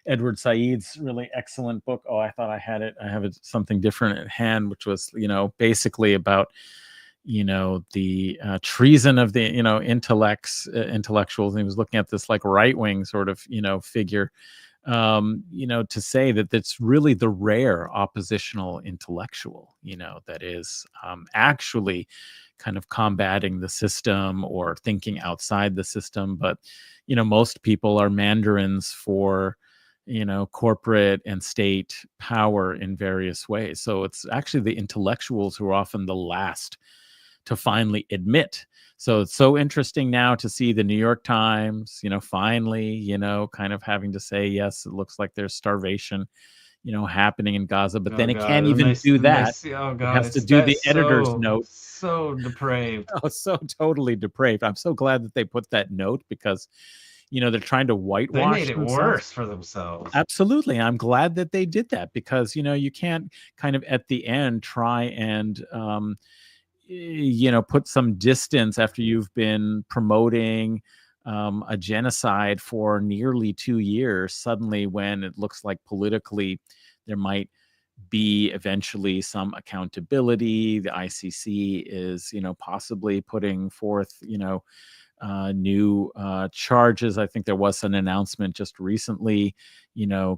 Edward Said's really excellent book. Oh, I thought I had it. I have something different at hand, which was, basically about, the treason of the, intellectuals. And he was looking at this like right wing sort of, figure, to say that that's really the rare oppositional intellectual, that is actually kind of combating the system or thinking outside the system. But, most people are mandarins for, corporate and state power in various ways. So it's actually the intellectuals who are often the last to finally admit. So it's so interesting now to see the New York Times, finally, kind of having to say, yes, it looks like there's starvation, happening in Gaza, but then it God. can't And even do that. oh It God, has to do the editor's note. so depraved. Oh, so totally depraved. I'm so glad that they put that note because, they're trying to whitewash They made it themselves. worse for themselves. Absolutely. I'm glad that they did that because, you can't kind of at the end try and, put some distance after you've been promoting a genocide for nearly 2 years. Suddenly, when it looks like politically there might be eventually some accountability, the ICC is, possibly putting forth, new charges. I think there was an announcement just recently,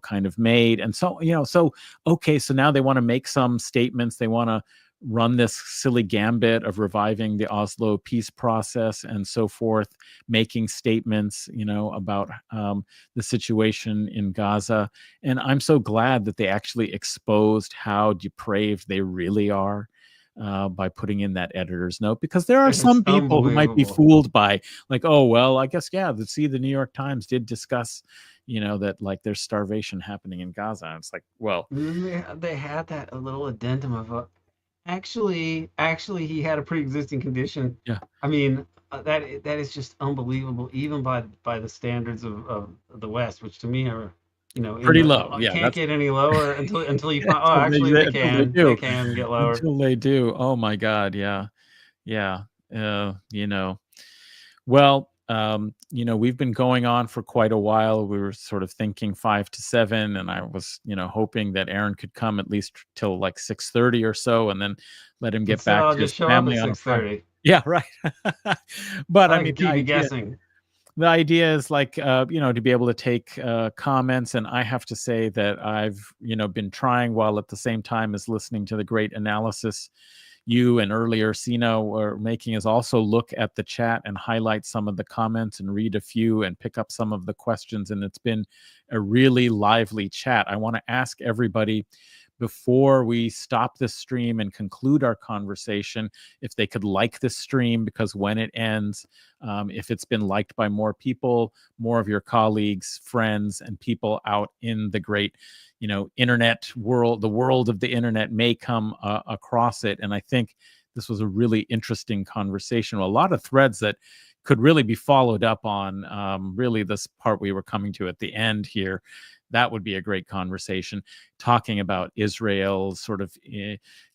kind of made. And so, okay, so now they want to make some statements. They want to run this silly gambit of reviving the Oslo peace process and so forth, making statements, about the situation in Gaza. And I'm so glad that they actually exposed how depraved they really are. By putting in that editor's note, because there are some people who might be fooled by like, oh, well, I guess, yeah, the New York Times did discuss, that like there's starvation happening in Gaza. And it's like, well, they had that a little addendum of actually he had a pre-existing condition. Yeah. I mean, that is just unbelievable, even by the standards of the West, which to me are, pretty low. Yeah, can't get any lower until you find. Oh, actually, they can get lower until they do. Oh my God, yeah. Well, we've been going on for quite a while. We were sort of thinking 5 to 7, and I was, hoping that Aaron could come at least till like 6:30 or so, and then let him get back to his family on 6:30. Yeah, right. But I mean, keep you guessing. The idea is like, to be able to take comments. And I have to say that I've, been trying while at the same time as listening to the great analysis you and earlier Sina were making, is also look at the chat and highlight some of the comments and read a few and pick up some of the questions. And it's been a really lively chat. I want to ask everybody, before we stop this stream and conclude our conversation, if they could like this stream, because when it ends, if it's been liked by more people, more of your colleagues, friends, and people out in the great, internet world, the world of the internet may come across it. And I think this was a really interesting conversation. A lot of threads that could really be followed up on. Really, this part we were coming to at the end here, that would be a great conversation, talking about Israel's sort of,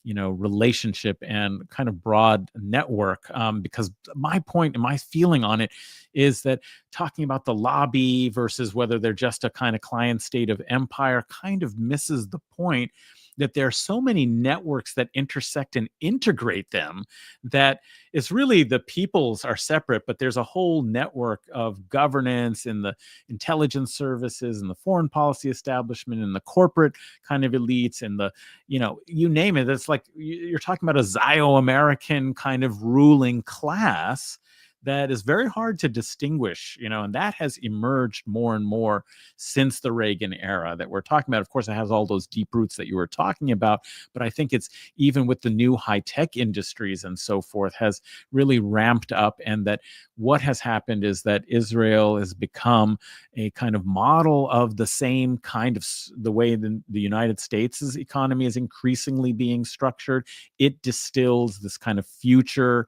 relationship and kind of broad network. Because my point and my feeling on it is that talking about the lobby versus whether they're just a kind of client state of empire kind of misses the point that there are so many networks that intersect and integrate them, that it's really the peoples are separate, but there's a whole network of governance in the intelligence services and the foreign policy establishment and the corporate kind of elites and the, you name it. It's like you're talking about a Zio-American kind of ruling class that is very hard to distinguish, and that has emerged more and more since the Reagan era that we're talking about. Of course, it has all those deep roots that you were talking about, but I think it's even with the new high-tech industries and so forth has really ramped up, and that what has happened is that Israel has become a kind of model of the same kind of the way the United States' economy is increasingly being structured. It distills this kind of future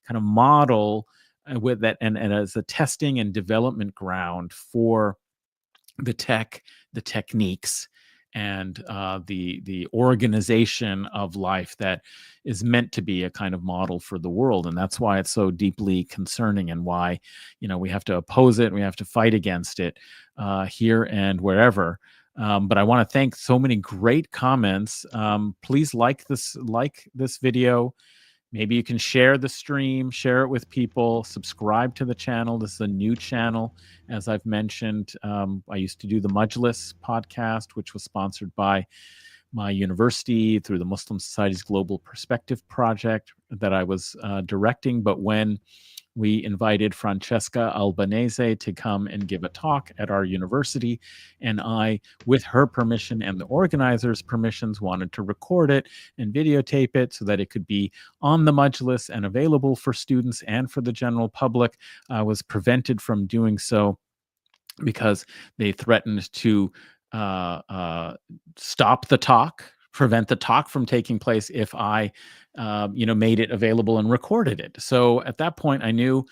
kind of model with that, and as a testing and development ground for the techniques, and the organization of life that is meant to be a kind of model for the world. And that's why it's so deeply concerning, and why we have to oppose it, and we have to fight against it here and wherever. But I want to thank so many great comments. Please like this video. Maybe you can share the stream, share it with people, subscribe to the channel. This is a new channel, as I've mentioned. I used to do the Majlis podcast, which was sponsored by my university through the Muslim Society's Global Perspective Project that I was directing. But when we invited Francesca Albanese to come and give a talk at our university, and I, with her permission and the organizers' permissions, wanted to record it and videotape it so that it could be on the Majlis and available for students and for the general public. I was prevented from doing so because they threatened to stop the talk, prevent the talk from taking place if I made it available and recorded it. So at that point, I knew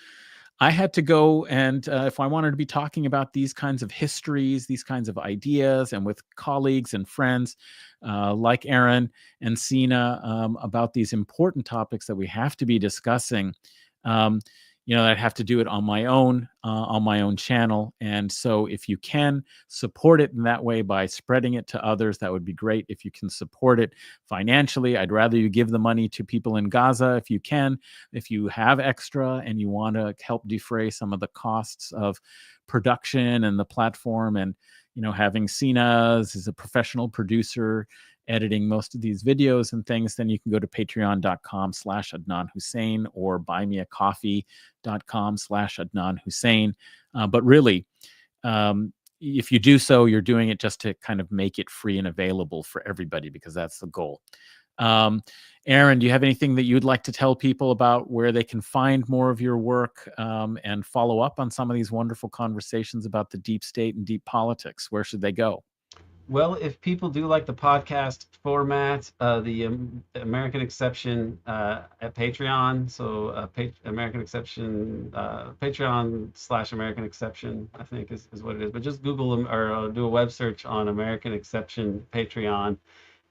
I had to go, and if I wanted to be talking about these kinds of histories, these kinds of ideas, and with colleagues and friends like Aaron and Sina about these important topics that we have to be discussing, I'd have to do it on my own channel. And so if you can support it in that way by spreading it to others, that would be great. If you can support it financially, I'd rather you give the money to people in Gaza if you can. If you have extra and you want to help defray some of the costs of production and the platform, and having Sina as a professional producer editing most of these videos and things, then you can go to patreon.com/Adnan Husain or buymeacoffee.com/Adnan Husain. But really, if you do so, you're doing it just to kind of make it free and available for everybody, because that's the goal. Aaron, do you have anything that you'd like to tell people about where they can find more of your work and follow up on some of these wonderful conversations about the deep state and deep politics? Where should they go? Well, if people do like the podcast format, the American Exception at Patreon, so American Exception, Patreon/American Exception, I think is what it is. But just Google them, or do a web search on American Exception Patreon,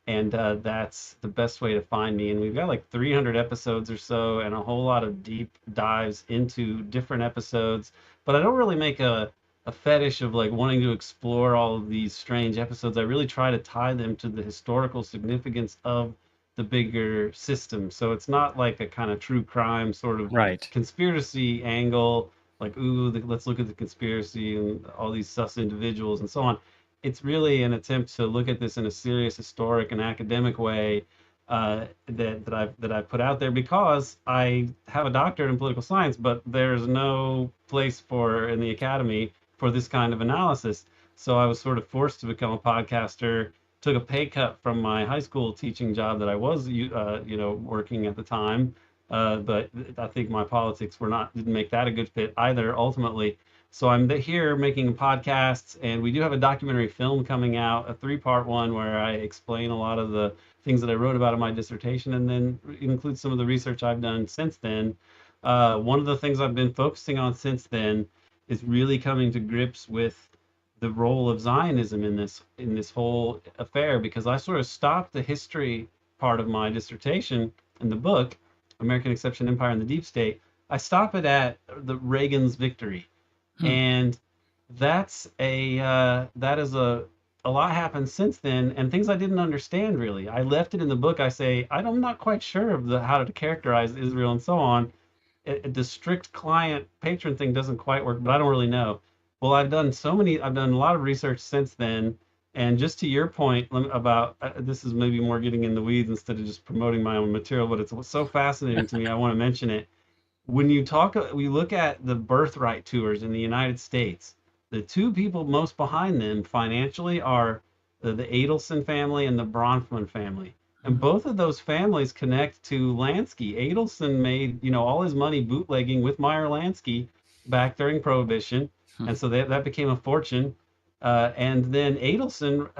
and that's the best way to find me. And we've got like 300 episodes or so, and a whole lot of deep dives into different episodes. But I don't really make a fetish of like wanting to explore all of these strange episodes. I really try to tie them to the historical significance of the bigger system. So it's not like a kind of true crime sort of conspiracy angle, like, ooh, let's look at the conspiracy and all these sus individuals and so on. It's really an attempt to look at this in a serious historic and academic way that I've put out there, because I have a doctorate in political science, but there's no place in the academy for this kind of analysis. So I was sort of forced to become a podcaster, took a pay cut from my high school teaching job that I was, working at the time. But I think my politics didn't make that a good fit either, ultimately. So I'm here making podcasts, and we do have a documentary film coming out, a 3-part one, where I explain a lot of the things that I wrote about in my dissertation, and then include some of the research I've done since then. One of the things I've been focusing on since then is really coming to grips with the role of Zionism in this whole affair, because I sort of stopped the history part of my dissertation in the book, American Exception, Empire, and the Deep State. I stop it at the Reagan's victory. And that is a lot happened since then, and things I didn't understand really. I left it in the book. I say I'm not quite sure of how to characterize Israel and so on. The strict client patron thing doesn't quite work, but I don't really know. Well, I've done a lot of research since then, and just to your point about this is maybe more getting in the weeds instead of just promoting my own material, but it's so fascinating to me, I want to mention it. when we look at the birthright tours in the United States, the two people most behind them financially are the Adelson family and the Bronfman family. And both of those families connect to Lansky. Adelson made, all his money bootlegging with Meyer Lansky back during Prohibition, and so that became a fortune. And then Adelson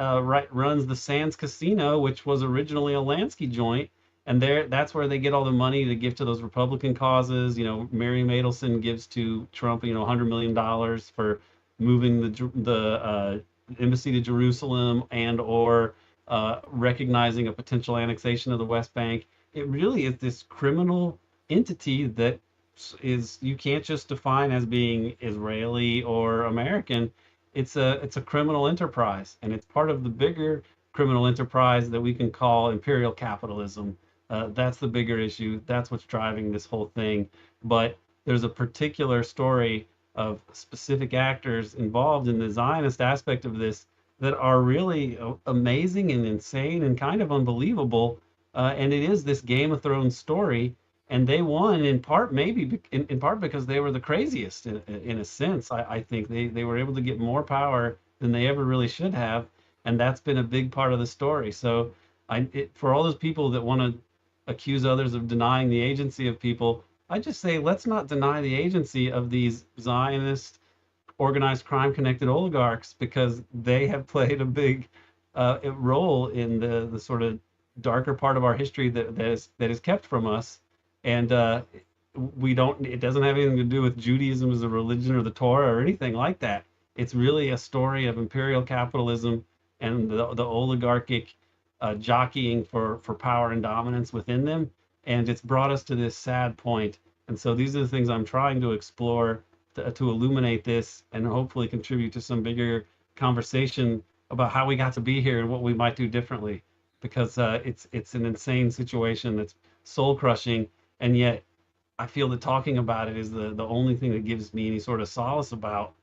runs the Sands Casino, which was originally a Lansky joint, and that's where they get all the money to give to those Republican causes. Miriam Adelson gives to Trump, $100 million for moving the embassy to Jerusalem and or recognizing a potential annexation of the West Bank. It really is this criminal entity that you can't just define as being Israeli or American. It's a criminal enterprise, and it's part of the bigger criminal enterprise that we can call imperial capitalism. That's the bigger issue. That's what's driving this whole thing. But there's a particular story of specific actors involved in the Zionist aspect of this that are really amazing and insane and kind of unbelievable. And it is this Game of Thrones story. And they won in part, maybe in part because they were the craziest in a sense. I think they were able to get more power than they ever really should have. And that's been a big part of the story. So for all those people that want to accuse others of denying the agency of people, I just say, let's not deny the agency of these Zionist organized crime connected oligarchs, because they have played a big role in the sort of darker part of our history that is kept from us. And it doesn't have anything to do with Judaism as a religion or the Torah or anything like that. It's really a story of imperial capitalism and the oligarchic jockeying for power and dominance within them. And it's brought us to this sad point. And so these are the things I'm trying to explore to illuminate this and hopefully contribute to some bigger conversation about how we got to be here and what we might do differently. Because it's an insane situation that's soul crushing, and yet I feel that talking about it is the only thing that gives me any sort of solace about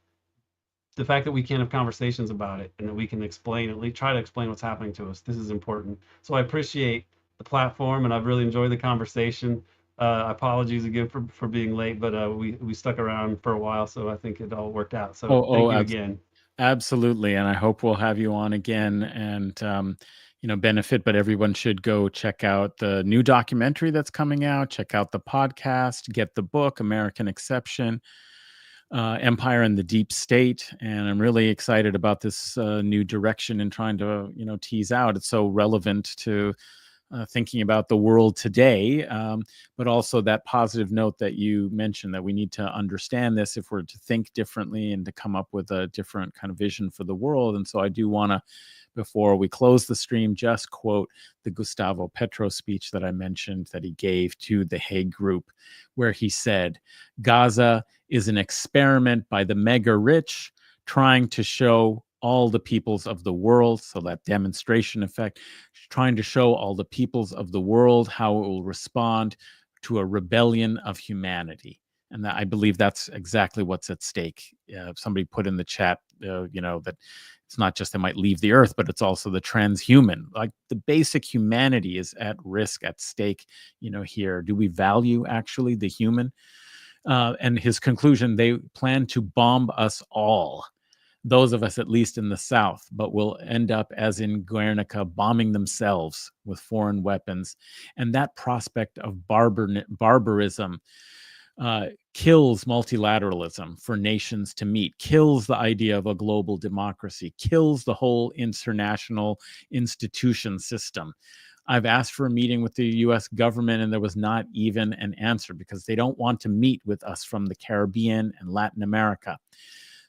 the fact that we can have conversations about it and that we can explain, at least try to explain what's happening to us. This is important. So I appreciate the platform, and I've really enjoyed the conversation. Apologies again for being late, but we stuck around for a while, so I think it all worked out. So thank you again. Absolutely, and I hope we'll have you on again and benefit. But everyone should go check out the new documentary that's coming out. Check out the podcast. Get the book, American Exception. Empire and the Deep State, and I'm really excited about this new direction and trying to tease out. It's so relevant to thinking about the world today, but also that positive note that you mentioned, that we need to understand this if we're to think differently and to come up with a different kind of vision for the world. And so I do want to, before we close the stream, just quote the Gustavo Petro speech that I mentioned that he gave to the Hague Group, where he said, "Gaza is an experiment by the mega rich trying to show all the peoples of the world," so that demonstration effect, trying to show all the peoples of the world how it will respond to a rebellion of humanity. And I believe that's exactly what's at stake. Somebody put in the chat, that it's not just they might leave the earth, but it's also the transhuman. Like the basic humanity is at risk, at stake, here. Do we value actually the human? And his conclusion, they plan to bomb us all. Those of us, at least in the South, but will end up, as in Guernica, bombing themselves with foreign weapons. And that prospect of barbarism kills multilateralism for nations to meet, kills the idea of a global democracy, kills the whole international institution system. I've asked for a meeting with the US government, and there was not even an answer because they don't want to meet with us from the Caribbean and Latin America.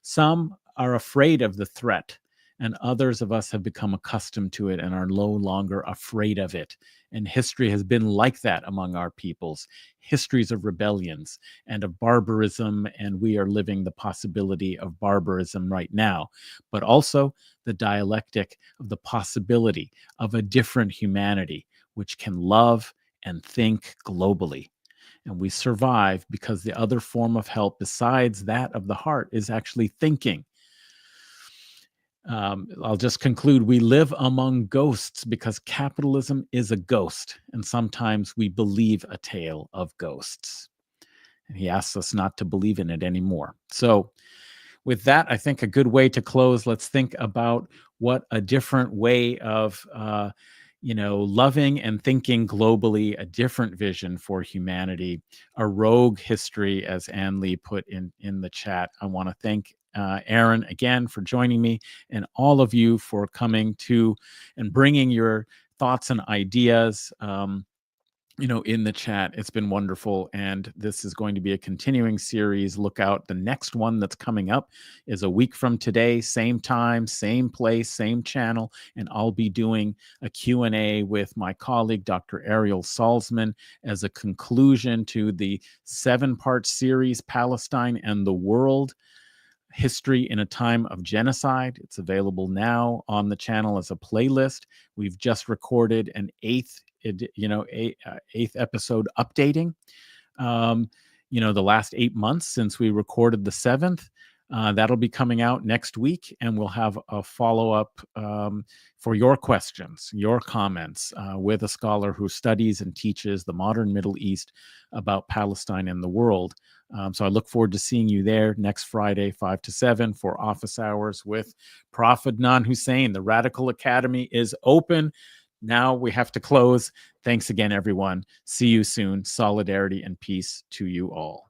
Some are afraid of the threat, and others of us have become accustomed to it and are no longer afraid of it. And history has been like that among our peoples, histories of rebellions and of barbarism, and we are living the possibility of barbarism right now, but also the dialectic of the possibility of a different humanity, which can love and think globally. And we survive because the other form of help besides that of the heart is actually thinking. I'll just conclude. We live among ghosts because capitalism is a ghost, and sometimes we believe a tale of ghosts. And he asks us not to believe in it anymore. So with that, I think a good way to close, let's think about what a different way of loving and thinking globally, a different vision for humanity, a rogue history, as Ann Lee put in the chat. I want to thank Aaron again for joining me, and all of you for coming to and bringing your thoughts and ideas. In the chat. It's been wonderful. And this is going to be a continuing series. Look out. The next one that's coming up is a week from today, same time, same place, same channel. And I'll be doing a Q&A with my colleague, Dr. Ariel Salzman, as a conclusion to the 7-part series, Palestine and the World: History in a Time of Genocide. It's available now on the channel as a playlist. We've just recorded an eighth episode updating. The last 8 months since we recorded the 7th. That'll be coming out next week, and we'll have a follow-up for your questions, your comments, with a scholar who studies and teaches the modern Middle East about Palestine and the world. So I look forward to seeing you there next Friday, 5 to 7, for office hours with Prof. Adnan Husain. The Radical Academy is open. Now we have to close. Thanks again, everyone. See you soon. Solidarity and peace to you all.